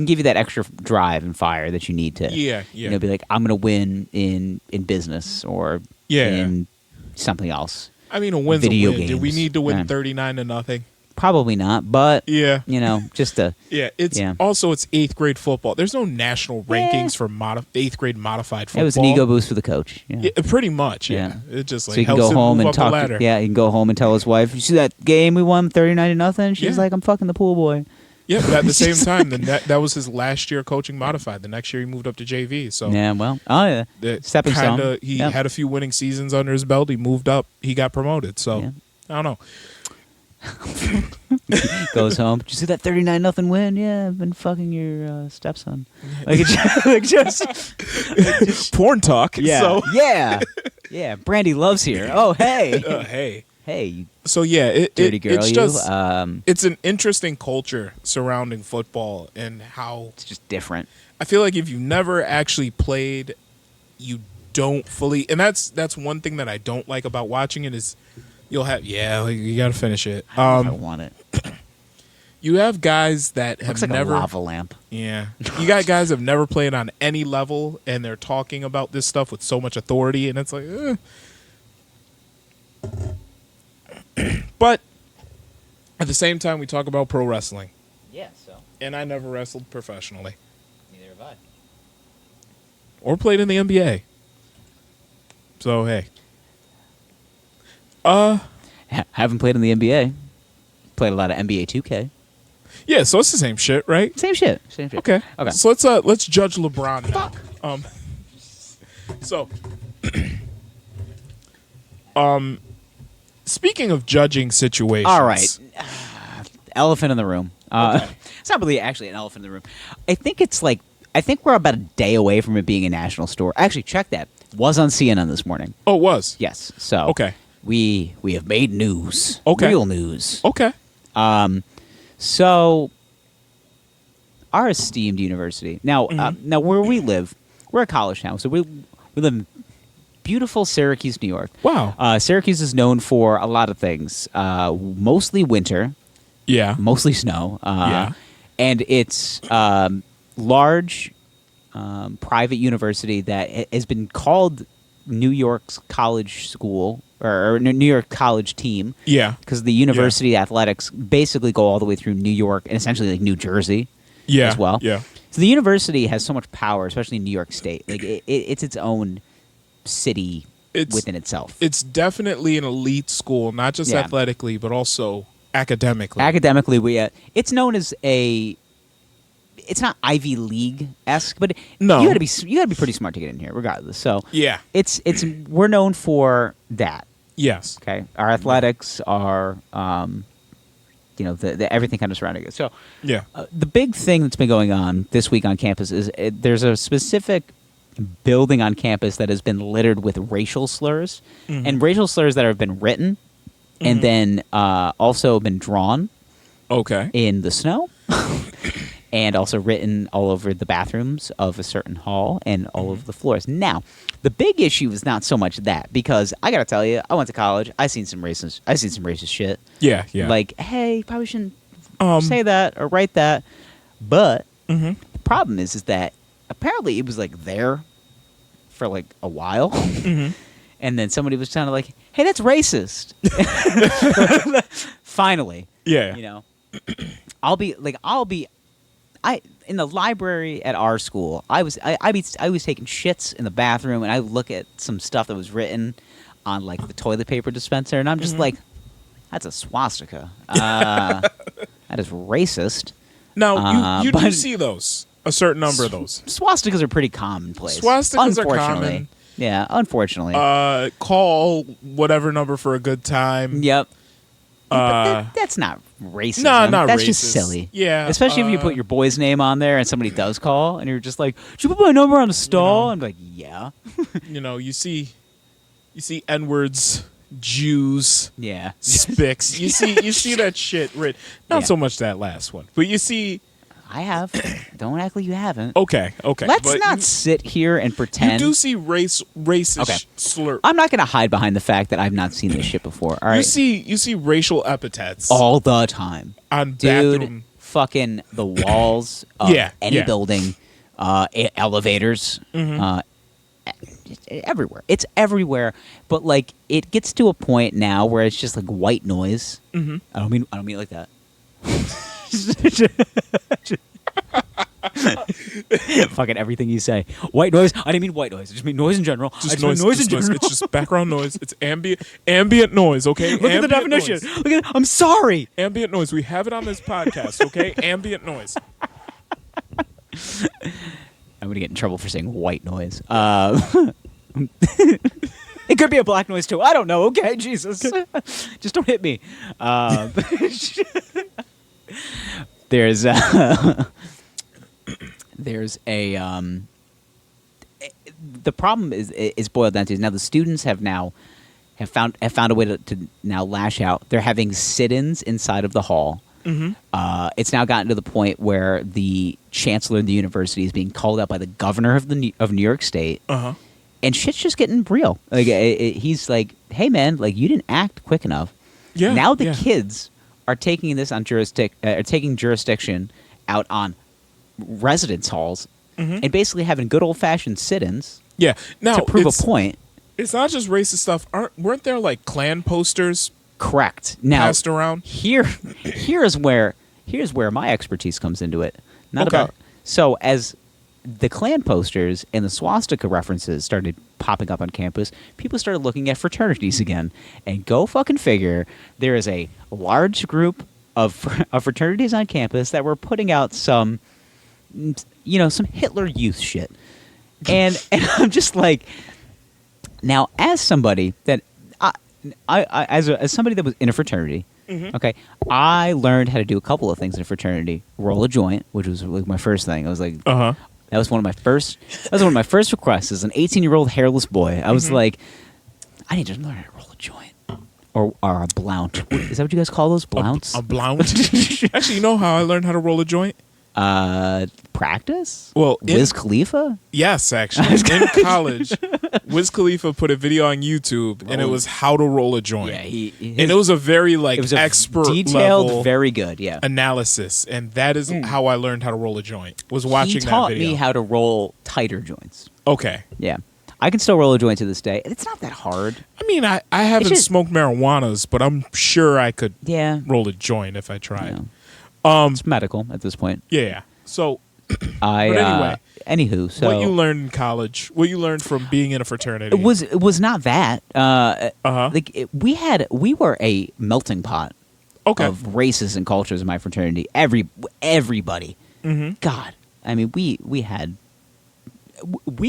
give you that extra drive and fire that you need to. Yeah, yeah. You know, be like, I'm going to win in business or in something else. I mean, a win's Video a win. Did we games. need to win Yeah. 39-0? Probably not, but Yeah. you know, just to Yeah, it's also it's 8th grade football. There's no national rankings for 8th grade modified football. it was an ego boost for the coach. Yeah. Yeah, pretty much. Yeah, Yeah. it just like So he can helps go him home move and up talk. the ladder. Yeah, he can go home and tell his wife, "You see that game we won 39-0?" She's Yeah. like, "I'm fucking the pool boy." Yeah, but at the same time, that was his last year coaching modified. The next year he moved up to JV. So Yeah, well, oh yeah, that stepping stone. kinda- He Yeah. had a few winning seasons under his belt. He moved up. He got promoted. So Yeah. I don't know. Goes home. Did you see that 39-0 win? Yeah, I've been fucking your stepson. Like, just Porn talk. yeah, So yeah. Brandy loves here. Oh hey, hey. hey, you So yeah, dirty girl, it's you. just it's an interesting culture surrounding football and how It's just different. I feel like if you never actually played, you don't fully. And that's one thing that I don't like about watching it is you'll have like, you got to finish it. I don't want it. You have guys that have Looks like never a lava lamp. Yeah. You got guys that have never played on any level and they're talking about this stuff with so much authority and it's like But at the same time we talk about pro wrestling Yeah, so and I never wrestled professionally neither have I. or played in the NBA. So hey. Haven't played in the NBA. Played a lot of NBA 2K. Yeah, so it's the same shit, right? Same shit. Okay. Okay. So let's judge LeBron now. So speaking of judging situations. All right. Elephant in the room. It's not really actually an elephant in the room. I think we're about a day away from it being a national story. Actually, check that. Was on CNN this morning. Oh, it was. Yes. So Okay. we have made news. Okay. Real news. Okay. So our esteemed university. Now, now where we live, we're a college town. So we live in beautiful Syracuse, New York. Wow. Syracuse is known for a lot of things. Mostly winter, Yeah. mostly snow. Yeah. And it's large private university that has been called New York's college school or New York college team. Yeah. Because the university athletics basically go all the way through New York and essentially like New Jersey Yeah. as well. Yeah. So the university has so much power, especially in New York State. Like it's its own city within itself. It's definitely an elite school, not just Yeah. athletically, but also academically. Academically, it's known as it's not Ivy League esque, but No. you got to be pretty smart to get in here, regardless. So Yeah. it's we're known for that. Yes. Okay, our athletics are the everything kind of surrounding it. So Yeah. the big thing that's been going on this week on campus is there's a specific building on campus that has been littered with racial slurs and racial slurs that have been written and then also been drawn Okay. in the snow and also written all over the bathrooms of a certain hall and all over the floors. Now, the big issue is not so much that, because I gotta tell you, I went to college. I seen some racist shit. Yeah. Yeah. Like, hey, probably shouldn't Um, say that or write that. But Mhm. the problem is that apparently it was like there for like a while, and then somebody was kind of like, "Hey, that's racist." Finally, Yeah. you know, I in the library at our school. I was taking shits in the bathroom, and I look at some stuff that was written on like the toilet paper dispenser, and I'm just like, "That's a swastika. That is racist." Now you do but- see those, a certain number of those. Swastikas are pretty commonplace. Swastikas are unfortunately. common. Yeah, unfortunately. Call whatever number for a good time. Yep. But that's not racism. No, not that's racist. just silly. Yeah, Especially if you put your boy's name on there and somebody does call and you're just like, "Should you put my number on the stall?" And I'm like, "Yeah." You know, you see You see N-words, Jews, Yeah. spics. You see that shit written. Not Yeah. so much that last one, but you see. I have. Don't act like you haven't. Okay. Let's but not you, sit here and pretend. You do see racist Okay. slur. I'm not going to hide behind the fact that I've not seen this shit before. All right. You see racial epithets all the time. on Dude, bathroom. fucking the walls of Yeah, any yeah. building, elevators, everywhere. It's everywhere. But like, it gets to a point now where it's just like white noise. Mm-hmm. I don't mean it like that. Fucking everything you say. White noise. I didn't mean white noise. I just mean noise in general. I Just mean noise, in general. It's just background noise. It's ambient noise. Okay. Look at the definition. Noise. Look at. I'm sorry. Ambient noise. We have it on this podcast. Okay. Ambient noise. I'm gonna get in trouble for saying white noise. It could be a black noise too. I don't know. Okay, Jesus, just don't hit me. There's the problem is boiled down to now the students have found a way to now lash out. They're having sit-ins inside of the hall. Mm-hmm. It's now gotten to the point where the chancellor of the university is being called out by the governor of New York State, and shit's just getting real. Like he's like, "Hey man, like you didn't act quick enough." Yeah. Now the kids are taking this on taking jurisdiction out on residence halls and basically having good old fashioned sit-ins. Yeah. Now to prove a point. It's not just racist stuff. Weren't there like Klan posters Correct. Now passed around? here's where my expertise comes into it. So as the Klan posters and the swastika references started popping up on campus, people started looking at fraternities again. And go fucking figure, there is a large group of fraternities on campus that were putting out some Hitler Youth shit. And I'm just like, now as somebody that as somebody that was in a fraternity, okay, I learned how to do a couple of things in a fraternity. Roll a joint, which was like my first thing. I was like, that was one of my first requests as an 18-year-old hairless boy. I was like, I need to learn how to roll a joint. Or a blount. Is that what you guys call those? Blounts? A blount? Actually, you know how I learned how to roll a joint? Practice? Well, Wiz Khalifa? Yes, actually. In college, Wiz Khalifa put a video on YouTube, and it was how to roll a joint. Yeah, and it was a very it was a expert detailed, level very good, yeah. analysis, and that is how I learned how to roll a joint. Was watching He taught that video. me how to roll tighter joints. Okay. Yeah. I can still roll a joint to this day. It's not that hard. I mean, I haven't just- smoked marijuanas, but I'm sure I could Yeah. roll a joint if I tried. It's medical at this point. Yeah. So, I But anyway, anywho, so what you learned in college, what you learned from being in a fraternity. it was not that. We were a melting pot okay. of races and cultures in my fraternity. Everybody. Mm-hmm. God, I mean, we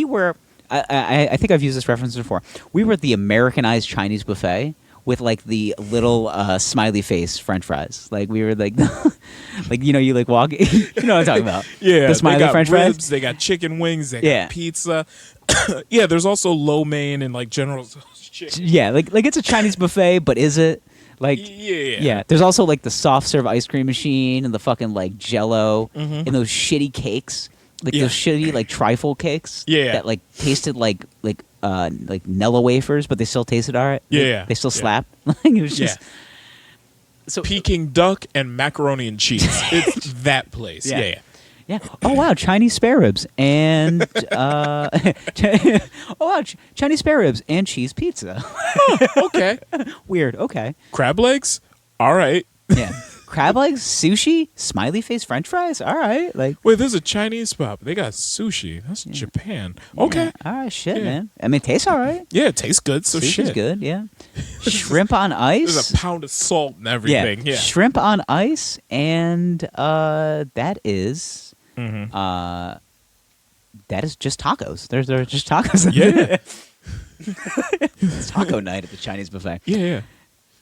were. I think I've used this reference before. We were the Americanized Chinese buffet with like the little smiley face French fries. Like we were like, like you like walk. You know what I'm talking about? Yeah, the smiley they got French ribs, fries. they got chicken wings, they Yeah. got pizza. Yeah, there's also lo mein and like General Tso's chicken. Yeah, like it's a Chinese buffet, but is it? Like Yeah. There's also like the soft serve ice cream machine and the fucking like Jello and those shitty cakes, like Yeah. those shitty like trifle cakes. Yeah. that like tasted like Nella wafers, but they still tasted alright. Yeah. they still Yeah. slap. Like it was just so Peking duck and macaroni and cheese. It's that place. Yeah. Yeah. yeah. Oh wow, Chinese spare ribs and Chinese spare ribs and cheese pizza. Okay. Weird. Okay. Crab legs? All right. Yeah. Crab legs, sushi, smiley face French fries. All right, like Wait, there's a Chinese spot. But they got sushi. That's Japan. Okay. yeah, all right, shit, Yeah. man. I mean, it tastes all right. Yeah, it tastes good. So Sushi's shit. good. Yeah. Shrimp on ice. There's a pound of salt and everything. Yeah. Shrimp on ice, and that is just tacos. There's just tacos. Yeah. It's taco night at the Chinese buffet. Yeah.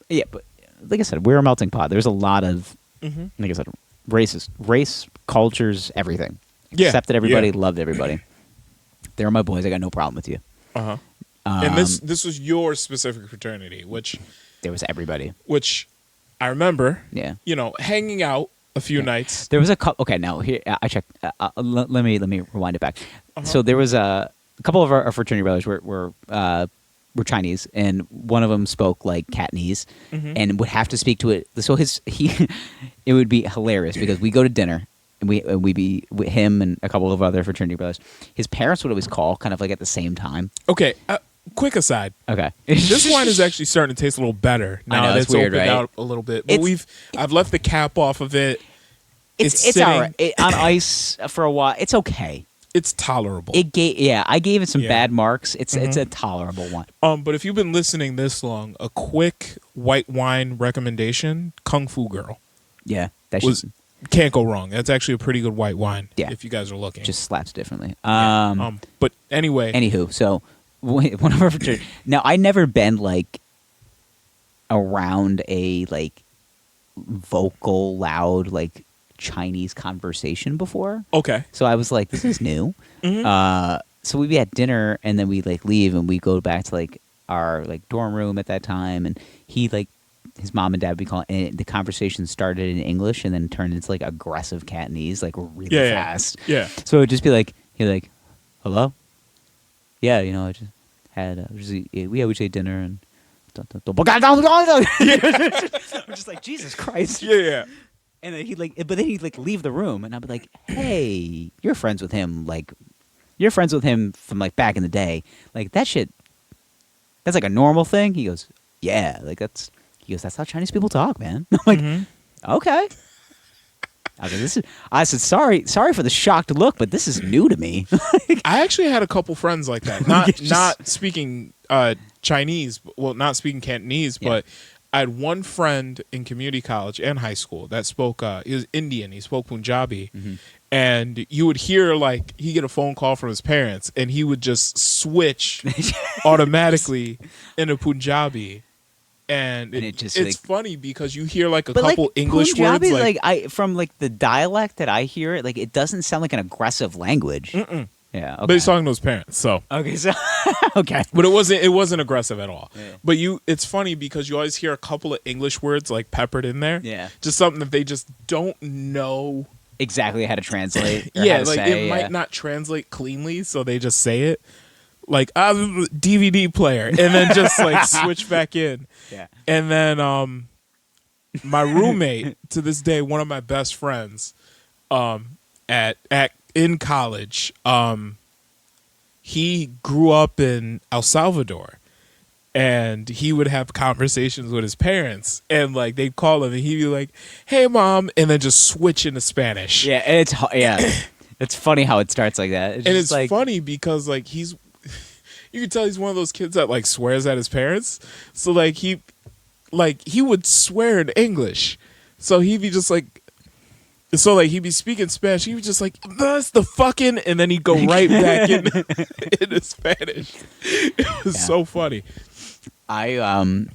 Yeah, but like I said, we're a melting pot. There's a lot of, Mm-hmm. like I said, race, cultures, everything. Yeah, Accepted everybody, yeah. loved everybody. They're my boys. I got no problem with you. Uh-huh. And this was your specific fraternity, which There was everybody. I remember. Yeah. You know, hanging out a few nights. There was a couple. Okay, now here I checked. Let me rewind it back. So there was a couple of our fraternity brothers were Chinese, and one of them spoke like Cantonese, and would have to speak to it. So it would be hilarious because we go to dinner. And we be with him and a couple of other fraternity brothers. His parents would always call, kind of like at the same time. Okay, quick aside. Okay, This wine is actually starting to taste a little better now know, that it's it's weird, opened right? out a little bit. But I've left the cap off of it. It's sitting, all right. On ice for a while. It's okay. It's tolerable. I gave it some Yeah. bad marks. It's a tolerable one. But if you've been listening this long, a quick white wine recommendation: Kung Fu Girl. Yeah, that Was shit can't go wrong. That's actually a pretty good white wine. Yeah. If you guys are looking. just slaps differently. But anyway, Anywho, so one of our fraternity. Now I never been like around a like vocal, loud like Chinese conversation before. okay. So I was like, this is new. So we'd be at dinner and then we'd like leave and we go back to like our like dorm room at that time, and he like his mom and dad would be calling, and the conversation started in English and then turned into like aggressive Cantonese, like really fast. Yeah. So it would just be like, he'd like, hello? Yeah, you know, I just had, we always ate dinner and I'm just like, Jesus Christ. Yeah. And then he'd like leave the room, and I'd be like, "Hey, you're friends with him? Like, you're friends with him from like back in the day? Like that shit? That's like a normal thing?" He goes, "Yeah, like that's." He goes, "That's how Chinese people talk, man." I'm like, "Okay." I said, "Sorry for the shocked look, but this is new to me." I actually had a couple friends like that. Not speaking Chinese, well, not speaking Cantonese, Yeah. but I had one friend in community college and high school that spoke. He was Indian. He spoke Punjabi, and you would hear like he get a phone call from his parents, and he would just switch automatically into Punjabi. And it's like, funny because you hear like a but couple like English Punjabi, words, like I from like the dialect that I hear it, like it doesn't sound like an aggressive language. Yeah, okay. but he's talking to his parents, so. Okay, so okay. But it wasn't aggressive at all. Yeah. But it's funny because you always hear a couple of English words like peppered in there. Yeah. Just something that they just don't know. Exactly how to translate. Or Yeah, how to like say, it might not translate cleanly, so they just say it. Like DVD player, and then just like switch back in. Yeah. And then my roommate to this day, one of my best friends, in college, he grew up in El Salvador, and he would have conversations with his parents, and like they'd call him, and he'd be like, "Hey, mom," and then just switch into Spanish. Yeah, it's funny how it starts like that. And it's like, funny because like you can tell he's one of those kids that like swears at his parents. So like he would swear in English. So he'd be just like, he'd be speaking Spanish. He was just like, "That's the fucking," and then he'd go right back into Spanish. It was so funny. I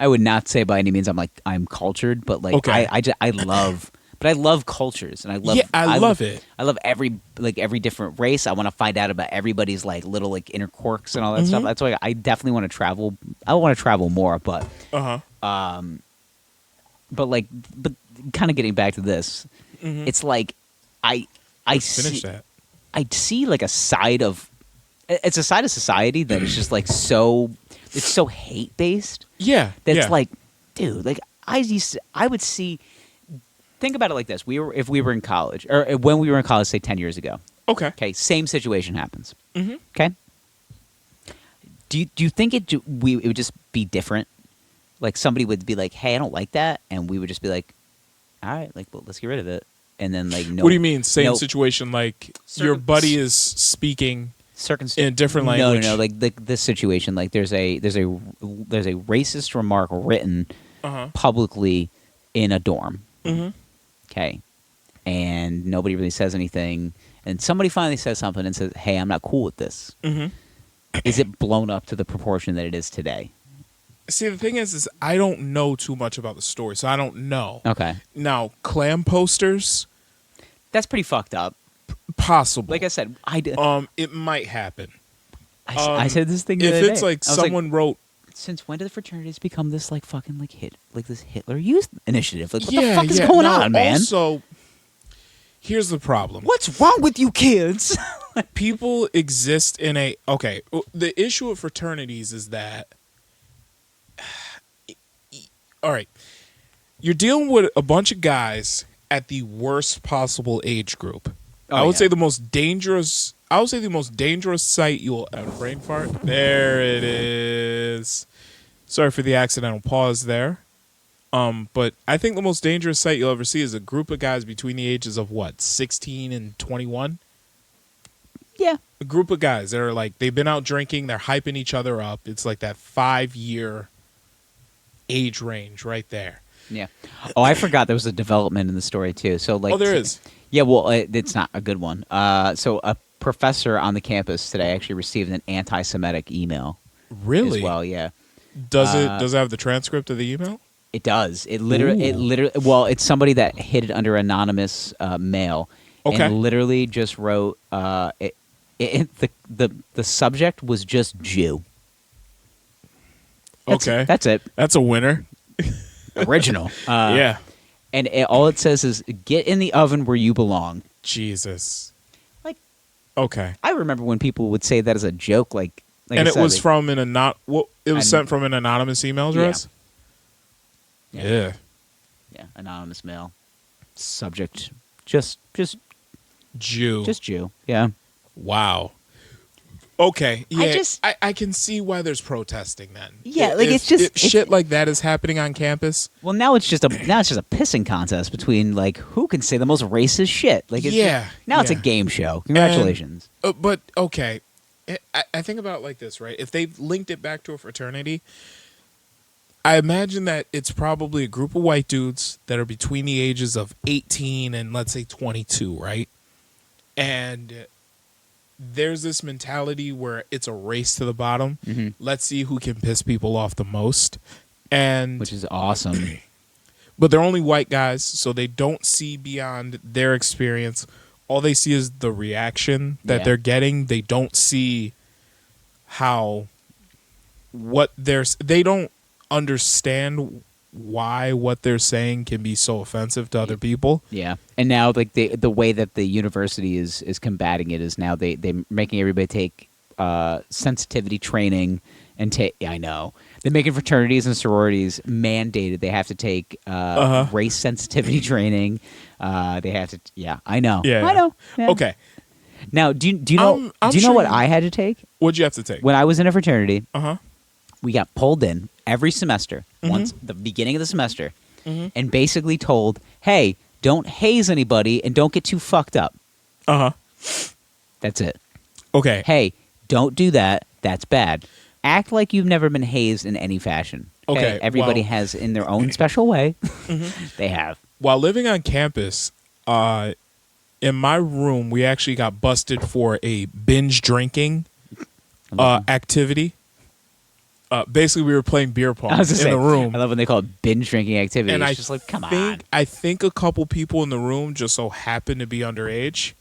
would not say by any means I'm cultured, but like Okay. I love cultures, and I love I love it. I love every different race. I want to find out about everybody's like little like inner quirks and all that stuff. That's why I definitely want to travel. I want to travel more, but but kind of getting back to this, it's like I Finish see, that. I see like a side of society that is just like so hate based. Yeah. That's like, dude, like I would see. Think about it like this: if we were in college, or when we were in college, say 10 years ago. Okay. Okay, same situation happens. Okay. Do you think it would just be different? Like somebody would be like, "Hey, I don't like that," and we would just be like, "All right, like, well, let's get rid of it." And then like, no. What do you mean? Same no, situation? Like your buddy is speaking in a different language? No. Like this situation, like there's a racist remark written publicly in a dorm. Okay, and nobody really says anything, and somebody finally says something and says, "Hey, I'm not cool with this." Is it blown up to the proportion that it is today? See, the thing is I don't know too much about the story, so I don't know. Okay, Now, clam posters, that's pretty fucked up. possible. Like I said, it might happen. I said this thing the If other it's day. like I was someone wrote, since when did the fraternities become this like fucking like this Hitler Youth initiative? Like what the fuck is yeah, going no, on, man? Also, here's the problem. What's wrong with you kids? People exist in a okay. The issue with fraternities is that, all right, you're dealing with a bunch of guys at the worst possible age group. I would say the most dangerous. I would say the most dangerous sight you'll ever brain fart. There it is. Sorry for the accidental pause there. But I think the most dangerous sight you'll ever see is a group of guys between the ages of what, 16 and 21. Yeah. A group of guys that are like, they've been out drinking, they're hyping each other up. It's like that 5-year age range right there. Yeah. Oh, I forgot there was a development in the story too. So like, There is. Yeah. Well, it's not a good one. So a professor on the campus today actually received an anti-Semitic email. Really? As well, yeah. Does it have the transcript of the emale? It does. It literally. Well, it's somebody that hid it under anonymous mail, Okay. and literally just wrote. The subject was just Jew. Okay. That's it. That's a winner. Original. Yeah. And all it says is "Get in the oven where you belong." Jesus. Like, okay. I remember when people would say that as a joke, like And I it said, was from it was sent from an anonymous email address? Yeah. Yeah, anonymous mail. Subject just Jew. just Jew. Yeah. Wow. Okay. Yeah. I I can see why there's protesting then. Yeah, like, If- it's just- if shit like that is happening on campus. Well, now it's just a pissing contest between like who can say the most racist shit. Like it's now it's a yeah. game show. Congratulations. But okay. I think about it like this, right? If they've linked it back to a fraternity, I imagine that it's probably a group of white dudes that are between the ages of 18 and let's say 22, right? And there's this mentality where it's a race to the bottom. Mm-hmm. Let's see who can piss people off the most. And Which is awesome. but they're only white guys, so they don't see beyond their experience. All they see is the reaction that they're getting. They don't see they don't understand why what they're saying can be so offensive to other people. Yeah. And now like the way that the university is combating it is now they're making everybody take sensitivity training and I know. They're making fraternities and sororities mandated. They have to take race sensitivity training. They have to. Yeah, I know. Yeah. I know. Yeah. Okay. Now, do you know? I'm do you know sure what you- I had to take What'd you have to take? when I was in a fraternity? Uh-huh. We got pulled in every semester, Mm-hmm. once the beginning of the semester, and basically told, "Hey, don't haze anybody and don't get too fucked up." Uh-huh. That's it. Okay. Hey, don't do that. That's bad. Act like you've never been hazed in any fashion. Okay, Everybody well- has in their own special way. They have. While living on campus, in my room, we actually got busted for a binge drinking activity. Basically, we were playing beer pong I was in gonna say, the room. I love when they call it binge drinking activity. And It's I just like, come on. I think a couple people in the room just so happened to be underage.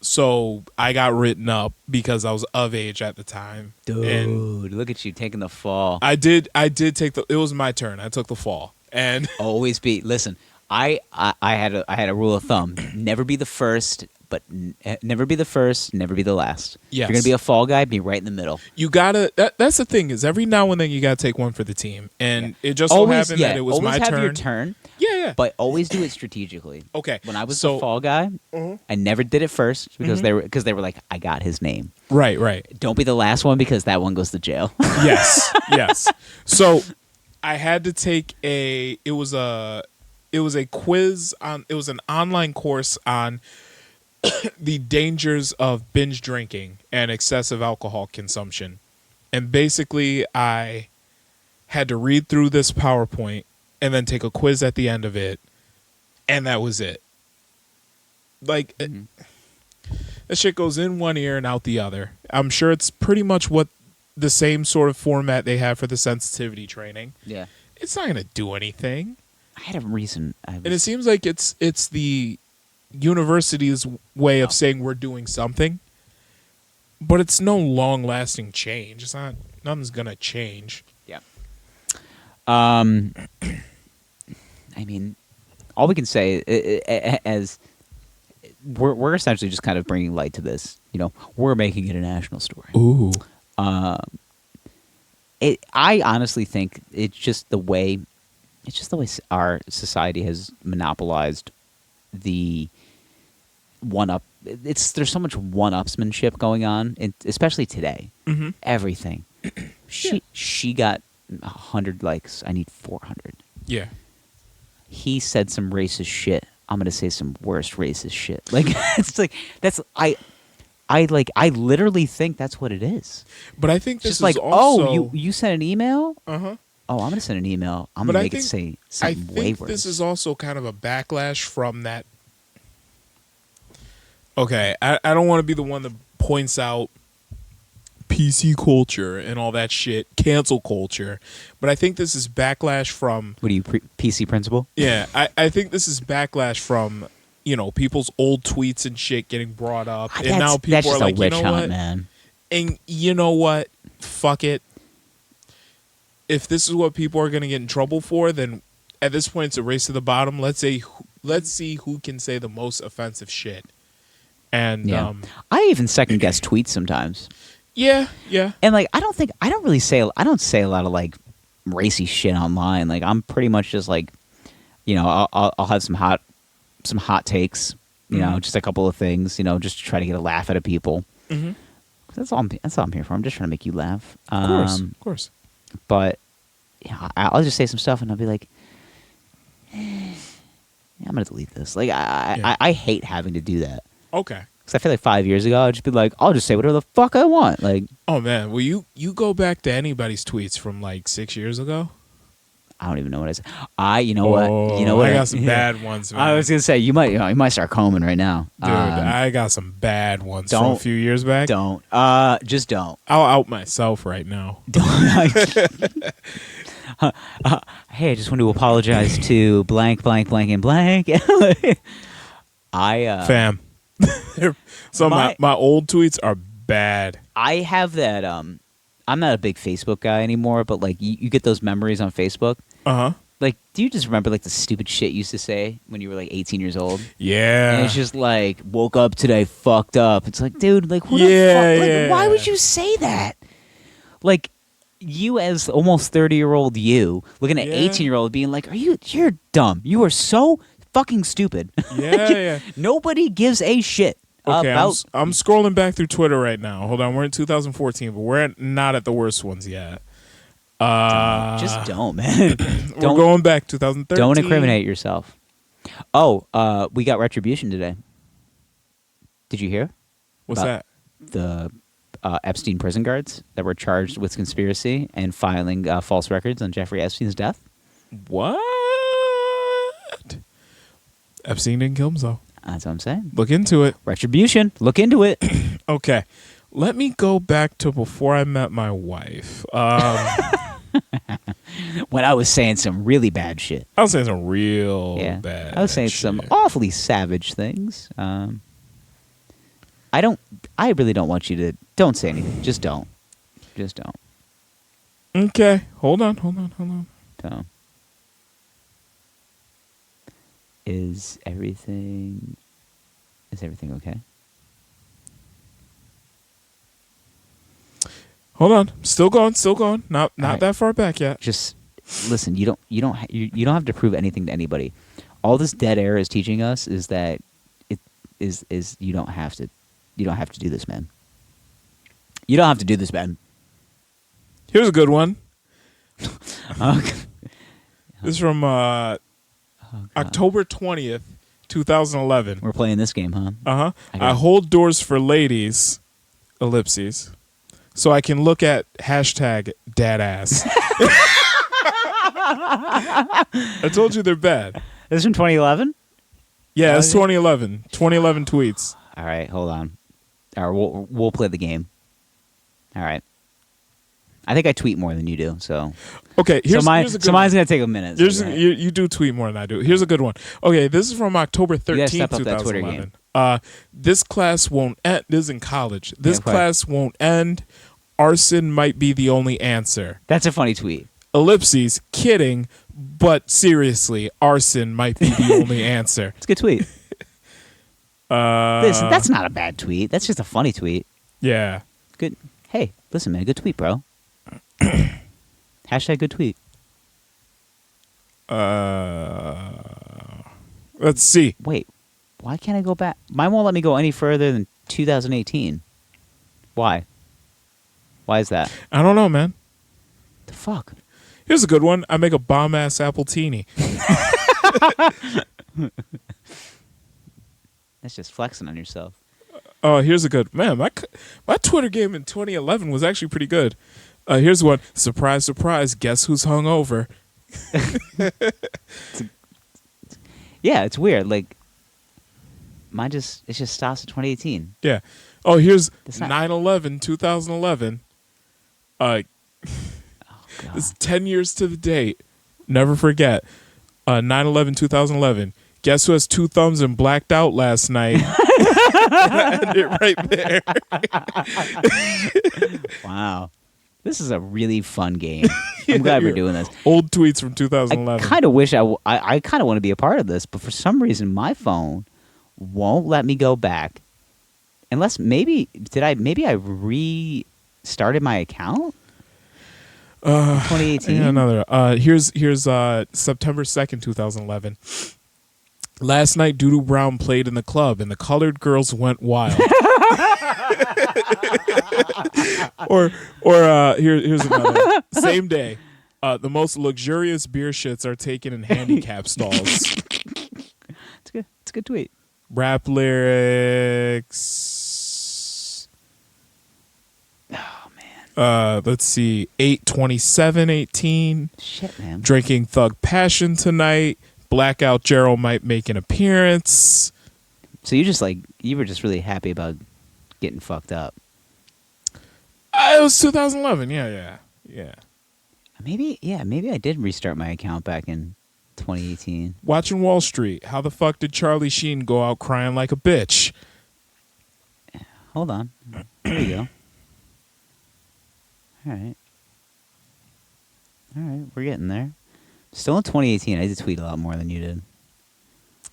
So I got written up because I was of age at the time. Dude, And look at you taking the fall. I did take it was my turn. I took the fall. And Always be. Listen, I had a rule of thumb: never be the first, but never be the first, never be the last. Yes. If you're gonna be a fall guy, be right in the middle. you gotta that's the thing is every now and then you gotta take one for the team. And it just so happened that it was always my have turn. your turn, Yeah. but always do it strategically. Okay. When I was so, the fall guy, I never did it first because they were like, I got his name. Right. Don't be the last one because that one goes to jail. Yes. So I had to take it was a quiz it was an online course on the dangers of binge drinking and excessive alcohol consumption. And basically I had to read through this PowerPoint and then take a quiz at the end of it. And that was it. Like that shit goes in one ear and out the other. I'm sure it's pretty much what the same sort of format they have for the sensitivity training. Yeah. It's not going to do anything. I had a reason. And it seems like it's the university's way of saying we're doing something. But it's no long-lasting change. It's not. Nothing's gonna change. Yeah. I mean, all we can say as we're essentially just kind of bringing light to this. You know, we're making it a national story. Ooh. I honestly think it's just the way our society has monopolized the one-up. There's so much one-upsmanship going on, especially today. Mm-hmm. Everything. She got 100 likes. I need 400. Yeah. He said some racist shit. I'm gonna say some worst racist shit. Like it's like that's I literally think that's what it is. But I think this Just is like, also... oh, you sent an email? Uh-huh. Oh, I'm gonna send an email. I'm gonna make it say something way I think worse. this is also kind of a backlash from that. Okay, I don't want to be the one that points out PC culture and all that shit, cancel culture, but I think this is backlash from... What are you, PC principal? Yeah, I think this is backlash from, you know, people's old tweets and shit getting brought up, and now people that's are just like, a witch you know hunt, what, man. and you know what, fuck it. If this is what people are going to get in trouble for, then at this point it's a race to the bottom. Let's see who can say the most offensive shit. And Yeah. I even second guess tweets sometimes. yeah. And like I don't say a lot of like racy shit online. Like I'm pretty much just like, you know, I'll have some hot takes, you know, just a couple of things, you know, just to try to get a laugh out of people. Mm-hmm. That's all I'm here for. I'm just trying to make you laugh. Of course. But yeah, I'll just say some stuff and I'll be like, I'm gonna delete this. Like I hate having to do that. Okay. Because I feel like 5 years ago I'd just be like, I'll just say whatever the fuck I want. Like, Oh man, well you go back to anybody's tweets from like 6 years ago? I don't even know what I said. You know what? I got some bad ones, man. I was gonna say you might start combing right now, Dude, I got some bad ones from a don't- few years back. Don't. Just don't. I'll out myself right now. Hey, I just want to apologize to blank, blank, blank, and blank. Fam. So my old tweets are bad. I have that. I'm not a big Facebook guy anymore, but like you get those memories on Facebook. Uh-huh. Like, do you just remember like the stupid shit you used to say when you were like 18 years old? Yeah. And it's just like, woke up today, fucked up. It's like, dude, like, who Yeah, the fuck? yeah. Like, why would you say that? Like, you as almost 30-year-old you looking at Yeah. 18-year-old being like, you're dumb. You are so fucking stupid. Yeah. Nobody gives a shit Okay, about. I'm scrolling back through Twitter right now. Hold on, we're in 2014, but we're not at the worst ones yet. Just don't, man. We're going back 2013. Don't incriminate yourself. Oh, we got retribution today. Did you hear? What's about that? The Epstein prison guards that were charged with conspiracy and filing false records on Jeffrey Epstein's death? What? Epstein didn't kill himself. That's what I'm saying. Look into it. Retribution. Look into it. Okay. Let me go back to before I met my wife. When I was saying some really bad shit. I was saying some real Yeah. bad I was saying shit. some awfully savage things. I really don't want you to. Don't say anything. Just don't. Just don't. Okay. Hold on. Don't. Is everything okay? Hold on. Still going. Not right. that far back yet. Just listen. You don't have to prove anything to anybody. All this dead air is teaching us is that it is you don't have to do this, man. You don't have to do this, man. Here's a good one. Okay. This is from October 20th, 2011. We're playing this game, huh? Uh-huh. I I hold doors for ladies, ellipses, so I can look at hashtag dadass. I told you they're bad. This is from 2011. Yeah, it's 2011. 2011 tweets. All right, hold on. All right, we'll play the game. All right. I think I tweet more than you do, so. Okay, here's mine's a good gonna take a minute. you do tweet more than I do. Here's a good one. Okay, this is from October 13th, step up that Twitter 2011. This class won't end. This is in college. This okay. class won't end. Arson might be the only answer. That's a funny tweet. Ellipses, kidding, but seriously, arson might be the only answer. It's a good tweet. Listen, that's not a bad tweet. That's just a funny tweet. Yeah. Good. Hey, listen, man. Good tweet, bro. Hashtag good tweet. Let's see. Wait, why can't I go back? Mine won't let me go any further than 2018. Why? Why is that? I don't know, man. The fuck? Here's a good one. I make a bomb-ass appletini. That's just flexing on yourself. Oh, here's a good man. My Twitter game in 2011 was actually pretty good. Here's one. Surprise, surprise. Guess who's hungover? Yeah, it's weird. Like, mine just stops at 2018. Yeah. Oh, here's That's not- 9/11, 2011. God. It's 10 years to the date. Never forget. 9/11, 2011. Guess who has 2 thumbs and blacked out last night? I had it right there. Wow. This is a really fun game. I'm glad we're doing this. Old tweets from I 2011. kind of wish I kind of want to be a part of this, but for some reason my phone won't let me go back. Unless maybe I restarted my account? 2018. Yeah, another. Here's September 2nd, 2011. Last night, Doodoo Brown played in the club, and the colored girls went wild. or here's another. Same day, the most luxurious beer shits are taken in handicap stalls. It's good. It's a good tweet. Rap lyrics. Oh man. Let's see. 8/27/18. Shit, man. Drinking Thug Passion tonight. Blackout Gerald might make an appearance. So you were just really happy about getting fucked up. It was 2011. Yeah. Maybe I did restart my account back in 2018. Watching Wall Street. How the fuck did Charlie Sheen go out crying like a bitch? Hold on. There you go. All right, we're getting there. Still in 2018, I did tweet a lot more than you did.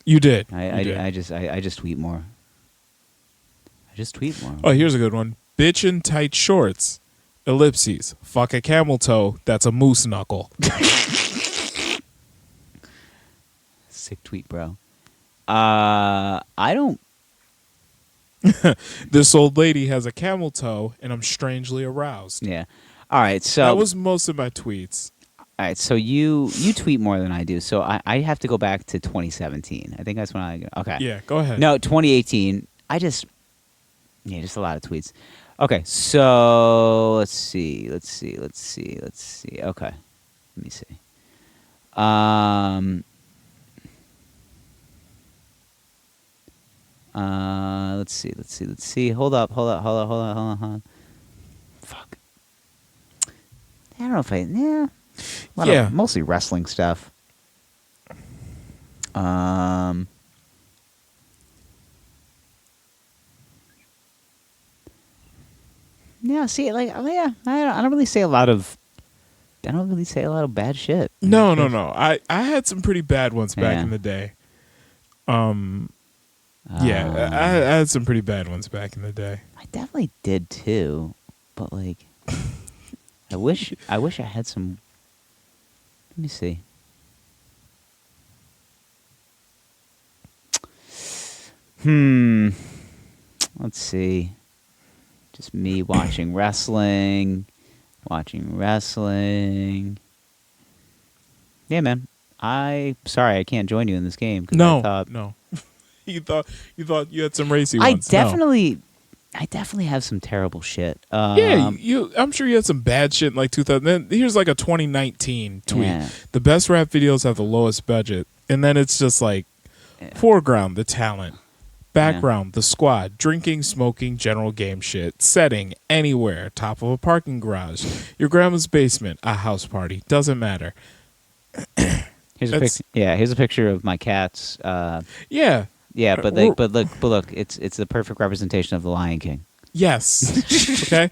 You did. I just tweet more. I just tweet more. Oh, here's a good one. Bitch in tight shorts. Ellipses. Fuck a camel toe. That's a moose knuckle. Sick tweet, bro. I don't. This old lady has a camel toe, and I'm strangely aroused. Yeah. All right. So that was most of my tweets. All right. So you tweet more than I do. So I have to go back to 2017. I think that's when I. Okay. Yeah. Go ahead. No, 2018. Just a lot of tweets. Okay. So let's see. Okay. Let me see. Let's see. Hold up. Fuck. I don't know if mostly wrestling stuff. Yeah, see, I don't really say a lot of bad shit. No. I had some pretty bad ones back Yeah. in the day. Yeah, I had some pretty bad ones back in the day. I definitely did too, but I wish I had some. Let me see. Let's see. Just me watching wrestling. Yeah, man. Sorry I can't join you in this game. 'Cause No. You thought you had some racy ones. I definitely have some terrible shit. Yeah, I'm sure you had some bad shit in like 2000. Then here's like a 2019 tweet. Yeah. The best rap videos have the lowest budget, and then it's just like foreground, the talent, background, the squad, drinking, smoking, general game shit, setting, anywhere, top of a parking garage, your grandma's basement, a house party, doesn't matter. Here's a picture of my cats. Yeah. Yeah, but look, it's the perfect representation of the Lion King. Yes. Okay.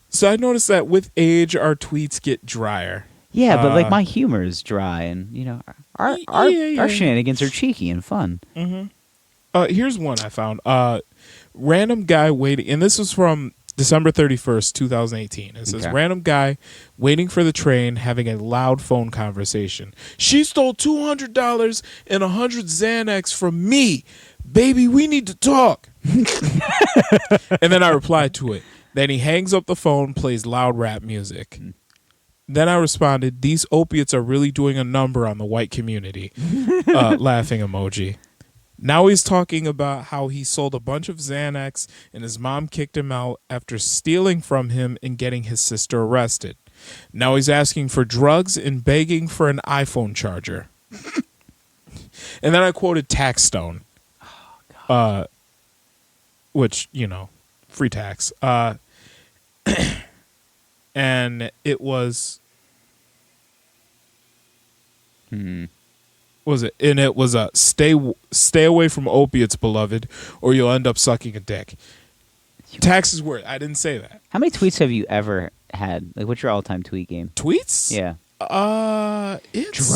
So I noticed that with age, our tweets get drier. Yeah, but like my humor is dry, and you know, our shenanigans are cheeky and fun. Here's one I found. Random guy waiting, and this was from December 31st, 2018. It says, Okay. random guy waiting for the train having a loud phone conversation. She stole $200 and 100 Xanax from me. Baby, we need to talk. And then I replied to it. Then he hangs up the phone, plays loud rap music. Then I responded, these opiates are really doing a number on the white community. Laughing emoji. Now he's talking about how he sold a bunch of Xanax and his mom kicked him out after stealing from him and getting his sister arrested. Now he's asking for drugs and begging for an iPhone charger. And then I quoted Taxstone, which, you know, free tax. And it was... Was it? And it was a stay away from opiates, beloved, or you'll end up sucking a dick. Taxes word. I didn't say that. How many tweets have you ever had? Like, what's your all-time tweet game? Tweets? Yeah. It's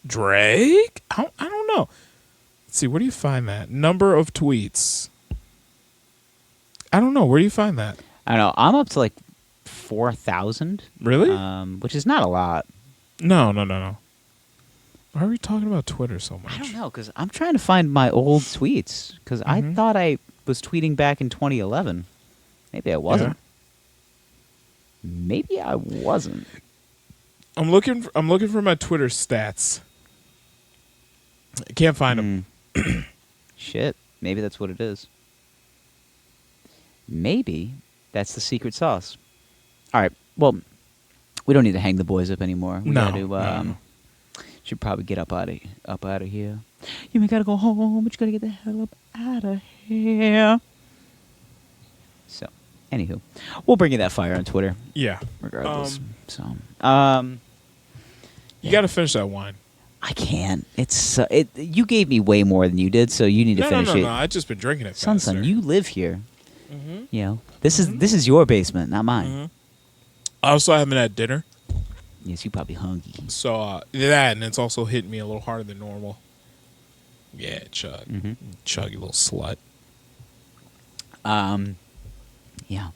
Drake? I don't know. Let's see. Where do you find that number of tweets? I don't know. Where do you find that? I don't know. I'm up to like 4,000. Really? Which is not a lot. No. Why are we talking about Twitter so much? I don't know, because I'm trying to find my old tweets, because I thought I was tweeting back in 2011. Maybe I wasn't. Yeah. Maybe I wasn't. I'm looking for my Twitter stats. I can't find them. Shit. Maybe that's what it is. Maybe that's the secret sauce. All right. Well, we don't need to hang the boys up anymore. We gotta do, no. Should probably get up out of here. You may gotta go home, but you gotta get the hell up out of here. So, anywho, we'll bring you that fire on Twitter, Yeah. regardless. You got to finish that wine. I can't. It's you gave me way more than you did, so you need to finish it. No. I've just been drinking it. Son, faster. you live here. You know, this is your basement, not mine. I also haven't had dinner. Yes, you probably hungry. So that, and it's also hitting me a little harder than normal. Yeah, chug. Chug, you little slut. Yeah.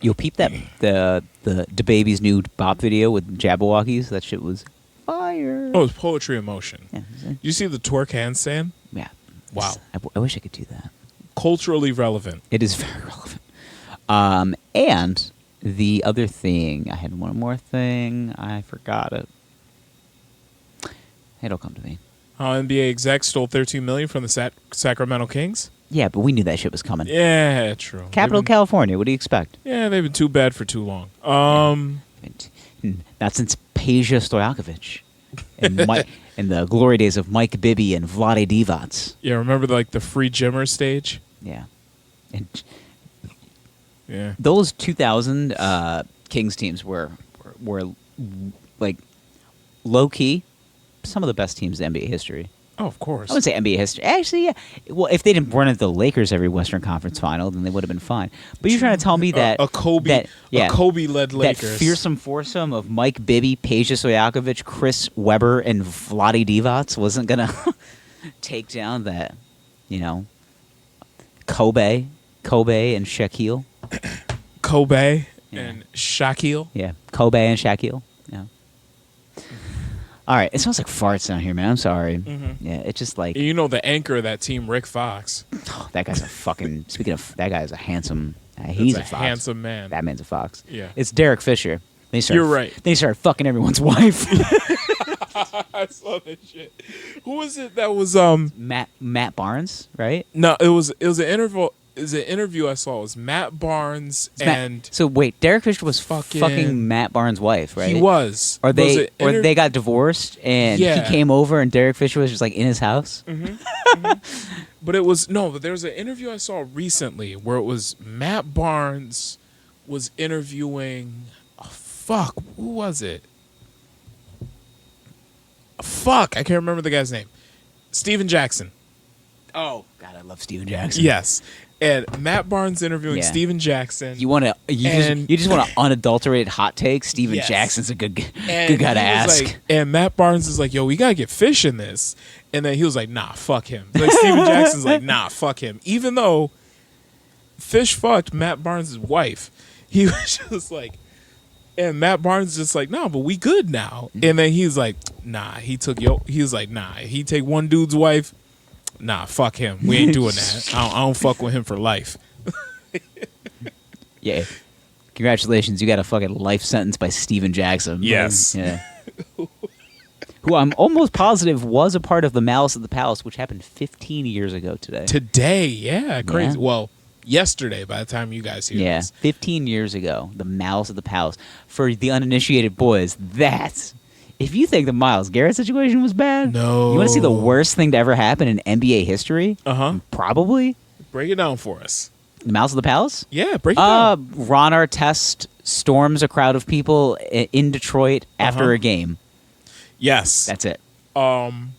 You'll peep that the baby's new bop video with Jabberwockies. That shit was fire. Oh, it's poetry in motion. Yeah. You see the twerk handstand? Yeah. Wow. I wish I could do that. Culturally relevant. It is very relevant. And the other thing, I had one more thing. I forgot it. It'll come to me. How NBA execs stole $13 million from the Sacramento Kings? Yeah, but we knew that shit was coming. Yeah, true. Capital of California. What do you expect? Yeah, they've been too bad for too long. Not since Peja Stojakovic and the glory days of Mike Bibby and Vlade Divac. Yeah, remember the free Jimmer stage? Yeah. And Yeah. those 2000 Kings teams were like low key some of the best teams in NBA history. Oh, of course. I wouldn't say NBA history. Actually, yeah. Well, if they didn't run into the Lakers every Western Conference final, then they would have been fine. But you're trying to tell me that a Kobe led Lakers, that fearsome foursome of Mike Bibby, Peja Stojakovic, Chris Webber, and Vlade Divac wasn't gonna take down that, Kobe and Shaquille. Kobe Yeah. and Shaquille. Yeah, Kobe and Shaquille. Yeah. All right, it smells like farts down here, man. I'm sorry. Yeah, it's just like You know the anchor of that team, Rick Fox. that guy's a fucking. Speaking of, that guy's a handsome. He's That's a fox. handsome man. That man's a fox. Yeah. It's Derek Fisher. Then he started, You're right. Then he started fucking everyone's wife. I saw that shit. Who was it that was Matt Barnes, right? No, it was an interview. Is an interview I saw. It was Matt Barnes and So wait, Derek Fisher was Fucking- fucking Matt Barnes' wife, right? he was. Or Was it they got divorced, and Yeah. he came over, and Derek Fisher was just like in his house. But it was but there was an interview I saw recently where it was Matt Barnes was interviewing. Who was it? Fuck, I can't remember the guy's name. Steven Jackson. Oh God, I love Steven Jackson. Yes. And Matt Barnes interviewing Yeah. Steven Jackson. You want to you just want to unadulterated hot take. Steven Yes. Jackson's a good And guy to he was ask. like- and Matt Barnes is like, yo, we gotta get Fish in this. And then he was like, nah, fuck him. Like Steven Jackson's like, nah, fuck him. Even though Fish fucked Matt Barnes' wife, he was just like, and Matt Barnes is just like, no, but we good now. And then he's like, nah, he was like, nah, he take one dude's wife. Nah, fuck him. We ain't doing that. I don't fuck with him for life. Yeah. Congratulations, you got a fucking life sentence by Steven Jackson. Yes. Yeah. Who I'm almost positive was a part of the Malice at the Palace, which happened 15 years ago today. Today, yeah, crazy. Yeah. Well, yesterday by the time you guys hear Yeah, this. 15 years ago, the Malice at the Palace. For the uninitiated boys, that's... If you think the Myles Garrett situation was bad, No. you want to see the worst thing to ever happen in NBA history? Uh-huh. Probably Break it down for us. the Malice at the Palace. Yeah, break it down. Ron Artest storms a crowd of people in Detroit after Uh-huh. a game. Yes. That's it. Um,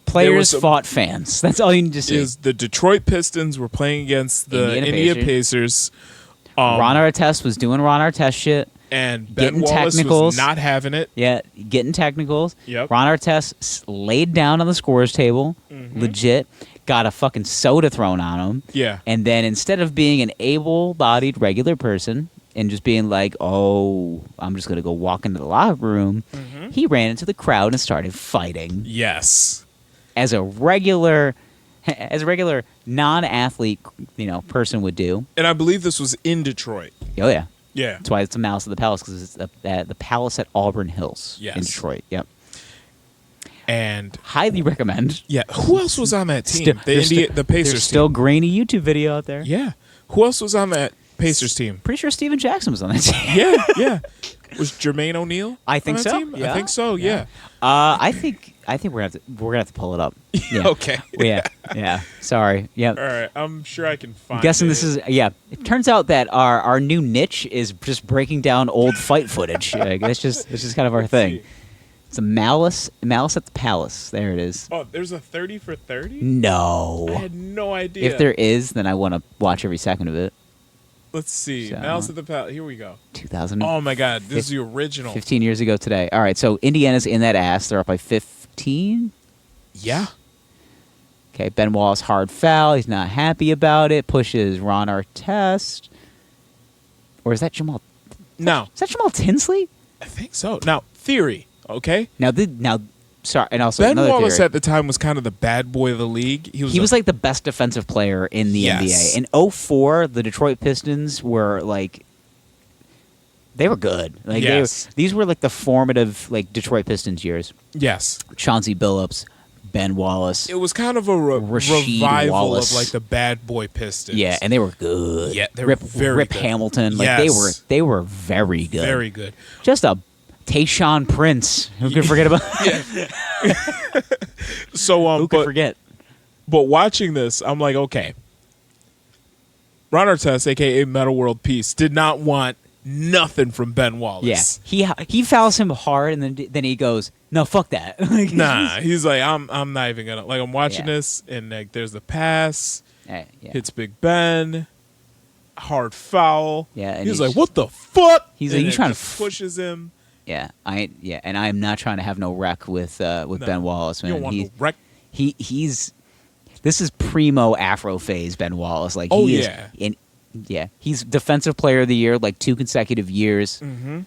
Players a- fought fans. That's all you need to see. is the Detroit Pistons were playing against the Indiana Indiana Pacers. Pacers. Um, Ron Artest was doing Ron Artest shit. and Ben getting Wallace technicals. was not having it. Yeah, getting technicals. Yep. Ron Artest laid down on the scorer's table, legit, got a fucking soda thrown on him. Yeah. And then instead of being an able-bodied regular person and just being like, oh, I'm just going to go walk into the locker room, he ran into the crowd and started fighting Yes. as a regular non-athlete, person would do. And I believe this was in Detroit. Oh, yeah. Yeah. That's why it's a Malice at the Palace, because it's the Palace at Auburn Hills in Yes. Detroit. Yep. And Highly recommend. yeah, who else was on that team? The Pacers There's still team. grainy YouTube video out there. Yeah. Who else was on that Pacers team? Pretty sure Steven Jackson was on that team. Yeah, yeah. Was Jermaine O'Neal? I think on that so, team? yeah. I think so. Yeah. I think we're gonna have to pull it up. Yeah. Okay. Yeah. Sorry. Yeah. All right. I'm sure I can find. I'm guessing it. this is It turns out that our new niche is just breaking down old fight footage. Like, it's just kind of our thing. see. It's a Malice at the Palace. There it is. Oh, there's a 30 for 30. No. I had no idea. If there is, then I want to watch every second of it. Let's see. So- Malice at the Palace. Here we go. 2000. Oh my God, this is the original. 15 years ago today. All right, so Indiana's in that ass. They're up by 15. Yeah. Okay, Ben Wallace hard foul. He's not happy about it. Pushes Ron Artest. Or is that Jamal? Now, Is that Jamal Tinsley? I think so. Now, theory. Okay. Now, sorry, and also Ben another Wallace theory. at the time was kind of the bad boy of the league. He was He was like the best defensive player in the Yes. NBA. In 04, the Detroit Pistons were like, they were good. Like Yes. these were like the formative like Detroit Pistons years. yes. Chauncey Billups, Ben Wallace. It was kind of a Rasheed revival Wallace. of like the bad boy Pistons. Yeah, and they were good. Yeah, they were very Rip good. Hamilton, like Yes. they were very good. very good. Just a Tayshaun Prince. Who could forget about? So Who could forget? But watching this, I'm like, okay. Ron Artest, aka Metal World Peace, did not want nothing from Ben Wallace. Yeah, he fouls him hard, and then he goes, "No, fuck that." Like, Nah, he's like, I'm not even gonna I'm watching Yeah. this, and like there's the pass, yeah. hits Big Ben, hard foul. Yeah, and he's he's- like, what the fuck? He's And like, you it trying to just pushes him. Yeah, and I am not trying to have no wreck with Ben Wallace, You man. don't want no wreck. He's this is primo Afro phase Ben Wallace. Like Oh, he is, yeah. and he's defensive player of the year like 2 consecutive years. Mm-hmm.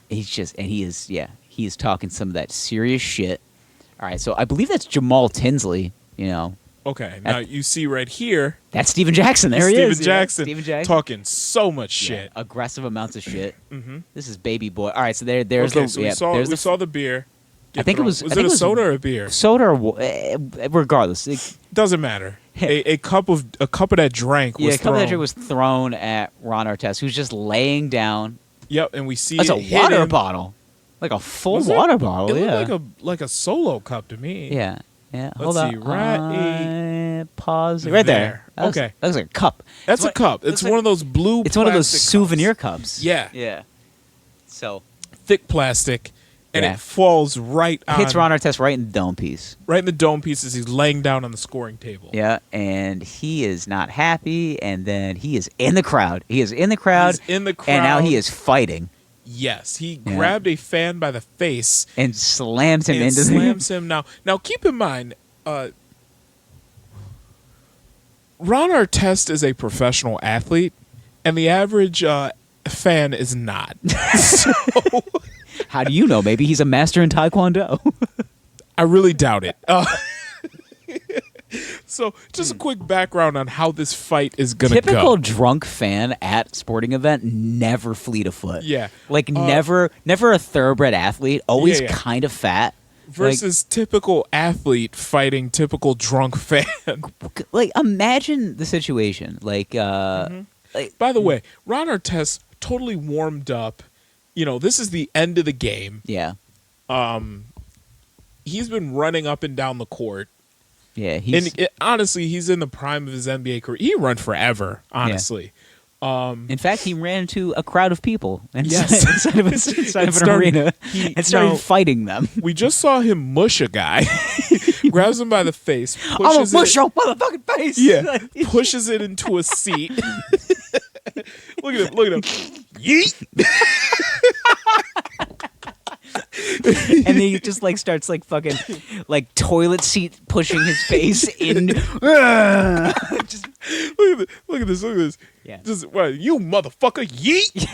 He is talking some of that serious shit. All right, so I believe that's Jamal Tinsley. Okay, now you see right here, That's Steven Jackson. There he is. Steven Jackson, Steven Jackson. talking so much Yeah, shit. aggressive amounts of shit. Mm-hmm. This is baby boy. All right, so there's Okay, the so yeah, we there's saw the beer. I think it was- Was I it think a it was- soda or a beer? soda. Regardless, Doesn't matter. A cup of that drank was yeah, a couple thrown. of that was thrown at Ron Artest, who's just laying down. Yep, and we see That's it a hit water him. bottle, like a full Was it? water bottle. It Yeah, looked like a solo cup to me. yeah. Let's Hold see, on. right Pause. Right there. Okay. That looks like a cup. That's a cup. It's one of those blue. It's one of those plastic souvenir cups. cups. Yeah. Yeah. So Thick plastic, and Yeah. it falls right on, Hits Ron Artest right in the dome piece. right in the dome piece as he's laying down on the scoring table. Yeah, and he is not happy, and then he is in the crowd. He is in the crowd. He's in the And now he crowd. is fighting Yes, he Yeah. grabbed a fan by the face and slams him and into slams him. Now keep in mind, Ron Artest is a professional athlete, and the average fan is not. So How do you know? Maybe he's a master in Taekwondo. I really doubt it. So just a quick background on how this fight is gonna Typical go. drunk fan at sporting event, never fleet of foot. Yeah. Like never a thoroughbred athlete, always Yeah. kind of fat. Versus typical athlete fighting typical drunk fan. Like imagine the situation. Like By the way, Ron Artest totally warmed up. You know, this is the end of the game. yeah. He's been running up and down the court. Yeah, he's Honestly, he's in the prime of his NBA career. He run forever, honestly. in fact, he ran into a crowd of people Yes. inside of an started- arena he- and started now- fighting them. We just saw him mush a guy. Grabs him by the face, I'm gonna pushes push it. your motherfucking face. Yeah, pushes it into a seat. Look at him! Look at him! Yeet! And he just like starts like fucking like toilet seat pushing his face in. Just, Look at this! Look at this! Look at this! Yeah. Just what? You motherfucker! Yeet!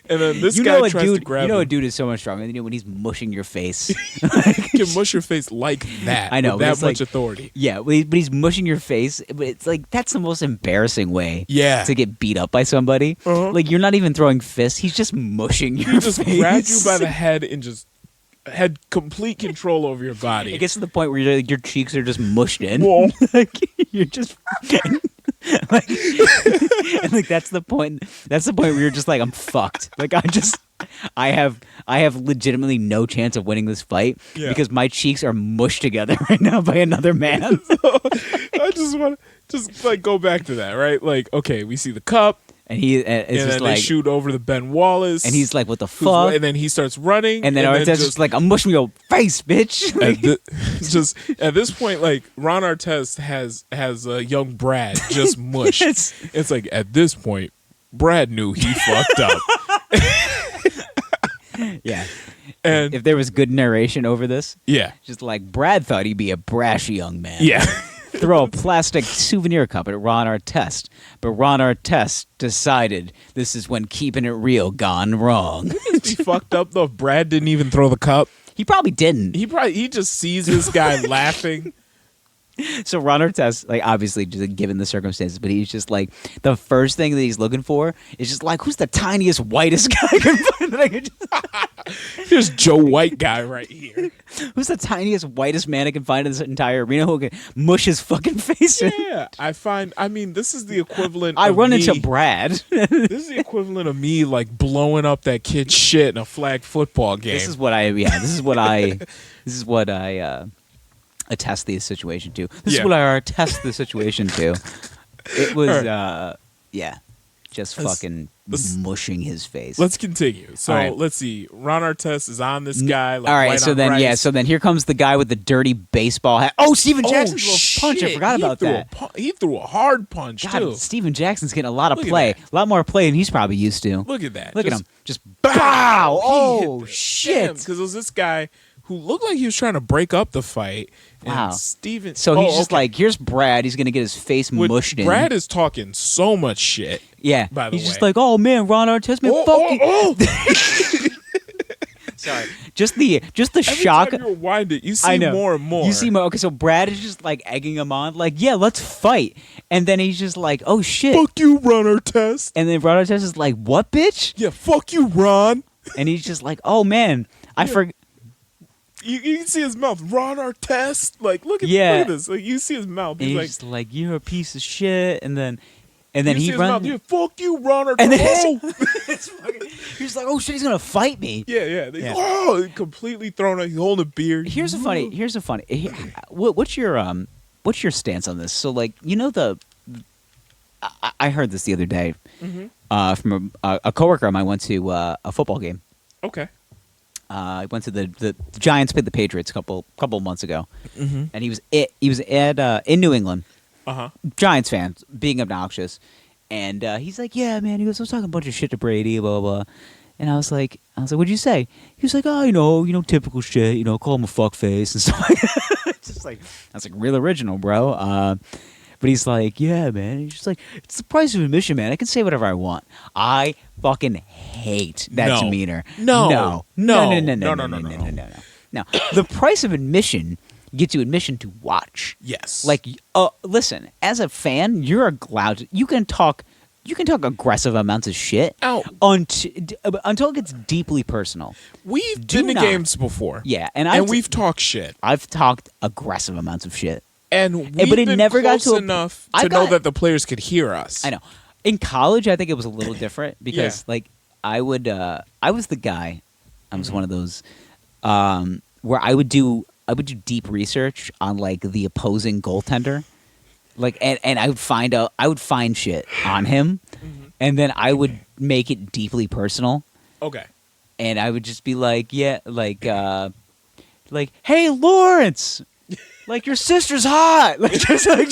And then this you guy know a tries dude. to grab You know a him. dude is so much stronger than you when he's mushing your face. He can mush your face like that. I know, with but that it's much like- authority. Yeah, but he's mushing your face. But it's like that's the most embarrassing way. Yeah. To get beat up by somebody. Uh-huh. Like you're not even throwing fists. He's just mushing your He just face. grabs you by the head and just had complete control over your body. It gets to the point where your cheeks are just mushed in. Whoa. Like you're just like, and like that's the point. That's the point where you're just like I'm fucked. Like I have legitimately no chance of winning this fight Yeah. because my cheeks are mushed together right now by another man. I just want to just like go back to that, right? Like, okay, we see the cup, And he it's and just then like they shoot over the Ben Wallace, and he's like, "What the who's- fuck?" and then he starts running, And then Arteta's just like, "I'm mushing your face, bitch." just at this point, like Ron Artest has young Brad just mushed. Yes. It's like at this point, Brad knew he fucked up, Yeah. and If there was good narration over this, yeah, just like Brad thought he'd be a brash young man. yeah. Throw a plastic souvenir cup at Ron Artest, but Ron Artest decided this is when keeping it real gone wrong. He fucked up though. Brad didn't even throw the cup. He probably didn't. He just sees this guy laughing. So Ron Artest, like obviously just given the circumstances, but he's just like the first thing that he's looking for is just like who's the tiniest whitest guy I can find that I could just, Here's Joe White guy right here. who's the tiniest whitest man I can find in this entire arena who can mush his fucking face in. Yeah, I mean, this is the equivalent. I of run me, into Brad. This is the equivalent of me like blowing up that kid's shit in a flag football game. This is what I attest the situation to. This is Yeah. what I attest the situation to. It was just Let's- fucking let's- mushing his face. Let's continue. So All right. let's see. Ron Artest is on this guy. Like, All right, white so on then rice. so then here comes the guy with the dirty baseball hat. Oh, Steven Jackson's little punch. I shit. forgot He about threw that. He threw a hard punch God, too. Steven Jackson's getting a lot of Look at play. that. A lot more play than he's probably used to. Look at that. Look at Just him. Just bow. bow. He Oh, hit the shit. Because it was this guy who looked like he was trying to break up the fight. Wow. And Steven. So he's just okay. like, here's Brad. He's going to get his face Which mushed in. Brad is talking so much shit. Yeah. by the He's just way. like, oh, man, Ron Artest, man, Oh, fuck you. oh. Sorry. Just the Every shock. time you rewind it, you see I know. more and more. You see more. Okay, so Brad is just like egging him on, like, yeah, let's fight. And then he's just like, oh shit. Fuck you, Ron Artest. And then Ron Artest is like, what, bitch? Yeah, fuck you, Ron. And he's just like, oh man, I forgot. You can see his mouth. Ron Artest. Like, look at this. Like, you see his mouth. And He's he's like, just like, you're a piece of shit. And then you see he his mouth. runs. Yeah, fuck you, Ron Artest. And then Oh. he's like, oh shit, he's gonna fight me. Yeah. Yeah. Oh, completely thrown out. He's holding a beard. Here's a funny. What's your stance on this? So like, you know I heard this the other day Mm-hmm. from a coworker of mine went to a football game. Okay. I went to the Giants played the Patriots a couple months ago, Mm-hmm. and he was at in New England. Uh-huh. Giants fans being obnoxious, and he's like, "Yeah, man." He goes, "I was talking a bunch of shit to Brady, blah blah blah," and I was like, "What'd you say?" He was like, "Oh, typical shit, call him a fuckface and stuff like that." Just like I was like, real original, bro. But he's like, "Yeah, man." He's just like, "It's the price of admission, man. I can say whatever I want." I fucking hate that No. demeanor. No. No. No. No. No. The price of admission gets you admission to watch. Yes. Like, listen, as a fan, you're allowed to, you can talk aggressive amounts of shit Ow. until it gets deeply personal. We've Do been to not. games before. Yeah, and we've talked shit. I've talked aggressive amounts of shit. And we've but it been never got close to a- enough I to know got- that the players could hear us. I know. In college, I think it was a little different because, Yeah. like, I was the guy. I was Mm-hmm. one of those where I would do deep research on like the opposing goaltender, like, and I would find shit on him, Mm-hmm. and then I would make it deeply personal, Okay. and I would just be like, yeah, like, hey, Lawrence. Like your sister's hot, like just like,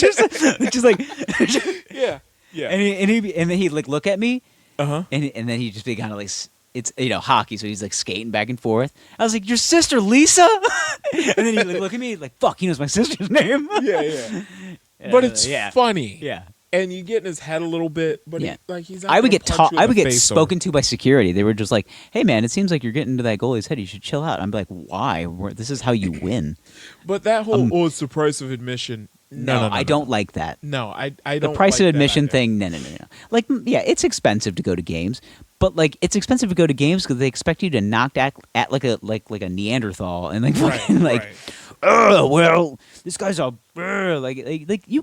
Yeah. Yeah. and then he'd like look at me, Uh-huh. and then he'd just be kind of like, it's hockey, so he's like skating back and forth. I was like, your sister Lisa, and then he'd like look at me like, fuck, he knows my sister's name. Yeah. But it's yeah. funny. Yeah. And you get in his head a little bit, but Yeah. he's not I would gonna get punch you in I would the get face spoken over- to by security. They were just like, "Hey, man, it seems like you're getting into that goalie's head. You should chill out." I'm like, "Why? This is how you win." But that whole it's the price of admission. No, I don't like that. No, I The don't. price like of that admission either. thing, no. Like, yeah, it's expensive to go to games, but like, it's expensive to go to games because they expect you to act like a Neanderthal and like Right, fucking like, right. well, this guy's a like you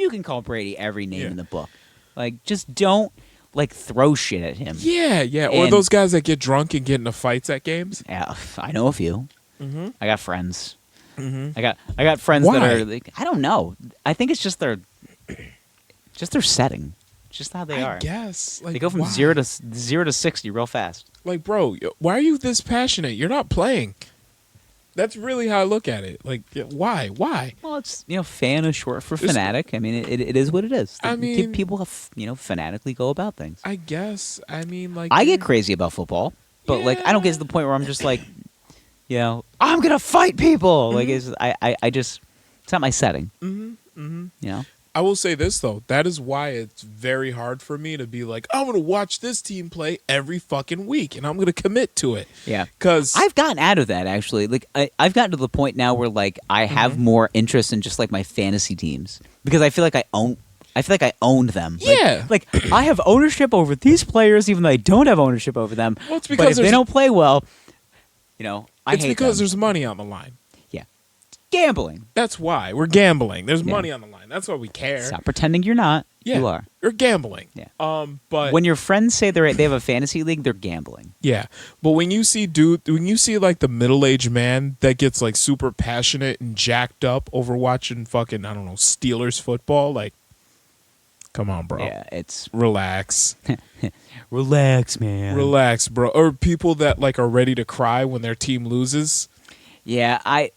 can call Brady every name Yeah. in the book, like just don't like throw shit at him. Yeah. Or And- those guys that get drunk and get into fights at games. Yeah, I know a few. Mm-hmm. I got friends. Mm-hmm. I got friends Why? that are like, I don't know. I think it's just their setting, just how they I are. guess. Like, They go from why? 0 to 60 real fast. Like, bro, why are you this passionate? You're not playing. That's really how I look at it. Like, why? Well, it's fan is short for There's- fanatic. I mean, it is what it is. I mean- People fanatically go about things. I guess. I mean, like, I get crazy about football, but like I don't get to the point where I'm just like, I'm gonna fight people. Like I just it's not my setting. I will say this though. That is why it's very hard for me to be like, I'm gonna watch this team play every fucking week, and I'm gonna commit to it. Yeah, Because I've gotten out of that actually. Like I've gotten to the point now where like I have more interest in just like my fantasy teams because I feel like I owned them. Yeah. Like I have ownership over these players, even though I don't have ownership over them. Well, it's but because if they there's- don't play well, I it's hate because them. there's money on the line. Yeah, gambling. That's why we're gambling. There's Yeah. money on the line. That's why we care. Stop pretending you're not. Yeah, You are. You're gambling. Yeah. But When your friends say they have a fantasy league, they're gambling. yeah, but when you see like the middle-aged man that gets like super passionate and jacked up over watching fucking I don't know Steelers football, like, come on, bro. Yeah, it's Relax. relax, man. Relax, bro. Or people that like are ready to cry when their team loses. Yeah, I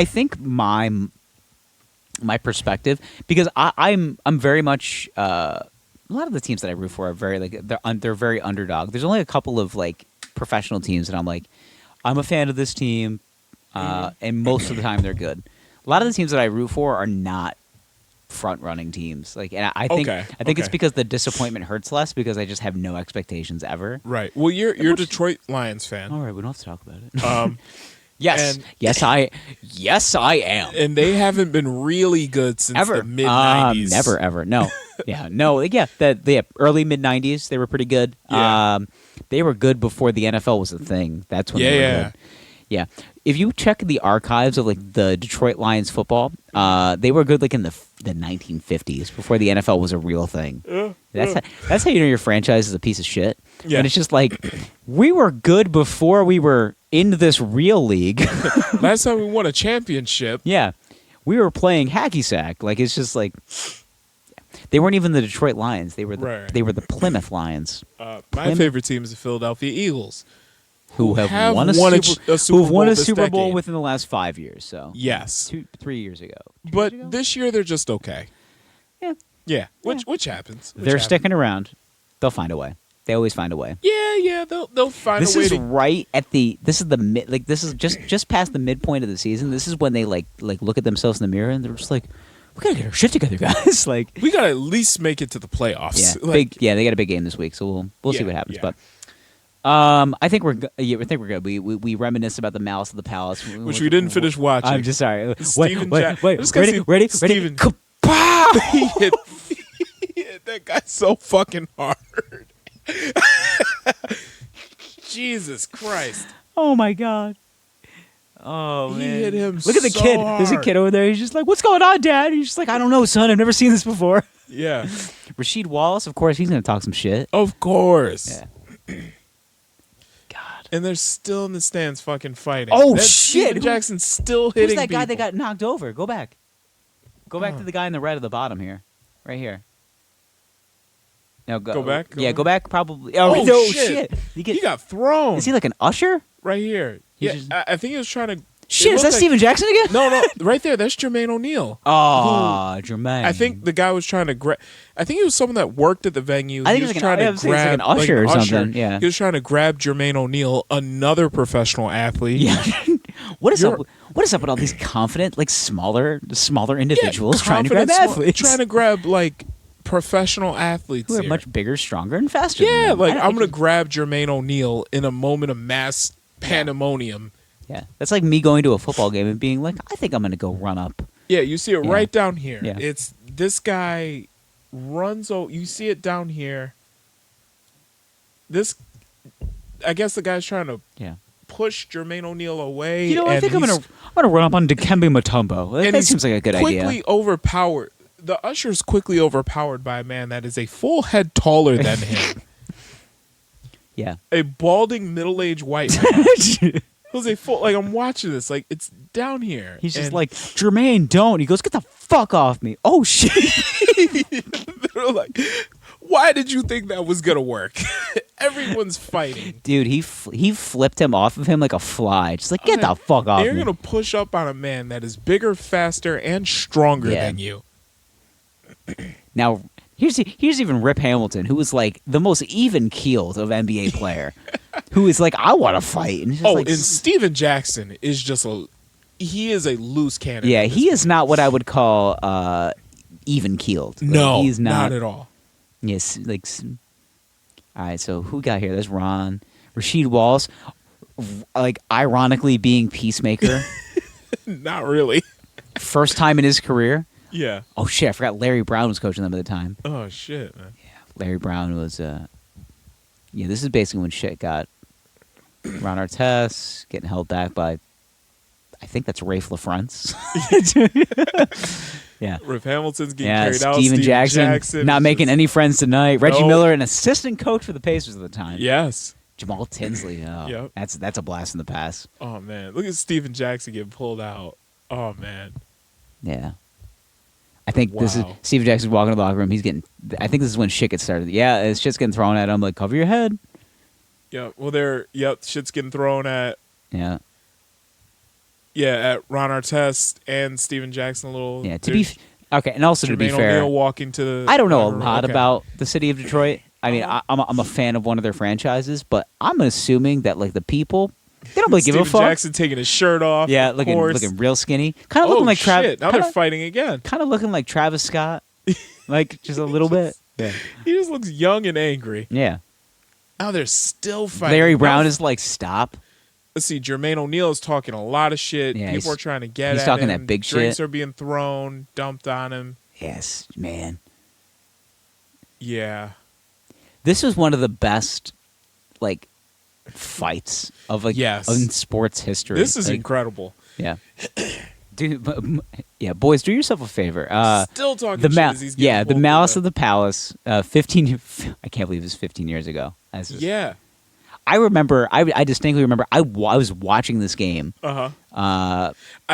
think my perspective because I'm very much a lot of the teams that I root for are very like they're very underdog. There's only a couple of like professional teams that I'm like I'm a fan of this team, and most of the time they're good. A lot of the teams that I root for are not front running teams. Like, and I think Okay, it's okay. because the disappointment hurts less because I just have no expectations ever. Right. Well, you're a Detroit Lions fan. All right, we don't have to talk about it. Yes, And- yes, I am. And they haven't been really good since Ever the mid '90s. never ever no the early mid 90s they were pretty good. Yeah. They were good before the NFL was a thing. That's when they were Yeah. good. Yeah, if you check the archives of like the Detroit Lions football, they were good like in the 1950s before the NFL was a real thing. That's how you know your franchise is a piece of shit. Yeah. And it's just like we were good before we were in this real league. Last time we won a championship. Yeah, we were playing hacky sack. Like it's just like they weren't even the Detroit Lions. They were Right. they were the Plymouth Lions. My Plymouth- favorite team is the Philadelphia Eagles. who have won a Super Bowl decade. within the last 5 years. So Yes. 3 years ago. 2 But years ago? this year they're just okay. Yeah. Yeah, which happens. They're sticking around. They'll find a way. They always find a way. Yeah, they'll find This a way is to right at the. This is the mid. Like this is just past the midpoint of the season. This is when they like look at themselves in the mirror and they're just like, we gotta get our shit together, guys. Like we gotta at least make it to the playoffs. yeah, Like, they got a big game this week, so we'll see Yeah, what happens. yeah. But I think we're good. We reminisce about the Malice of the Palace, which we didn't finish watching. I'm just sorry. Steven Wait, Jack- wait, I just gotta see ready? Steven- Kapow! he hit that guy so fucking hard. Jesus Christ. Oh my god. Oh He man. hit him Look at the so kid. There's a hard. kid over there. He's just like, "What's going on, Dad?" He's just like, "I don't know, son. I've never seen this before." Yeah. Rasheed Wallace, of course, he's gonna talk some shit. Of course. Yeah. God. And they're still in the stands fucking fighting. Oh, That shit. Steven Jackson's still hitting Who's that guy that people. got knocked over? Go back. Go back to the guy in the red at the bottom here. Right here. No, Go back? Go yeah, back? go back probably. Oh, Oh, no, shit. You He got thrown Is he like an usher? right here. He Yeah, just- I think he was trying to. Shit, it is that looked like- Steven Jackson again? No, right there. That's Jermaine O'Neal. Oh, Jermaine. I think the guy was trying to grab. I think he was someone that worked at the venue. I think he it was like trying an- I to was saying it's like grab an usher or something, yeah. He was trying to grab Jermaine O'Neal, another professional athlete. Yeah. What is You're- up? What is up with all these confident, like smaller individuals trying to grab confident, athletes? trying to grab like professional athletes who are here. much bigger, stronger, and faster. than Yeah, them. like I I'm gonna think- grab Jermaine O'Neal in a moment of mass pandemonium. Yeah, that's like me going to a football game and being like, I think I'm gonna go run up. Yeah, you see it Yeah. right down here. Yeah. It's this guy runs. You see it down here. This, I guess the guy's trying to Yeah. push Jermaine O'Neal away. You know, I and think I'm he's- gonna run up on Dikembe Mutombo. That, and that he's seems like a good quickly idea. overpowered. The usher's quickly overpowered by a man that is a full head taller than him. Yeah. A balding middle-aged white man. Who's a full, like, I'm watching this, like, it's down here. He's just and like, Jermaine, don't. He goes, get the fuck off me. Oh shit. they're like, why did you think that was gonna work? Everyone's fighting. Dude, he flipped him off of him like a fly. Just like, get the fuck off You're me. gonna push up on a man that is bigger, faster, and stronger Yeah. than you. Now, here's even Rip Hamilton, who was like the most even keeled of NBA player, who is like, I want to fight. And he's just Oh, like, and Steven Jackson is just he is a loose cannon. yeah, at this he is point. not what I would call even keeled. Like, No, he's not at all. Yes, like. All right, so who got here? There's Ron, Rasheed Wallace, like ironically being peacemaker, Not really. first time in his career. Yeah. Oh shit, I forgot Larry Brown was coaching them at the time. Oh shit, man. Larry Brown was this is basically when shit got Ron Artest getting held back by, I think that's Rafe LaFrance. Yeah. Rip Hamilton's getting Yeah, carried out. Steven Jackson not is making just- any friends tonight. Reggie Nope. Miller, an assistant coach for the Pacers at the time. Yes. Jamal Tinsley. Oh, Yep. that's a blast in the past. Oh man, look at Steven Jackson getting pulled out. Oh man. Yeah. I think this is Wow. Steve Jackson's walking to the locker room. I think this is when shit gets started. Yeah, it's shit's getting thrown at him. Like, cover your head. Yeah. Well, shit's getting thrown at. Yeah. Yeah, at Ron Artest and Steven Jackson a little. Yeah. Okay, and also to be Jermaine fair, O'Neal walking to the. I don't know a room. lot Okay. about the city of Detroit. I mean, I'm a fan of one of their franchises, but I'm assuming that like the people, they don't really give a Steven fuck. Jackson taking his shirt off. Yeah, of looking course. real skinny, kind of looking like shit! Travis. Now they're fighting again. Kind of looking like Travis Scott, like just a little bit. Yeah. He just looks young and angry. Yeah. Now they're still fighting. Larry Brown Now- is like, stop. Let's see. Jermaine O'Neal is talking a lot of shit. Yeah, People he's- are trying to get he's at talking him. that big Drinks shit. are being thrown, dumped on him. Yes, man. Yeah. This was one of the best, like, fights of like Yes. in sports history. This is Like, incredible. Yeah. Dude, yeah, boys, do yourself a favor. Still talking the shit as he's getting the pulled Malice through of the Palace, 15. I can't believe it was 15 years ago. Yeah. I remember. I distinctly remember. I was watching this game. I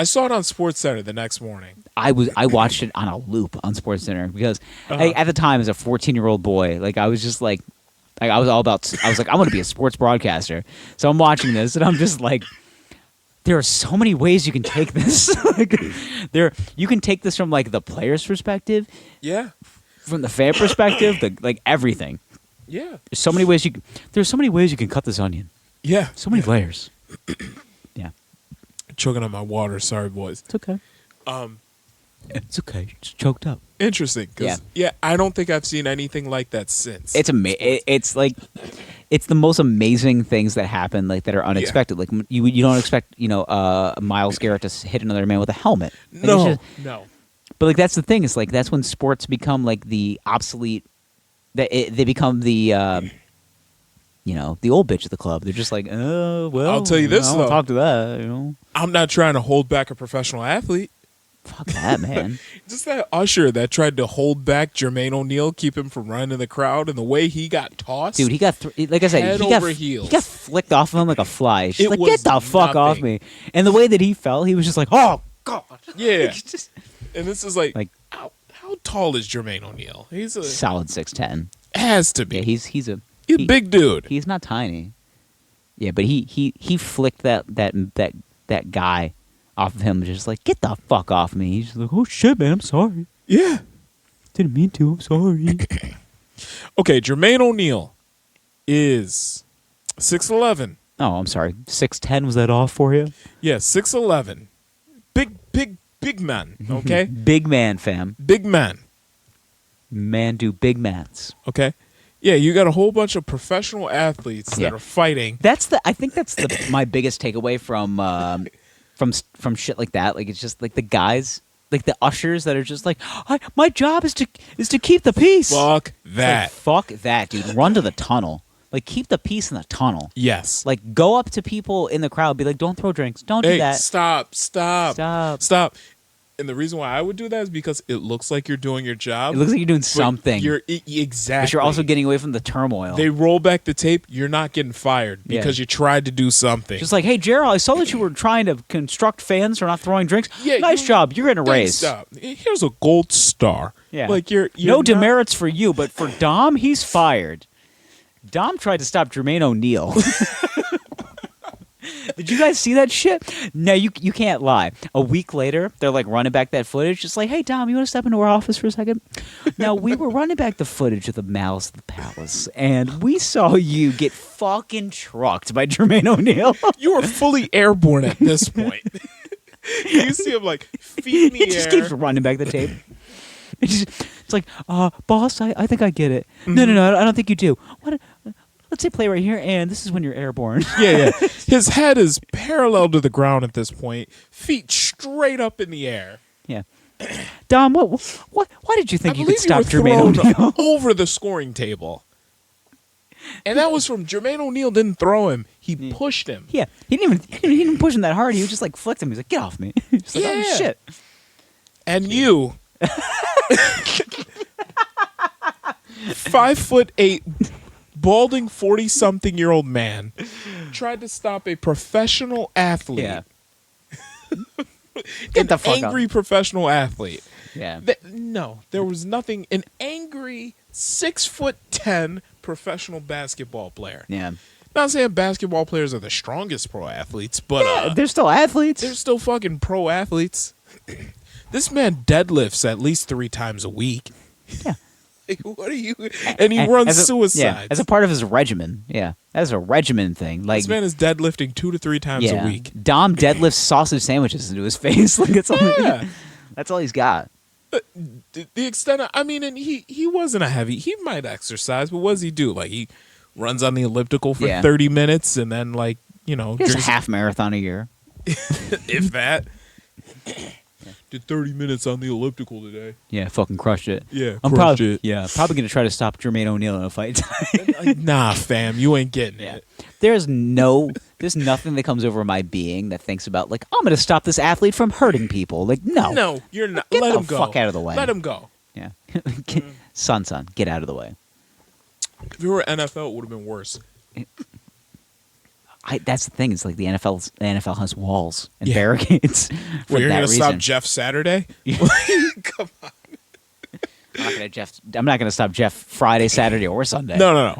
saw it on SportsCenter the next morning. I watched it on a loop on SportsCenter because Uh-huh. at the time as a 14-year-old boy, like I was just like, Like I was like, I want to be a sports broadcaster. So I'm watching this, and I'm just like, there are so many ways you can take this. Like, you can take this from like the player's perspective, Yeah. from the fan perspective, like everything. Yeah. There's so many ways there's so many ways you can cut this onion. Yeah. So many layers. Yeah. Choking on my water. Sorry, boys. It's okay. It's okay. Just choked up. Interesting. 'Cause, yeah, I don't think I've seen anything like that since. It's like it's the most amazing things that happen, like that are unexpected. Like you don't expect Myles Garrett to hit another man with a helmet. Like, no, no. But like that's the thing. It's like that's when sports become like the obsolete. They become the the old bitch of the club. They're just like, oh well. I'll tell you this, I don't though. talk to that. I'm not trying to hold back a professional athlete. Fuck that, man. Just that usher that tried to hold back Jermaine O'Neal, keep him from running in the crowd, and the way he got tossed. Dude, he got like I said, head he got over heels. he got flicked off of him like a fly. She's It like, was get the fuck off nothing. me. And the way that he fell, he was just like, oh god. Yeah. It's just And this is like, Like- how tall is Jermaine O'Neal? He's a solid 6'10". has to be. Yeah, he's a Big dude. He's not tiny. Yeah, but he flicked that guy off of him, just like, get the fuck off me. He's just like, oh shit, man, I'm sorry. Yeah. Didn't mean to. I'm sorry. Okay, Jermaine O'Neal is 6'11". Oh, I'm sorry. 6'10", was that off for you? Yeah, 6'11". Big man. Okay, Big man, fam. big man. Man do big mats. Okay. Yeah, you got a whole bunch of professional athletes Yeah. that are fighting. I think that's my biggest takeaway from shit like that. Like, it's just like the guys, like the ushers that are just like, my job is to keep the peace. Fuck It's that. like, fuck that, dude. Run to the tunnel. Like, keep the peace in the tunnel. Yes. Like, go up to people in the crowd, be like, don't throw drinks, don't do Hey, that. stop. And the reason why I would do that is because it looks like you're doing your job. It looks like you're doing but something, exactly. but you're also getting away from the turmoil. They roll back the tape. You're not getting fired Yeah. because you tried to do something. Just like, hey, Gerald, I saw that you were trying to construct fans for not throwing drinks. Yeah, Nice job. You're getting a raise. Stop. Here's a gold star. Yeah. Like you're no not- demerits for you, but for Dom, he's fired. Dom tried to stop Jermaine O'Neal. Did you guys see that shit? No, you can't lie. A week later, they're like running back that footage, just like, hey, Dom, you want to step into our office for a second? Now, we were running back the footage of the Malice of the Palace, and we saw you get fucking trucked by Jermaine O'Neal. You were fully airborne at this point. You see him like feet in the He air. just keeps running back the tape. It's like, boss, I think I get it. No, I don't think you do. What? Let's say play right here, and this is when you're airborne. Yeah. His head is parallel to the ground at this point, feet straight up in the air. Yeah. Dom, what? Why did you think I you believe could stop you were Jermaine thrown O'Neal? over the scoring table. And that was from Jermaine O'Neal didn't throw him. He pushed him. Yeah, he didn't even push him that hard. He was just like flicked him. He's like, get off me. He's like, Yeah. oh shit. And you 5'8", balding 40-something-year-old man tried to stop a professional athlete. Yeah. Get the fuck angry out. professional athlete. Yeah. No, there was nothing. An angry 6'10" professional basketball player. Yeah. Not saying basketball players are the strongest pro athletes, but They're still athletes. they're still fucking pro athletes. This man deadlifts at least 3 times a week. Yeah. Like, what are you? And he runs As a- suicides. Yeah, as a part of his regimen. Yeah, that's a regimen thing. Like, This man is deadlifting 2 to 3 times yeah, a week. Dom deadlifts sausage sandwiches into his face. Like, it's all, Yeah. that's all he's got. The extent of, and he wasn't a heavy. He might exercise, but what does he do? Like, he runs on the elliptical for Yeah. 30 minutes and then, like, He has a drinks- half marathon a year. if that. Did 30 minutes on the elliptical today. Yeah, fucking crushed it. Yeah, I'm crushed probably it. Yeah, probably gonna try to stop Jermaine O'Neal in a fight. Like, nah, fam, you ain't getting it. There's nothing that comes over my being that thinks about like I'm gonna stop this athlete from hurting people. Like No, you're not. Get Let the him go. fuck out of the way. Let him go. Yeah, son, get out of the way. If it were NFL, it would have been worse. That's the thing. It's like the NFL has walls and Yeah. barricades for Well, you're that gonna reason. stop Jeff Saturday? Come on. I'm not gonna stop Jeff Friday, Saturday, or Sunday. No.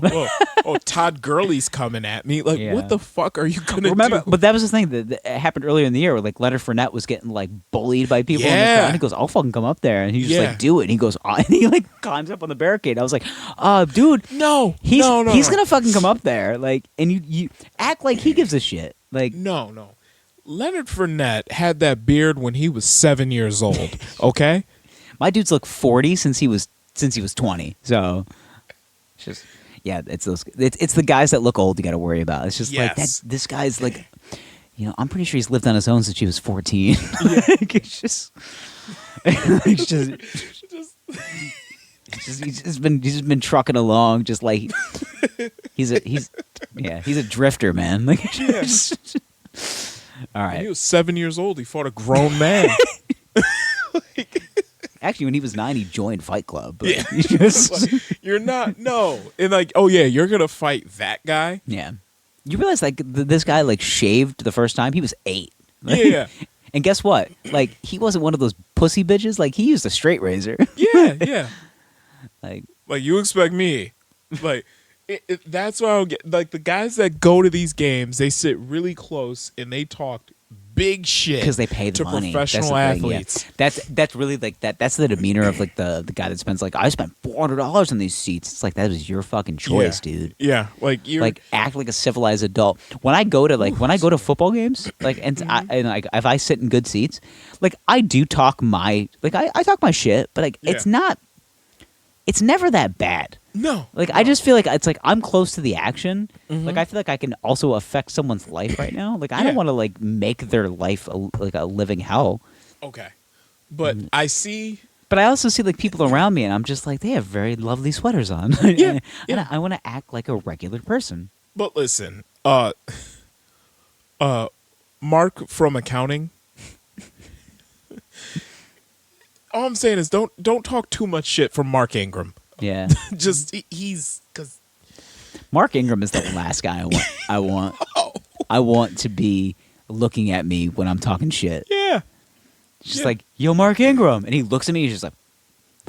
Oh, Todd Gurley's coming at me. Like, Yeah. what the fuck are you gonna Remember, do? but that was the thing that happened earlier in the year where like Leonard Fournette was getting like bullied by people in the Yeah. crowd. And he goes, "I'll fucking come up there," and he just Yeah. like do it. And he goes, and he like climbs up on the barricade. I was like, dude, No, he's no. gonna fucking come up there, like, and you act like he gives a shit, like. No. Leonard Fournette had that beard when he was 7 years old. Okay. My dude's looked 40 since he was 20. So it's just it's the guys that look old you got to worry about. It's just like Yes. that. This guy's like, I'm pretty sure he's lived on his own since he was 14. Like, it's just he's just been trucking along, just like he's a drifter, man. Like, all When right. he was 7 years old, he fought a grown man. Actually, when he was 9, he joined Fight Club. But Yeah. he just- You're not, no. And like, oh yeah, you're gonna fight that guy? yeah. You realize like this guy like shaved the first time he was 8. Yeah. And guess what? Like, he wasn't one of those pussy bitches. Like, he used a straight razor. Yeah. Like, You expect me. Like, that's why I don't get, like, the guys that go to these games, they sit really close and they talk big shit. because they pay the to money. professional That's the thing, yeah. athletes. That's really like that. That's the demeanor of like the guy that spends like, I spent $400 on these seats. It's like, that was your fucking choice, dude. Yeah. Like, you're. Like, act like a civilized adult. When I go to football games, like, and like if I sit in good seats, like, I do talk I talk my shit, but like, it's never that bad. no. Like, I just feel like it's like I'm close to the action. Like, I feel like I can also affect someone's life right now. Like, I don't Yeah. want to like make their life like a living hell. Okay. But I see. But I also see like people around me, and I'm just like, they have very lovely sweaters on. Yeah, And I want to act like a regular person. But listen, Mark from accounting. All I'm saying is don't talk too much shit from Mark Ingram. Yeah. Just he's because Mark Ingram is the last guy I want. I want to be looking at me when I'm talking shit. yeah, Just Yeah. like, yo, Mark Ingram, and he looks at me. He's just like,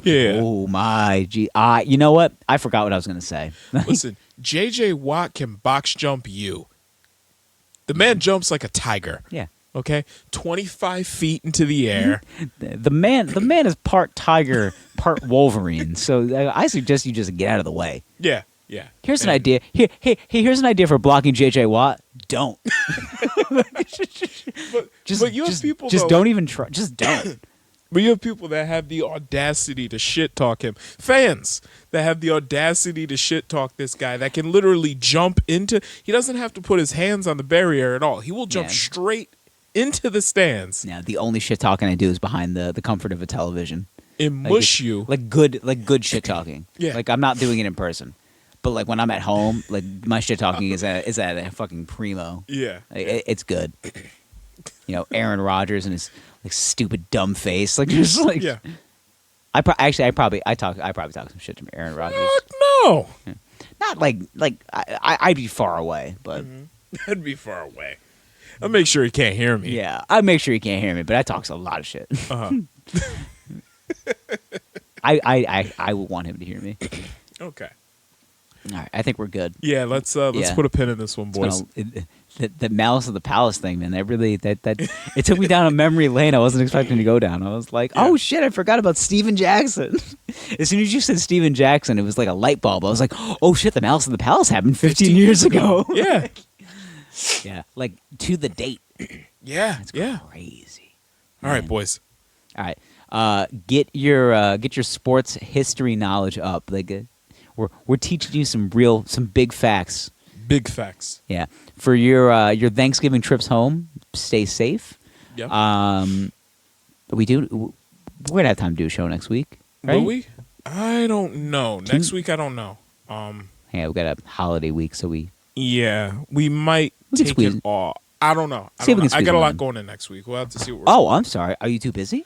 yeah. oh my gee. You know what? I forgot what I was gonna say. Listen, JJ Watt can box jump you. The man jumps like a tiger. Yeah. Okay, 25 feet into the air. The man is part tiger, part Wolverine. So I suggest you just get out of the way. Yeah. Here's an And- idea. Here's an idea for blocking JJ Watt. Don't. But you have people just though, don't even try. Just don't. But you have people that have the audacity to shit talk him. Fans that have the audacity to shit talk this guy that can literally jump into. He doesn't have to put his hands on the barrier at all. He will jump Yeah. straight into the stands Yeah, the only shit talking I do is behind the comfort of a television. and Like, mush it's- you. like good shit talking. Yeah. Like, I'm not doing it in person, but like when I'm at home, like my shit talking is at a fucking primo. Yeah. Like, it's good. Aaron Rodgers and his like stupid dumb face, like just like Yeah. I probably talk some shit to Aaron Rodgers. Fuck no. Not like I'd be far away, but That'd be far away. I'll make sure he can't hear me. yeah, I make sure he can't hear me, but I talk a lot of shit. Uh-huh. I would want him to hear me. Okay. All right, I think we're good. Yeah, let's Yeah. put a pin in this one, boys. The Malice of the Palace thing, man. That it took me down a memory lane I wasn't expecting to go down. I was like, oh shit, I forgot about Steven Jackson. As soon as you said Steven Jackson, it was like a light bulb. I was like, oh shit, the Malice of the Palace happened 15 years ago. Yeah. Yeah, like to the date. Yeah. That's Yeah. crazy. All right, boys. All right, get your sports history knowledge up. Like we're teaching you some big facts. Big facts. Yeah, for your Thanksgiving trips home, stay safe. Yep. We're gonna have time to do a show next week, right? Will we? I don't know. Next week, I don't know. Yeah, we got a holiday week, so we Yeah, we might We can take squeeze it it. all. I don't know. See if we can I squeeze got a one lot in. going in next week. We'll have to see what we're Oh, I'm sorry. Are you too busy?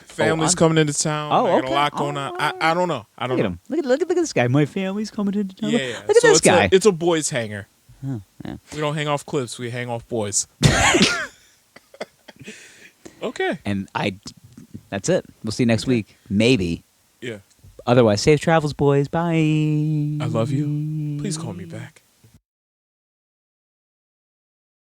Family's I'm- coming into town. Oh, I got okay. a lot going on. I don't know. I don't Look at know. him. Look at this guy. My family's coming into town. Yeah. Look at So this guy. It's a boys hanger. yeah. We don't hang off cliffs. We hang off boys. Okay. And that's it. We'll see you next week. Maybe. Yeah. Otherwise, safe travels, boys. Bye. I love you. Please call me back.